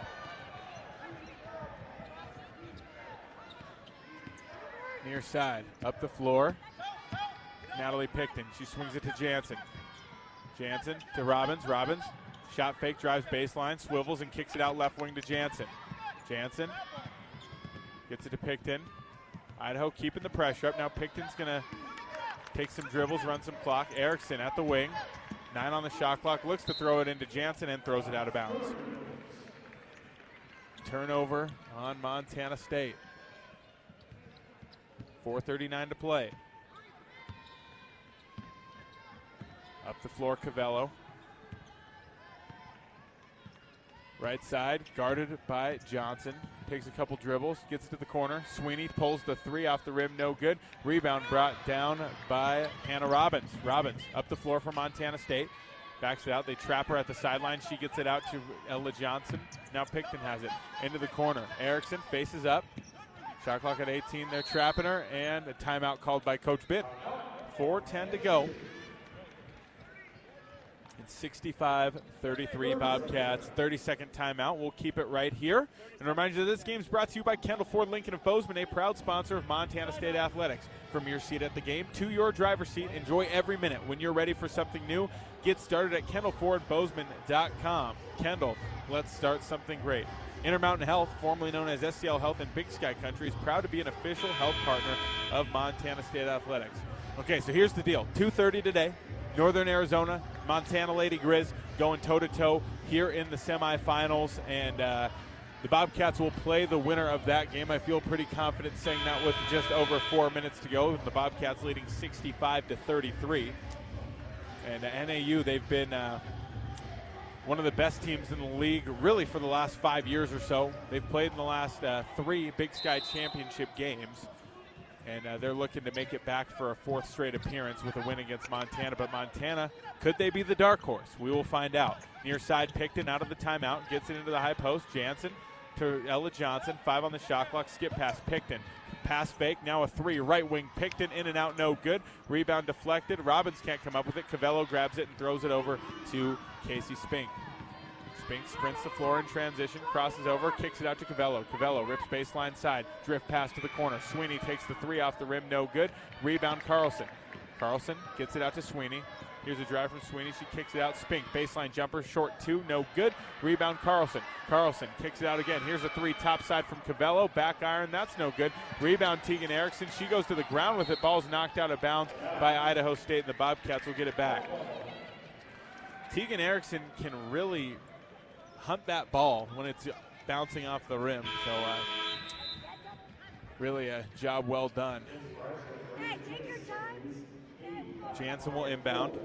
Near side, up the floor. Natalie Picton, she swings it to Jansen. Jansen to Robbins. Robbins, shot fake, drives baseline, swivels and kicks it out left wing to Jansen. Jansen gets it to Picton. Idaho keeping the pressure up. Now Picton's going to take some dribbles, run some clock. Erickson at the wing. 9 on the shot clock. Looks to throw it into Jansen and throws it out of bounds. Turnover on Montana State. 4:39 to play. Up the floor, Cavello. Right side, guarded by Johnson. Takes a couple dribbles, gets to the corner. Sweeney pulls the three off the rim, no good. Rebound brought down by Hannah Robbins. Robbins up the floor for Montana State. Backs it out. They trap her at the sideline. She gets it out to Ella Johnson. Now Picton has it into the corner. Erickson faces up. Shot clock at 18. They're trapping her, and a timeout called by Coach Bitt. 4:10 to go. It's 65-33 Bobcats. 30-second timeout. We'll keep it right here. And remind you that this game is brought to you by Kendall Ford Lincoln of Bozeman, a proud sponsor of Montana State Athletics. From your seat at the game to your driver's seat, enjoy every minute. When you're ready for something new, get started at KendallFordBozeman.com. Kendall, let's start something great. Intermountain Health, formerly known as SCL Health in Big Sky Country, is proud to be an official health partner of Montana State Athletics. Okay, so here's the deal. 2:30 today. Northern Arizona, Montana Lady Grizz going toe-to-toe here in the semifinals, and the Bobcats will play the winner of that game. I feel pretty confident saying that with just over 4 minutes to go. The Bobcats leading 65-33. And NAU, they've been one of the best teams in the league really for the last 5 years or so. They've played in the last 3 Big Sky Championship games. And they're looking to make it back for a 4th straight appearance with a win against Montana. But Montana, could they be the dark horse? We will find out. Near side, Picton out of the timeout, gets it into the high post. Jansen to Ella Johnson, 5 on the shot clock, skip past Picton. Pass fake, now a 3, right wing Picton, in and out, no good. Rebound deflected, Robbins can't come up with it. Cavello grabs it and throws it over to Casey Spink. Spink sprints the floor in transition, crosses over, kicks it out to Cavello. Cavello rips baseline side, drift pass to the corner. Sweeney takes the 3 off the rim, no good. Rebound Carlson. Carlson gets it out to Sweeney. Here's a drive from Sweeney. She kicks it out. Spink, baseline jumper, short 2, no good. Rebound Carlson. Carlson kicks it out again. Here's a 3 top side from Cavello. Back iron, that's no good. Rebound Tegan Erickson. She goes to the ground with it. Ball's knocked out of bounds by Idaho State, and the Bobcats will get it back. Tegan Erickson can really hunt that ball when it's bouncing off the rim. So really a job well done. Hey, take your time. Jansen will inbound.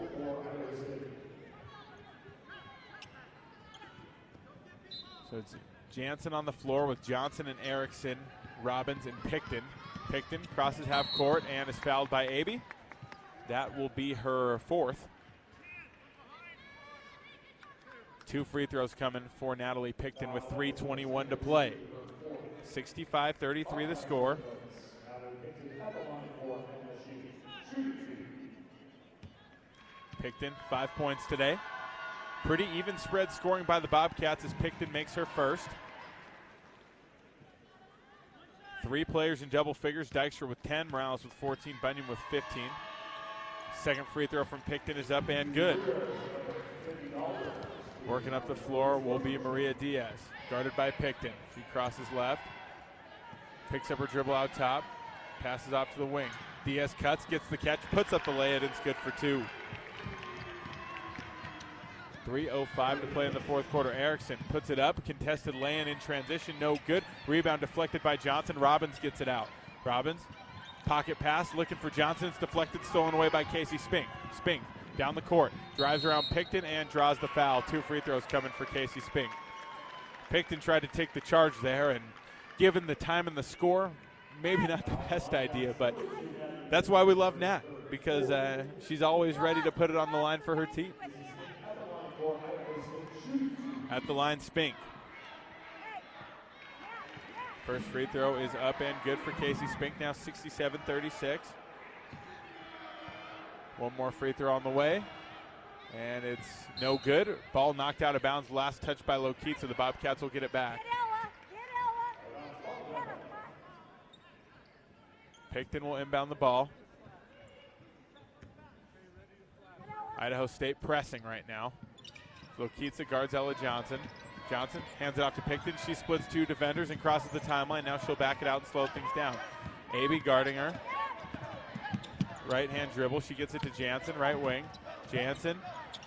So it's Jansen on the floor with Johnson and Erickson, Robbins and Picton. Picton crosses half court and is fouled by Abey. That will be her 4th. 2 free throws coming for Natalie Picton with 3:21 to play. 65-33 the score. Picton, 5 points today. Pretty even spread scoring by the Bobcats as Picton makes her first. 3 players in double figures. Dykstra with 10, Morales with 14, Bunyan with 15. Second free throw from Picton is up and good. Working up the floor will be Maria Diaz, guarded by Picton. She crosses left, picks up her dribble out top, passes off to the wing. Diaz cuts, gets the catch, puts up the lay, and it's good for 2. 3:05 to play in the fourth quarter. Erickson puts it up, contested lay-in in transition, no good. Rebound deflected by Johnson. Robbins gets it out. Robbins, pocket pass, looking for Johnson. It's deflected, stolen away by Casey Spink. Spink down the court, drives around Picton and draws the foul. 2 free throws coming for Casey Spink. Picton tried to take the charge there, and given the time and the score, maybe not the best idea, but that's why we love Nat, because she's always ready to put it on the line for her team. At the line, Spink. First free throw is up and good for Casey Spink, now 67-36. One more free throw on the way, and it's no good. Ball knocked out of bounds, last touch by Lokitza, so the Bobcats will get it back. Picton will inbound the ball. Idaho State pressing right now. Lokitza guards Ella Johnson. Johnson hands it off to Picton. She splits 2 defenders and crosses the timeline. Now she'll back it out and slow things down. Aby guarding her. Right hand dribble. She gets it to Jansen, right wing. Jansen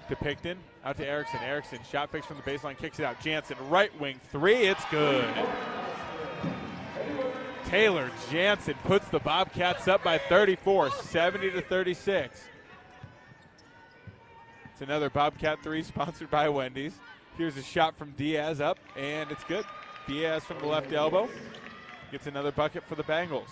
to Picton. Out to Erickson. Erickson, shot fakes from the baseline, kicks it out. Jansen, right wing 3. It's good. Taylor Jansen puts the Bobcats up by 34, 70-36. It's another Bobcat 3 sponsored by Wendy's. Here's a shot from Diaz up, and it's good. Diaz from the left elbow gets another bucket for the Bengals.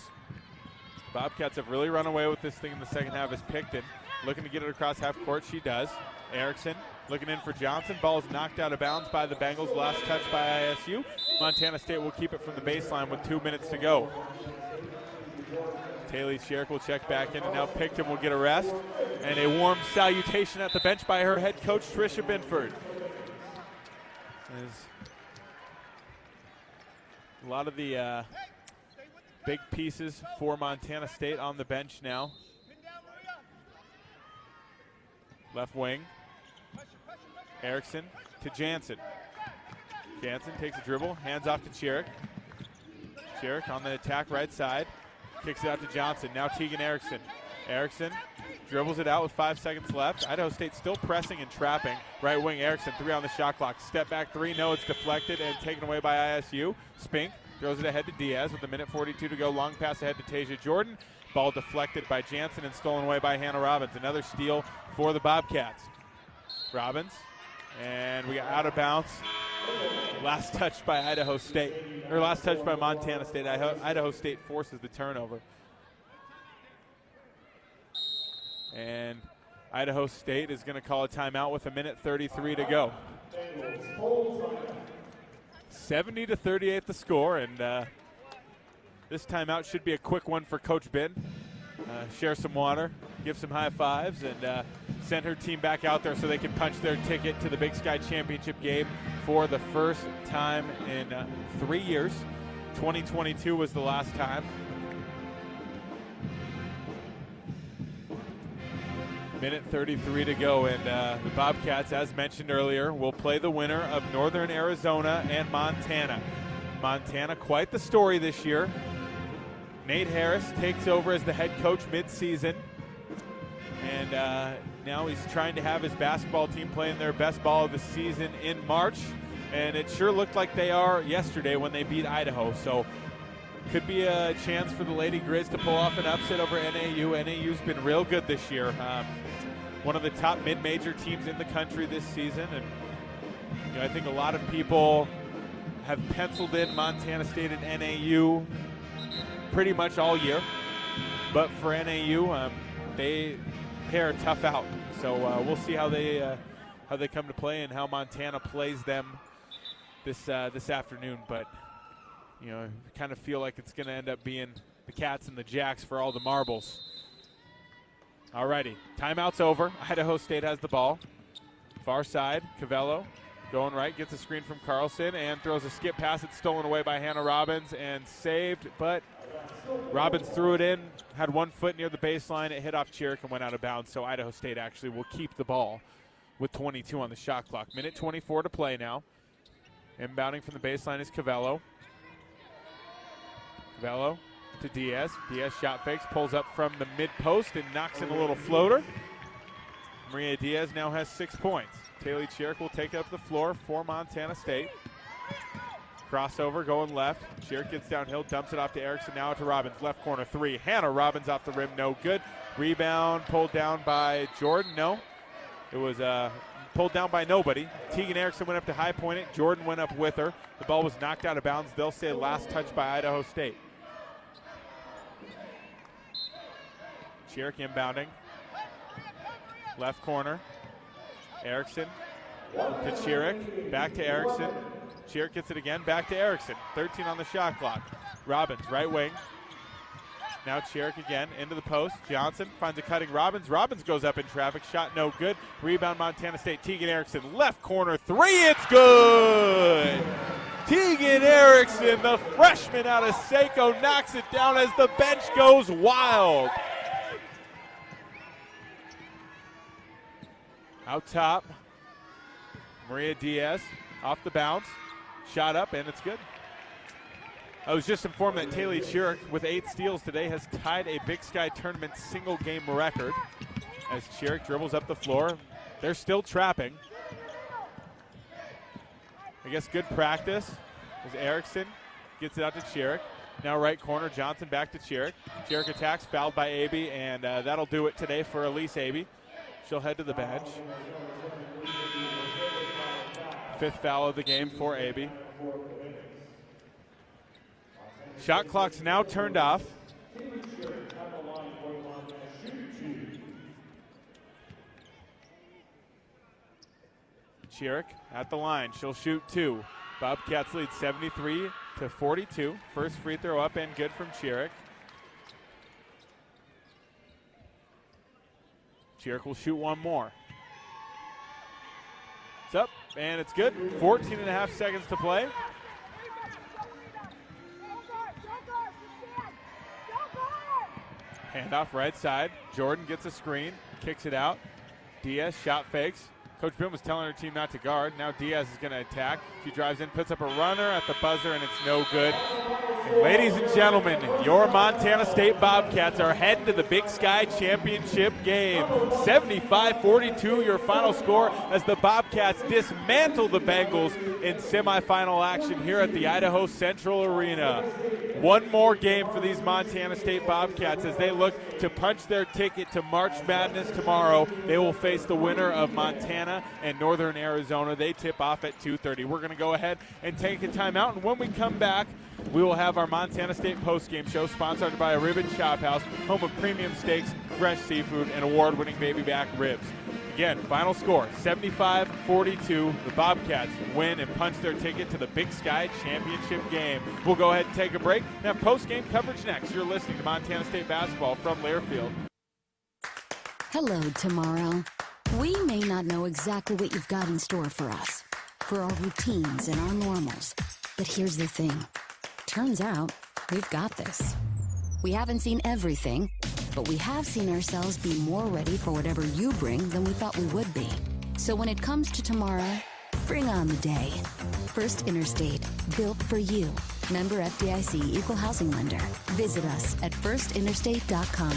Bobcats have really run away with this thing in the second half as Picton looking to get it across half court. She does. Erickson looking in for Johnson. Ball is knocked out of bounds by the Bengals. Last touch by ISU. Montana State will keep it from the baseline with 2 minutes to go. Taylor Sherrick will check back in, and now Picton will get a rest. And a warm salutation at the bench by her head coach, Tricia Binford. As a lot of the big pieces for Montana State on the bench now. Left wing. Erickson to Jansen. Jansen takes a dribble, hands off to Sherrick. Sherrick on the attack right side. Kicks it out to Johnson. Now Tegan Erickson. Erickson dribbles it out with 5 seconds left. Idaho State still pressing and trapping. Right wing Erickson, 3 on the shot clock. Step back 3, no, it's deflected and taken away by ISU. Spink throws it ahead to Diaz with 1:42 to go. Long pass ahead to Tasia Jordan. Ball deflected by Jansen and stolen away by Hannah Robbins. Another steal for the Bobcats. Robbins, and we got out of bounds. Last touch by Idaho State, or last touch by Montana State. Idaho State forces the turnover. And Idaho State is going to call a timeout with 1:33 to go. 70-38 the score, and this timeout should be a quick one for Coach Ben. Share some water, give some high fives, and send her team back out there so they can punch their ticket to the Big Sky Championship game for the first time in 3 years. 2022 was the last time. Minute 33 to go, and the Bobcats, as mentioned earlier, will play the winner of Northern Arizona and Montana. Montana, quite the story this year. Nate Harris takes over as the head coach mid-season, and now he's trying to have his basketball team playing their best ball of the season in March, and it sure looked like they are yesterday when they beat Idaho. So could be a chance for the Lady Grizz to pull off an upset over NAU. NAU's been real good this year. One of the top mid-major teams in the country this season, and I think a lot of people have penciled in Montana State and NAU pretty much all year. But for NAU, they are tough out. So we'll see how they come to play and how Montana plays them this afternoon. But kind of feel like it's going to end up being the Cats and the Jacks for all the marbles. Alrighty, timeout's over. Idaho State has the ball. Far side, Cavello going right, gets a screen from Carlson and throws a skip pass. It's stolen away by Hannah Robbins and saved, but Robbins threw it in, had 1 foot near the baseline. It hit off Chiric and went out of bounds, so Idaho State actually will keep the ball with 22 on the shot clock. Minute 24 to play now. Inbounding from the baseline is Cavello. Cavello to Diaz. Diaz shot fakes, pulls up from the mid-post and knocks in a little floater. Maria Diaz now has 6 points. Taylor Chiric will take up the floor for Montana State. Crossover going left. Chiric gets downhill, dumps it off to Erickson, now to Robbins. Left corner three. Hannah Robbins off the rim, no good. Rebound pulled down by Jordan, no. It was pulled down by nobody. Tegan Erickson went up to high point it. Jordan went up with her. The ball was knocked out of bounds. They'll say last touch by Idaho State. Chiric inbounding. Left corner. Erickson to Chiric. Back to Erickson. Chiric gets it again. Back to Erickson. 13 on the shot clock. Robbins, right wing. Now Chiric again into the post. Johnson finds a cutting Robbins. Robbins goes up in traffic. Shot no good. Rebound Montana State. Tegan Erickson, left corner three. It's good. Tegan Erickson, the freshman out of Saco, knocks it down as the bench goes wild. Out top, Maria Diaz off the bounce. Shot up, and it's good. I was just informed that Taylor Chiric, with 8 steals today, has tied a Big Sky tournament single-game record. As Chiric dribbles up the floor, they're still trapping. I guess good practice as Erickson gets it out to Chiric. Now right corner, Johnson back to Chiric. Chiric attacks, fouled by Abey, and that'll do it today for Elise Abey. She'll head to the bench. 5th foul of the game for Abey. Shot clock's now turned off. Chiric at the line. She'll shoot 2. Bobcats lead 73-42. First free throw up and good from Chiric. Chiric will shoot one more. It's up, and it's good. 14.5 seconds to play. Handoff right side. Jordan gets a screen, kicks it out. Diaz shot fakes. Coach Bim was telling her team not to guard. Now Diaz is going to attack. She drives in, puts up a runner at the buzzer, and it's no good. And ladies and gentlemen, your Montana State Bobcats are heading to the Big Sky Championship game. 75-42 your final score as the Bobcats dismantle the Bengals in semifinal action here at the Idaho Central Arena. One more game for these Montana State Bobcats as they look to punch their ticket to March Madness tomorrow. They will face the winner of Montana and Northern Arizona. They tip off at 2:30. We're going to go ahead and take a timeout, and when we come back, we will have our Montana State postgame show sponsored by a Ribbon Chop House, home of premium steaks, fresh seafood, and award-winning baby back ribs. Again, final score, 75-42. The Bobcats win and punch their ticket to the Big Sky Championship game. We'll go ahead and take a break and have postgame coverage next. You're listening to Montana State basketball from Learfield. Hello, tomorrow. We may not know exactly what you've got in store for us, for our routines and our normals. But here's the thing. Turns out, we've got this. We haven't seen everything, but we have seen ourselves be more ready for whatever you bring than we thought we would be. So when it comes to tomorrow, bring on the day. First Interstate, built for you. Member FDIC, Equal Housing Lender. Visit us at firstinterstate.com.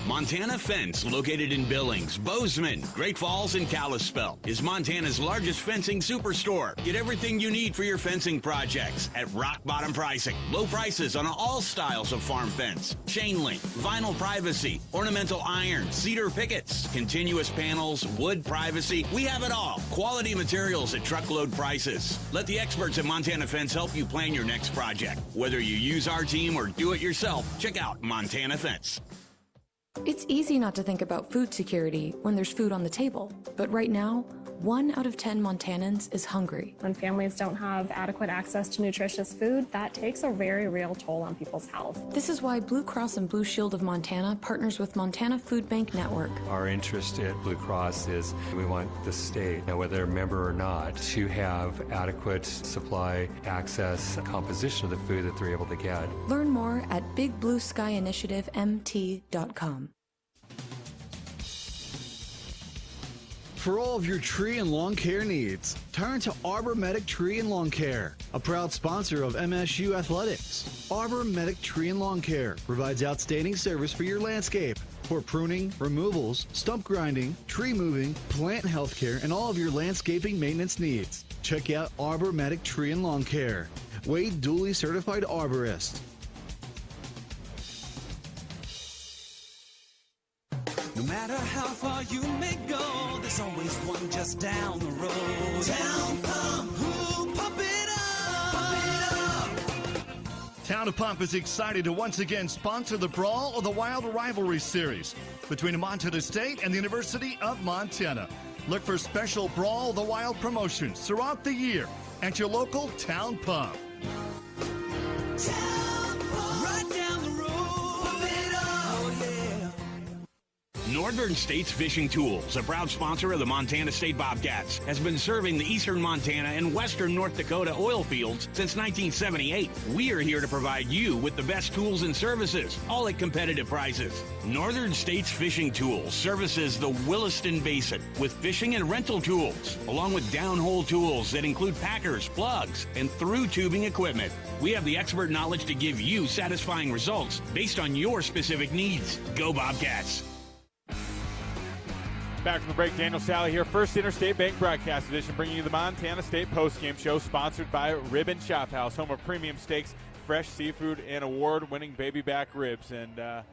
Montana Fence, located in Billings, Bozeman, Great Falls, and Kalispell, is Montana's largest fencing superstore. Get everything you need for your fencing projects at rock bottom pricing. Low prices on all styles of farm fence, chain link, vinyl privacy, ornamental iron, cedar pickets, continuous panels, wood privacy. We have it all. Quality materials at truckload prices. Let the experts at Montana Fence help you plan your next project. Whether you use our team or do it yourself, check out Montana Fence. It's easy not to think about food security when there's food on the table, but right now, 1 out of 10 Montanans is hungry. When families don't have adequate access to nutritious food, that takes a very real toll on people's health. This is why Blue Cross and Blue Shield of Montana partners with Montana Food Bank Network. Our interest at Blue Cross is we want the state, whether they're a member or not, to have adequate supply, access, composition of the food that they're able to get. Learn more at bigblueskyinitiativemt.com. For all of your tree and lawn care needs, turn to Arbor Medic Tree and Lawn Care, a proud sponsor of MSU Athletics. Arbor Medic Tree and Lawn Care provides outstanding service for your landscape. For pruning, removals, stump grinding, tree moving, plant health care, and all of your landscaping maintenance needs. Check out Arbor Medic Tree and Lawn Care. Wade duly certified arborist. No matter how far you may go, there's always one just down the road. Town Pump, who pump it up, pump it up. Town of Pump is excited to once again sponsor the Brawl of the Wild Rivalry Series between Montana State and the University of Montana. Look for special Brawl of the Wild promotions throughout the year at your local Town Pump. Town Pump, right down the road, pump it up, yeah. Northern States Fishing Tools, a proud sponsor of the Montana State Bobcats, has been serving the eastern Montana and western North Dakota oil fields since 1978. We are here to provide you with the best tools and services, all at competitive prices. Northern States Fishing Tools services the Williston Basin with fishing and rental tools, along with downhole tools that include packers, plugs, and through tubing equipment. We have the expert knowledge to give you satisfying results based on your specific needs. Go Bobcats! Back from the break, Daniel Salle here. First Interstate Bank Broadcast Edition, bringing you the Montana State Postgame Show, sponsored by Ribbon Chop House, home of premium steaks, fresh seafood, and award-winning baby back ribs. And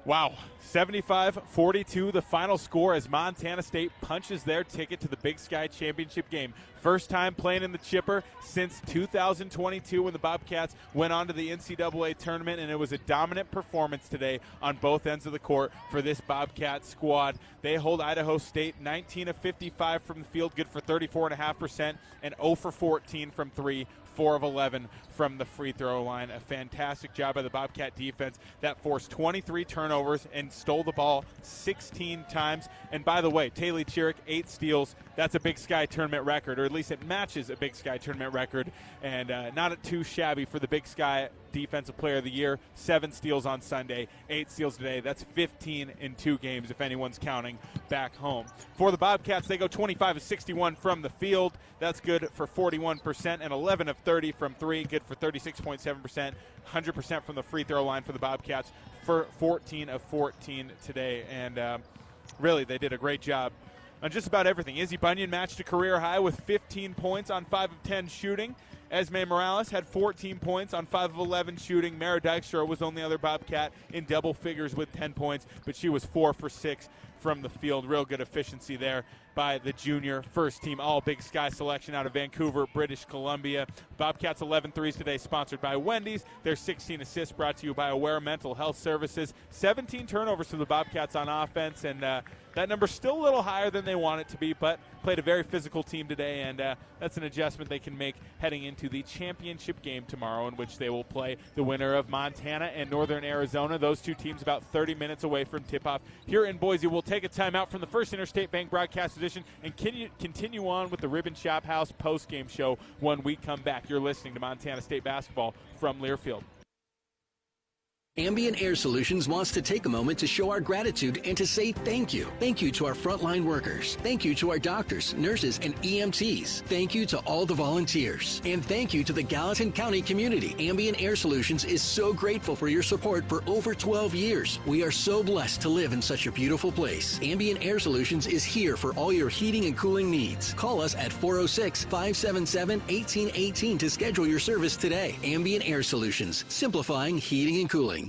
wow, 75-42, the final score as Montana State punches their ticket to the Big Sky Championship game. First time playing in the Chipper since 2022 when the Bobcats went on to the NCAA tournament, and it was a dominant performance today on both ends of the court for this Bobcat squad. They hold Idaho State 19 of 55 from the field, good for 34.5%, and 0 for 14 from three, 4 of 11 from the free throw line. A fantastic job by the Bobcat defense that forced 23 turnovers and stole the ball 16 times. And by the way, Taylor Chiric, 8 steals. That's a Big Sky tournament record, or at least it matches a Big Sky tournament record, and not too shabby for the Big Sky Defensive Player of the Year. 7 steals on Sunday, 8 steals today. That's 15 in 2 games if anyone's counting back home. For the Bobcats, they go 25 of 61 from the field. That's good for 41%, and 11 of 30 from 3, good for 36.7%. 100% from the free throw line for the Bobcats for 14 of 14 today. And really, they did a great job on just about everything. Izzy Bunyan matched a career high with 15 points on 5 of 10 shooting. Esme Morales had 14 points on 5 of 11 shooting. Mara Dykstra was the only other Bobcat in double figures with 10 points, but she was 4 for 6 from the field. Real good efficiency there by the junior first team all Big Sky selection out of Vancouver, British Columbia. Bobcats 11 threes today, sponsored by Wendy's. Their 16 assists brought to you by Aware Mental Health Services. 17 turnovers for the Bobcats on offense, and that number's still a little higher than they want it to be, but played a very physical team today, and that's an adjustment they can make heading into the championship game tomorrow, in which they will play the winner of Montana and Northern Arizona. Those two teams about 30 minutes away from tip-off here in Boise. We'll take a timeout from the First Interstate Bank Broadcast Edition and continue on with the Ribbon Chop House post-game show when we come back. You're listening to Montana State Basketball from Learfield. Ambient Air Solutions wants to take a moment to show our gratitude and to say thank you. Thank you to our frontline workers. Thank you to our doctors, nurses, and EMTs. Thank you to all the volunteers. And thank you to the Gallatin County community. Ambient Air Solutions is so grateful for your support for over 12 years. We are so blessed to live in such a beautiful place. Ambient Air Solutions is here for all your heating and cooling needs. Call us at 406-577-1818 to schedule your service today. Ambient Air Solutions, simplifying heating and cooling.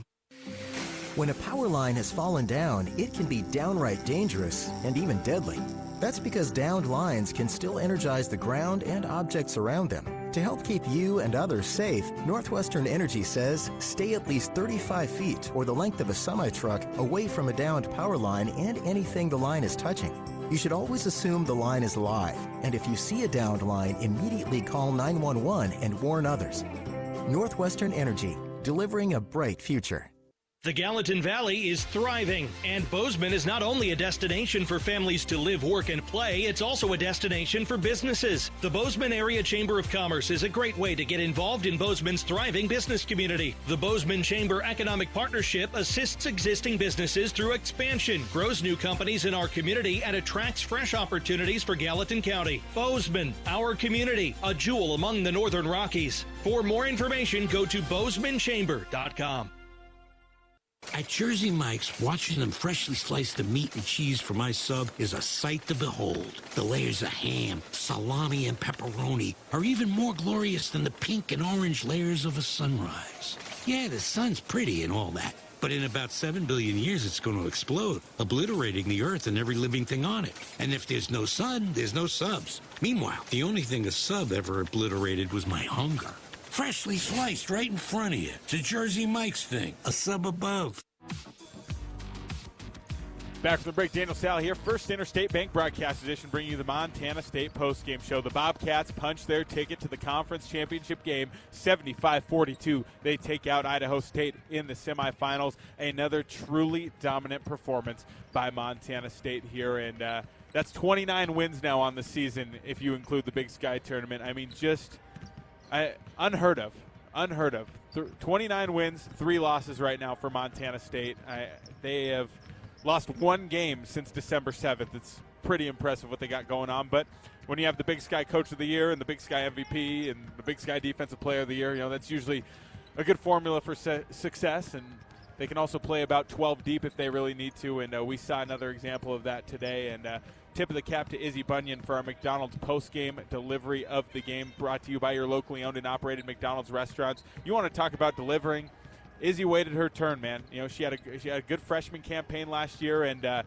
When a power line has fallen down, it can be downright dangerous and even deadly. That's because downed lines can still energize the ground and objects around them. To help keep you and others safe, Northwestern Energy says stay at least 35 feet or the length of a semi-truck away from a downed power line and anything the line is touching. You should always assume the line is live, and if you see a downed line, immediately call 911 and warn others. Northwestern Energy, delivering a bright future. The Gallatin Valley is thriving, and Bozeman is not only a destination for families to live, work, and play, it's also a destination for businesses. The Bozeman Area Chamber of Commerce is a great way to get involved in Bozeman's thriving business community. The Bozeman Chamber Economic Partnership assists existing businesses through expansion, grows new companies in our community, and attracts fresh opportunities for Gallatin County. Bozeman, our community, a jewel among the Northern Rockies. For more information, go to bozemanchamber.com. At Jersey Mike's, watching them freshly slice the meat and cheese for my sub is a sight to behold. The layers of ham, salami, and pepperoni are even more glorious than the pink and orange layers of a sunrise. Yeah, the sun's pretty and all that, but in about 7 billion years it's going to explode, obliterating the earth and every living thing on it. And if there's no sun, there's no subs. Meanwhile, the only thing a sub ever obliterated was my hunger. Freshly sliced right in front of you. It's a Jersey Mike's thing. A sub above. Back from the break, Daniel Salle here. First Interstate Bank broadcast edition, bringing you the Montana State postgame show. The Bobcats punch their ticket to the conference championship game, 75-42. They take out Idaho State in the semifinals. Another truly dominant performance by Montana State here, and that's 29 wins now on the season if you include the Big Sky tournament. I mean, just unheard of. 29 wins, 3 losses right now for Montana State. They have lost 1 game since December 7th. It's pretty impressive what they got going on. But when you have the Big Sky Coach of the Year and the Big Sky MVP and the Big Sky Defensive Player of the Year, that's usually a good formula for success. And they can also play about 12 deep if they really need to. And we saw another example of that today. And tip of the cap to Izzy Bunyan for our McDonald's post-game delivery of the game, brought to you by your locally owned and operated McDonald's restaurants. You want to talk about delivering? Izzy waited her turn, man. She had a good freshman campaign last year, and the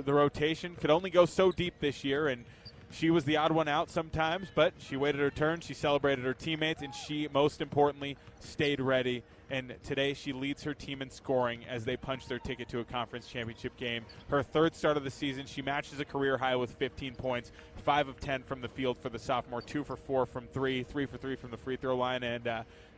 rotation could only go so deep this year, and she was the odd one out sometimes, but she waited her turn. She celebrated her teammates, and she, most importantly, stayed ready. And today she leads her team in scoring as they punch their ticket to a conference championship game. Her 3rd start of the season, she matches a career high with 15 points, 5 of 10 from the field for the sophomore, 2 for 4 from 3, 3 for 3 from the free throw line. And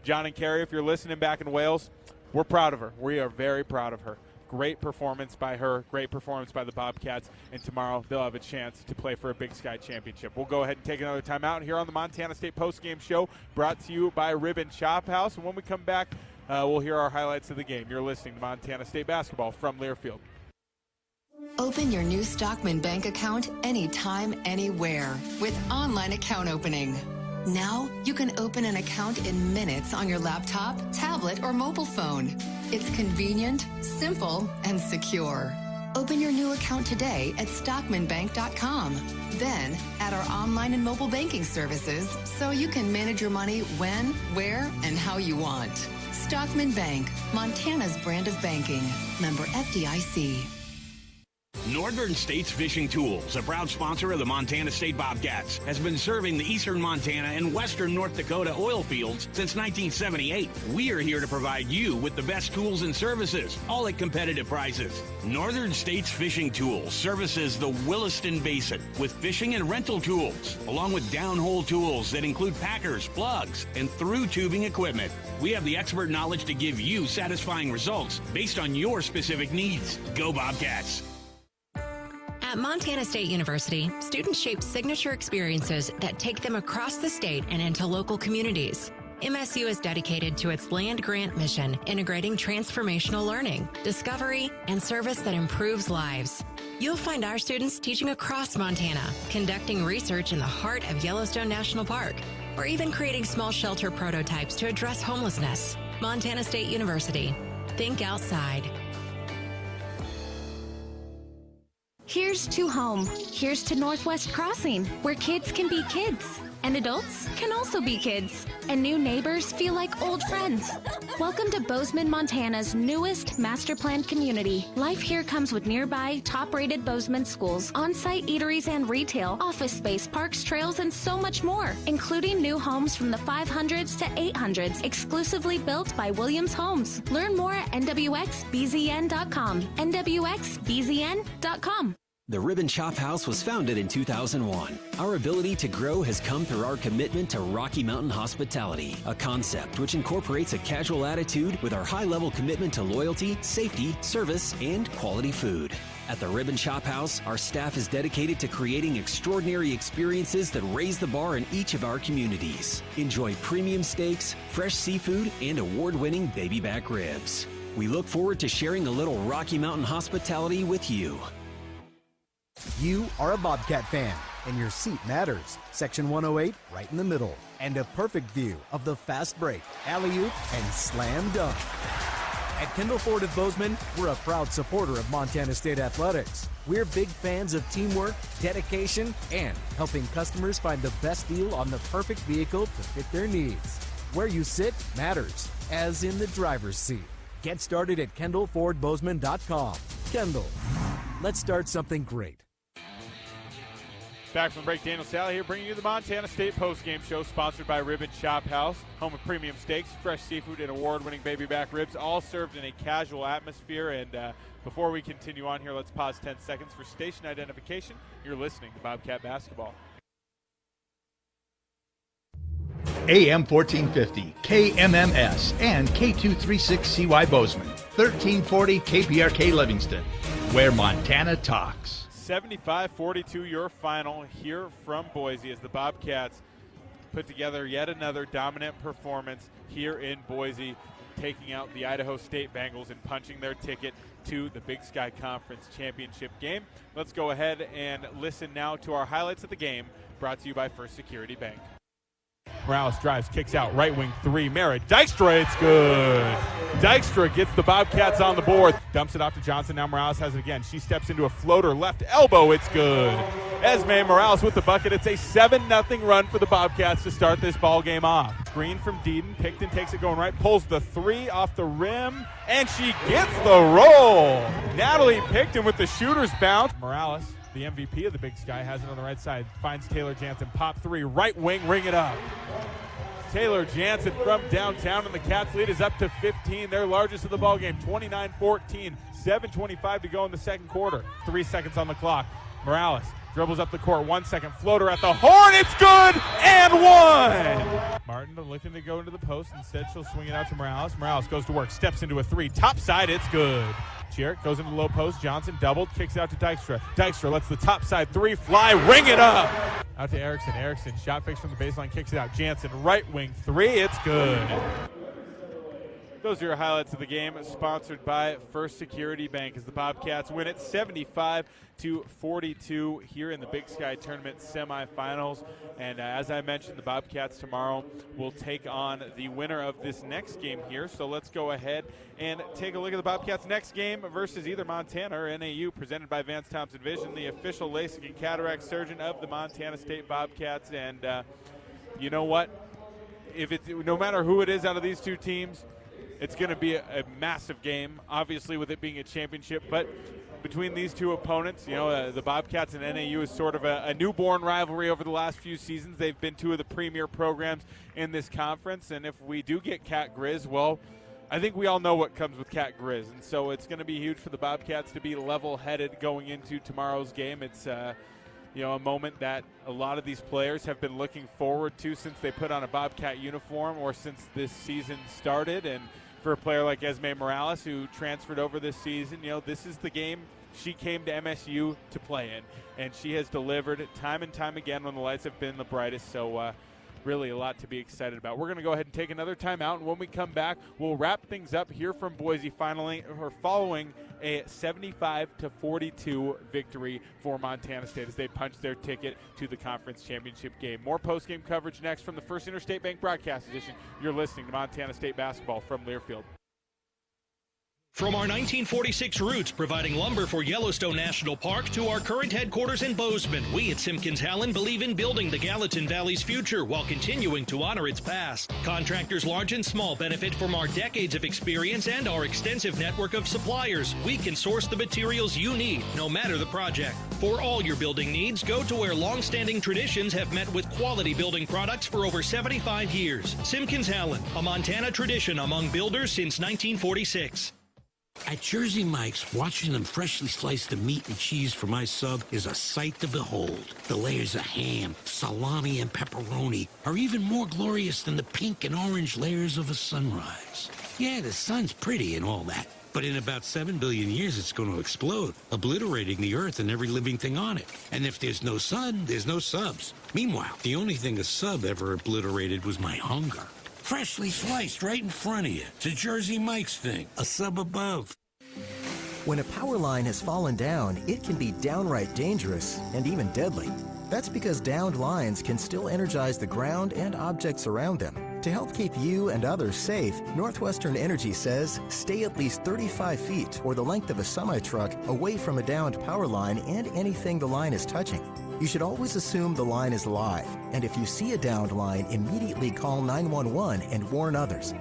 John and Carrie, if you're listening back in Wales, we're proud of her. We are very proud of her. Great performance by her, great performance by the Bobcats, and tomorrow they'll have a chance to play for a Big Sky championship. We'll go ahead and take another time out here on the Montana State postgame show, brought to you by Ribbon Chop House. And when we come back, we'll hear our highlights of the game. You're listening to Montana State basketball from Learfield. Open your new Stockman Bank account anytime, anywhere with online account opening. Now, you can open an account in minutes on your laptop, tablet, or mobile phone. It's convenient, simple, and secure. Open your new account today at stockmanbank.com. Then, add our online and mobile banking services so you can manage your money when, where, and how you want. Stockman Bank, Montana's brand of banking. Member FDIC. Northern States Fishing Tools, a proud sponsor of the Montana State Bobcats, has been serving the eastern Montana and western North Dakota oil fields since 1978. We are here to provide you with the best tools and services, all at competitive prices. Northern States Fishing Tools services the Williston Basin with fishing and rental tools, along with downhole tools that include packers, plugs, and through tubing equipment. We have the expert knowledge to give you satisfying results based on your specific needs. Go Bobcats! At Montana State University, students shape signature experiences that take them across the state and into local communities. MSU is dedicated to its land-grant mission, integrating transformational learning, discovery, and service that improves lives. You'll find our students teaching across Montana, conducting research in the heart of Yellowstone National Park, or even creating small shelter prototypes to address homelessness. Montana State University. Think outside. Here's to home. Here's to Northwest Crossing, where kids can be kids, and adults can also be kids, and new neighbors feel like old friends. Welcome to Bozeman, Montana's newest master planned community. Life here comes with nearby, top-rated Bozeman schools, on-site eateries and retail, office space, parks, trails, and so much more, including new homes from the 500s to 800s, exclusively built by Williams Homes. Learn more at nwxbzn.com. nwxbzn.com. The Ribbon Chop House was founded in 2001. Our ability to grow has come through our commitment to Rocky Mountain hospitality, a concept which incorporates a casual attitude with our high-level commitment to loyalty, safety, service, and quality food. At the Ribbon Chop House, our staff is dedicated to creating extraordinary experiences that raise the bar in each of our communities. Enjoy premium steaks, fresh seafood, and award-winning baby back ribs. We look forward to sharing a little Rocky Mountain hospitality with you. You are a Bobcat fan, and your seat matters. Section 108, right in the middle. And a perfect view of the fast break, alley-oop, and slam dunk. At Kendall Ford of Bozeman, we're a proud supporter of Montana State Athletics. We're big fans of teamwork, dedication, and helping customers find the best deal on the perfect vehicle to fit their needs. Where you sit matters, as in the driver's seat. Get started at KendallFordBozeman.com. Kendall, let's start something great. Back from the break, Daniel Salle here, bringing you the Montana State postgame show, sponsored by Ribbon Chop House, home of premium steaks, fresh seafood, and award-winning baby back ribs, all served in a casual atmosphere. And before we continue on here, let's pause 10 seconds for station identification. You're listening to Bobcat Basketball. AM 1450, KMMS, and K236CY Bozeman, 1340 KPRK Livingston, where Montana talks. 75-42 your final here from Boise as the Bobcats put together yet another dominant performance here in Boise, taking out the Idaho State Bengals and punching their ticket to the Big Sky Conference Championship game. Let's go ahead and listen now to our highlights of the game, brought to you by First Security Bank. Morales drives, kicks out, right wing three. Merritt, Dykstra, it's good. Dykstra gets the Bobcats on the board. Dumps it off to Johnson. Now Morales has it again. She steps into a floater, left elbow, it's good. Esme Morales with the bucket. It's a 7-0 run for the Bobcats to start this ball game off. Screen from Deedon. Picton takes it going right, pulls the three off the rim, and she gets the roll. Natalie Picton with the shooter's bounce. Morales, the MVP of the Big Sky, has it on the right side. Finds Taylor Jansen. Pop three, right wing, ring it up. Taylor Jansen from downtown, and the Cats lead is up to 15, their largest of the ballgame, 29-14, 7:25 to go in the second quarter. 3 seconds on the clock. Morales dribbles up the court, 1 second, floater at the horn, it's good, and one! Martin looking to go into the post. Instead, she'll swing it out to Morales. Morales goes to work, steps into a three, top side, it's good. Jarrett goes into the low post. Johnson doubled, kicks out to Dykstra. Dykstra lets the top side three fly, ring it up. Out to Erickson. Erickson, shot fakes from the baseline, kicks it out. Jansen, right wing three, it's good. Those are your highlights of the game, sponsored by First Security Bank, as the Bobcats win it 75-42 here in the Big Sky Tournament semifinals. And as I mentioned, the Bobcats tomorrow will take on the winner of this next game here. So let's go ahead and take a look at the Bobcats' next game versus either Montana or NAU, presented by Vance Thompson Vision, the official LASIK and cataract surgeon of the Montana State Bobcats. And you know what? No matter who it is out of these two teams, it's going to be a massive game, obviously, with it being a championship. But between these two opponents, the Bobcats and NAU is sort of a newborn rivalry over the last few seasons. They've been two of the premier programs in this conference. And if we do get Cat Grizz, well, I think we all know what comes with Cat Grizz. And so it's going to be huge for the Bobcats to be level-headed going into tomorrow's game. It's a moment that a lot of these players have been looking forward to since they put on a Bobcat uniform or since this season started. And for a player like Esme Morales, who transferred over this season, this is the game she came to MSU to play in. And she has delivered time and time again when the lights have been the brightest. So really a lot to be excited about. We're going to go ahead and take another timeout, and when we come back, we'll wrap things up here from Boise following a 75-42 victory for Montana State as they punch their ticket to the conference championship game. More post-game coverage next from the First Interstate Bank broadcast edition. You're listening to Montana State basketball from Learfield. From our 1946 roots providing lumber for Yellowstone National Park to our current headquarters in Bozeman, we at Simpkins-Hallen believe in building the Gallatin Valley's future while continuing to honor its past. Contractors large and small benefit from our decades of experience and our extensive network of suppliers. We can source the materials you need, no matter the project. For all your building needs, go to where long-standing traditions have met with quality building products for over 75 years. Simpkins-Hallen, a Montana tradition among builders since 1946. At Jersey Mike's, watching them freshly slice the meat and cheese for my sub is a sight to behold. The layers of ham, salami, and pepperoni are even more glorious than the pink and orange layers of a sunrise. Yeah, the sun's pretty and all that, but in about 7 billion years it's going to explode, obliterating the earth and every living thing on it. And if there's no sun, there's no subs. Meanwhile, the only thing a sub ever obliterated was my hunger. Freshly sliced right in front of you. It's a Jersey Mike's thing, a sub above. When a power line has fallen down, it can be downright dangerous and even deadly. That's because downed lines can still energize the ground and objects around them. To help keep you and others safe, Northwestern Energy says stay at least 35 feet or the length of a semi-truck away from a downed power line and anything the line is touching. You should always assume the line is live, and if you see a downed line, immediately call 911 and warn others.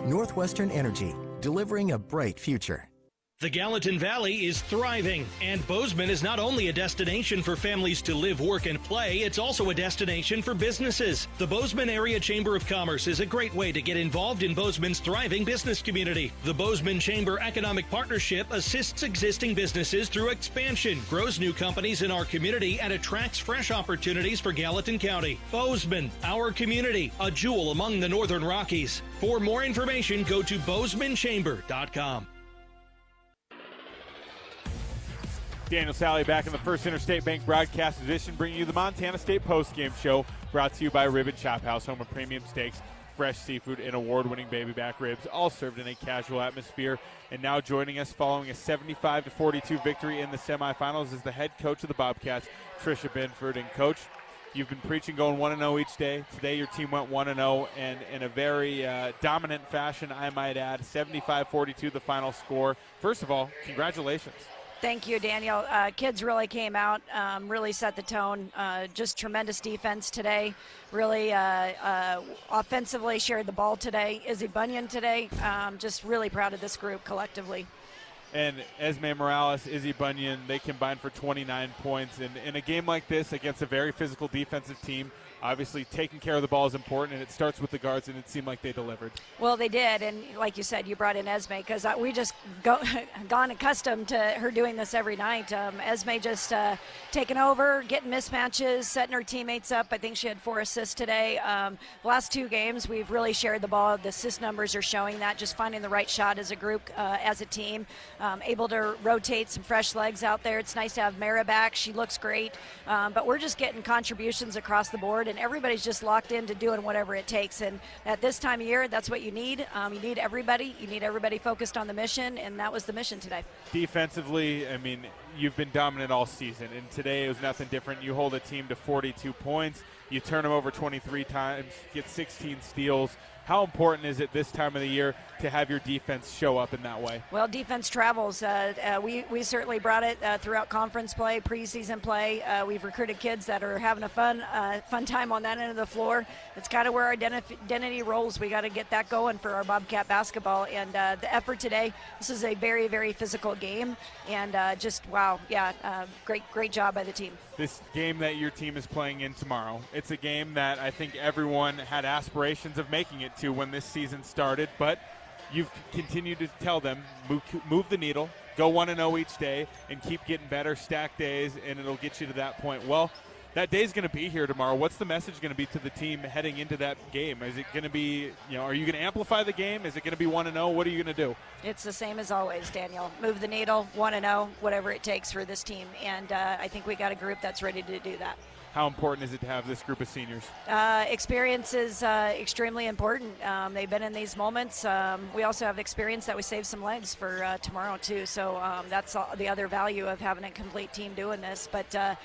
Northwestern Energy, delivering a bright future. The Gallatin Valley is thriving, and Bozeman is not only a destination for families to live, work, and play, it's also a destination for businesses. The Bozeman Area Chamber of Commerce is a great way to get involved in Bozeman's thriving business community. The Bozeman Chamber Economic Partnership assists existing businesses through expansion, grows new companies in our community, and attracts fresh opportunities for Gallatin County. Bozeman, our community, a jewel among the Northern Rockies. For more information, go to bozemanchamber.com. Daniel Salle back in the First Interstate Bank broadcast edition, bringing you the Montana State postgame show, brought to you by Ribbon Chop House, home of premium steaks, fresh seafood, and award-winning baby back ribs, all served in a casual atmosphere. And now joining us following a 75-42 victory in the semifinals is the head coach of the Bobcats, Tricia Binford. And Coach, you've been preaching going 1-0 each day. Today your team went 1-0, and in a very dominant fashion, I might add. 75-42 the final score. First of all, congratulations. Thank you, Daniel. Kids really came out, really set the tone. Just tremendous defense today. Really offensively shared the ball today. Izzy Bunyan today. Just really proud of this group collectively. And Esme Morales, Izzy Bunyan, they combined for 29 points. And in a game like this against a very physical defensive team, obviously taking care of the ball is important, and it starts with the guards, and it seemed like they delivered. Well, they did, and like you said, you brought in Esme because we just gone accustomed to her doing this every night. Esme just taking over, getting mismatches, setting her teammates up. I think she had 4 assists today. Last 2 games, we've really shared the ball. The assist numbers are showing that, just finding the right shot as a group, as a team, able to rotate some fresh legs out there. It's nice to have Mara back. She looks great, but we're just getting contributions across the board, and everybody's just locked into doing whatever it takes. And at this time of year, that's what you need. You need everybody. You need everybody focused on the mission, and that was the mission today. Defensively, I mean, you've been dominant all season, and today it was nothing different. You hold a team to 42 points. You turn them over 23 times, get 16 steals. How important is it this time of the year to have your defense show up in that way? Well, defense travels. We certainly brought it throughout conference play, preseason play. We've recruited kids that are having a fun time on that end of the floor. It's kind of where our identity rolls. We got to get that going for our Bobcat basketball. And the effort today, this is a very, very physical game. And just, wow, yeah, great job by the team. This game that your team is playing in tomorrow, it's a game that I think everyone had aspirations of making it to when this season started, but you've continued to tell them, move the needle, go 1-0 each day, and keep getting better, stack days, and it'll get you to that point. Well, that day's going to be here tomorrow. What's the message going to be to the team heading into that game? Is it going to be, are you going to amplify the game? Is it going to be 1-0? What are you going to do? It's the same as always, Daniel. Move the needle, 1-0, whatever it takes for this team. And I think we got a group that's ready to do that. How important is it to have this group of seniors? Experience is extremely important. They've been in these moments. We also have experience that we saved some legs for tomorrow, too. So that's the other value of having a complete team doing this. But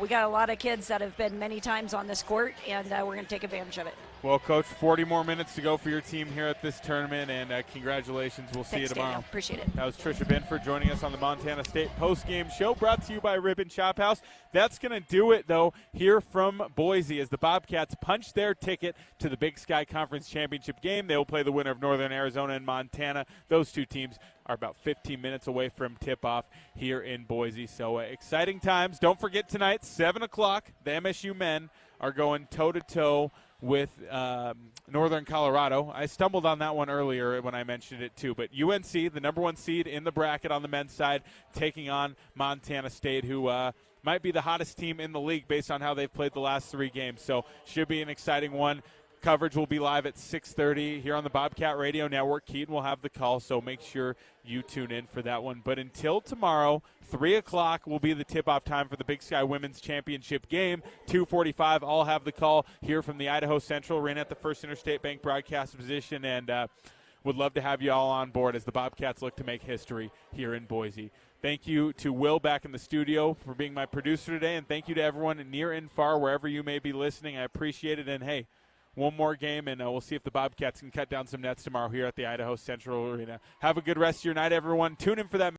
we got a lot of kids that have been many times on this court, and we're going to take advantage of it. Well, Coach, 40 more minutes to go for your team here at this tournament, and congratulations. We'll see you tomorrow. Daniel. Appreciate it. That was Tricia Binford joining us on the Montana State postgame show, brought to you by Ribbon Chop House. That's going to do it, though, here from Boise as the Bobcats punch their ticket to the Big Sky Conference Championship game. They will play the winner of Northern Arizona and Montana. Those two teams are about 15 minutes away from tip-off here in Boise. So exciting times. Don't forget tonight, 7 o'clock, the MSU men are going toe-to-toe with Northern Colorado. I stumbled on that one earlier when I mentioned it too. But UNC, the number 1 seed in the bracket on the men's side, taking on Montana State, who might be the hottest team in the league based on how they've played the last 3 games. So should be an exciting one. Coverage will be live at 6:30 here on the Bobcat Radio Network. Keaton will have the call, so make sure you tune in for that one. But until tomorrow, 3 o'clock will be the tip-off time for the Big Sky Women's Championship game. 2:45, I'll have the call here from the Idaho Central Arena at the First Interstate Bank broadcast position, and would love to have you all on board as the Bobcats look to make history here in Boise. Thank you to Will back in the studio for being my producer today, and thank you to everyone near and far, wherever you may be listening. I appreciate it, and hey, one more game, and we'll see if the Bobcats can cut down some nets tomorrow here at the Idaho Central Arena. Have a good rest of your night, everyone. Tune in for that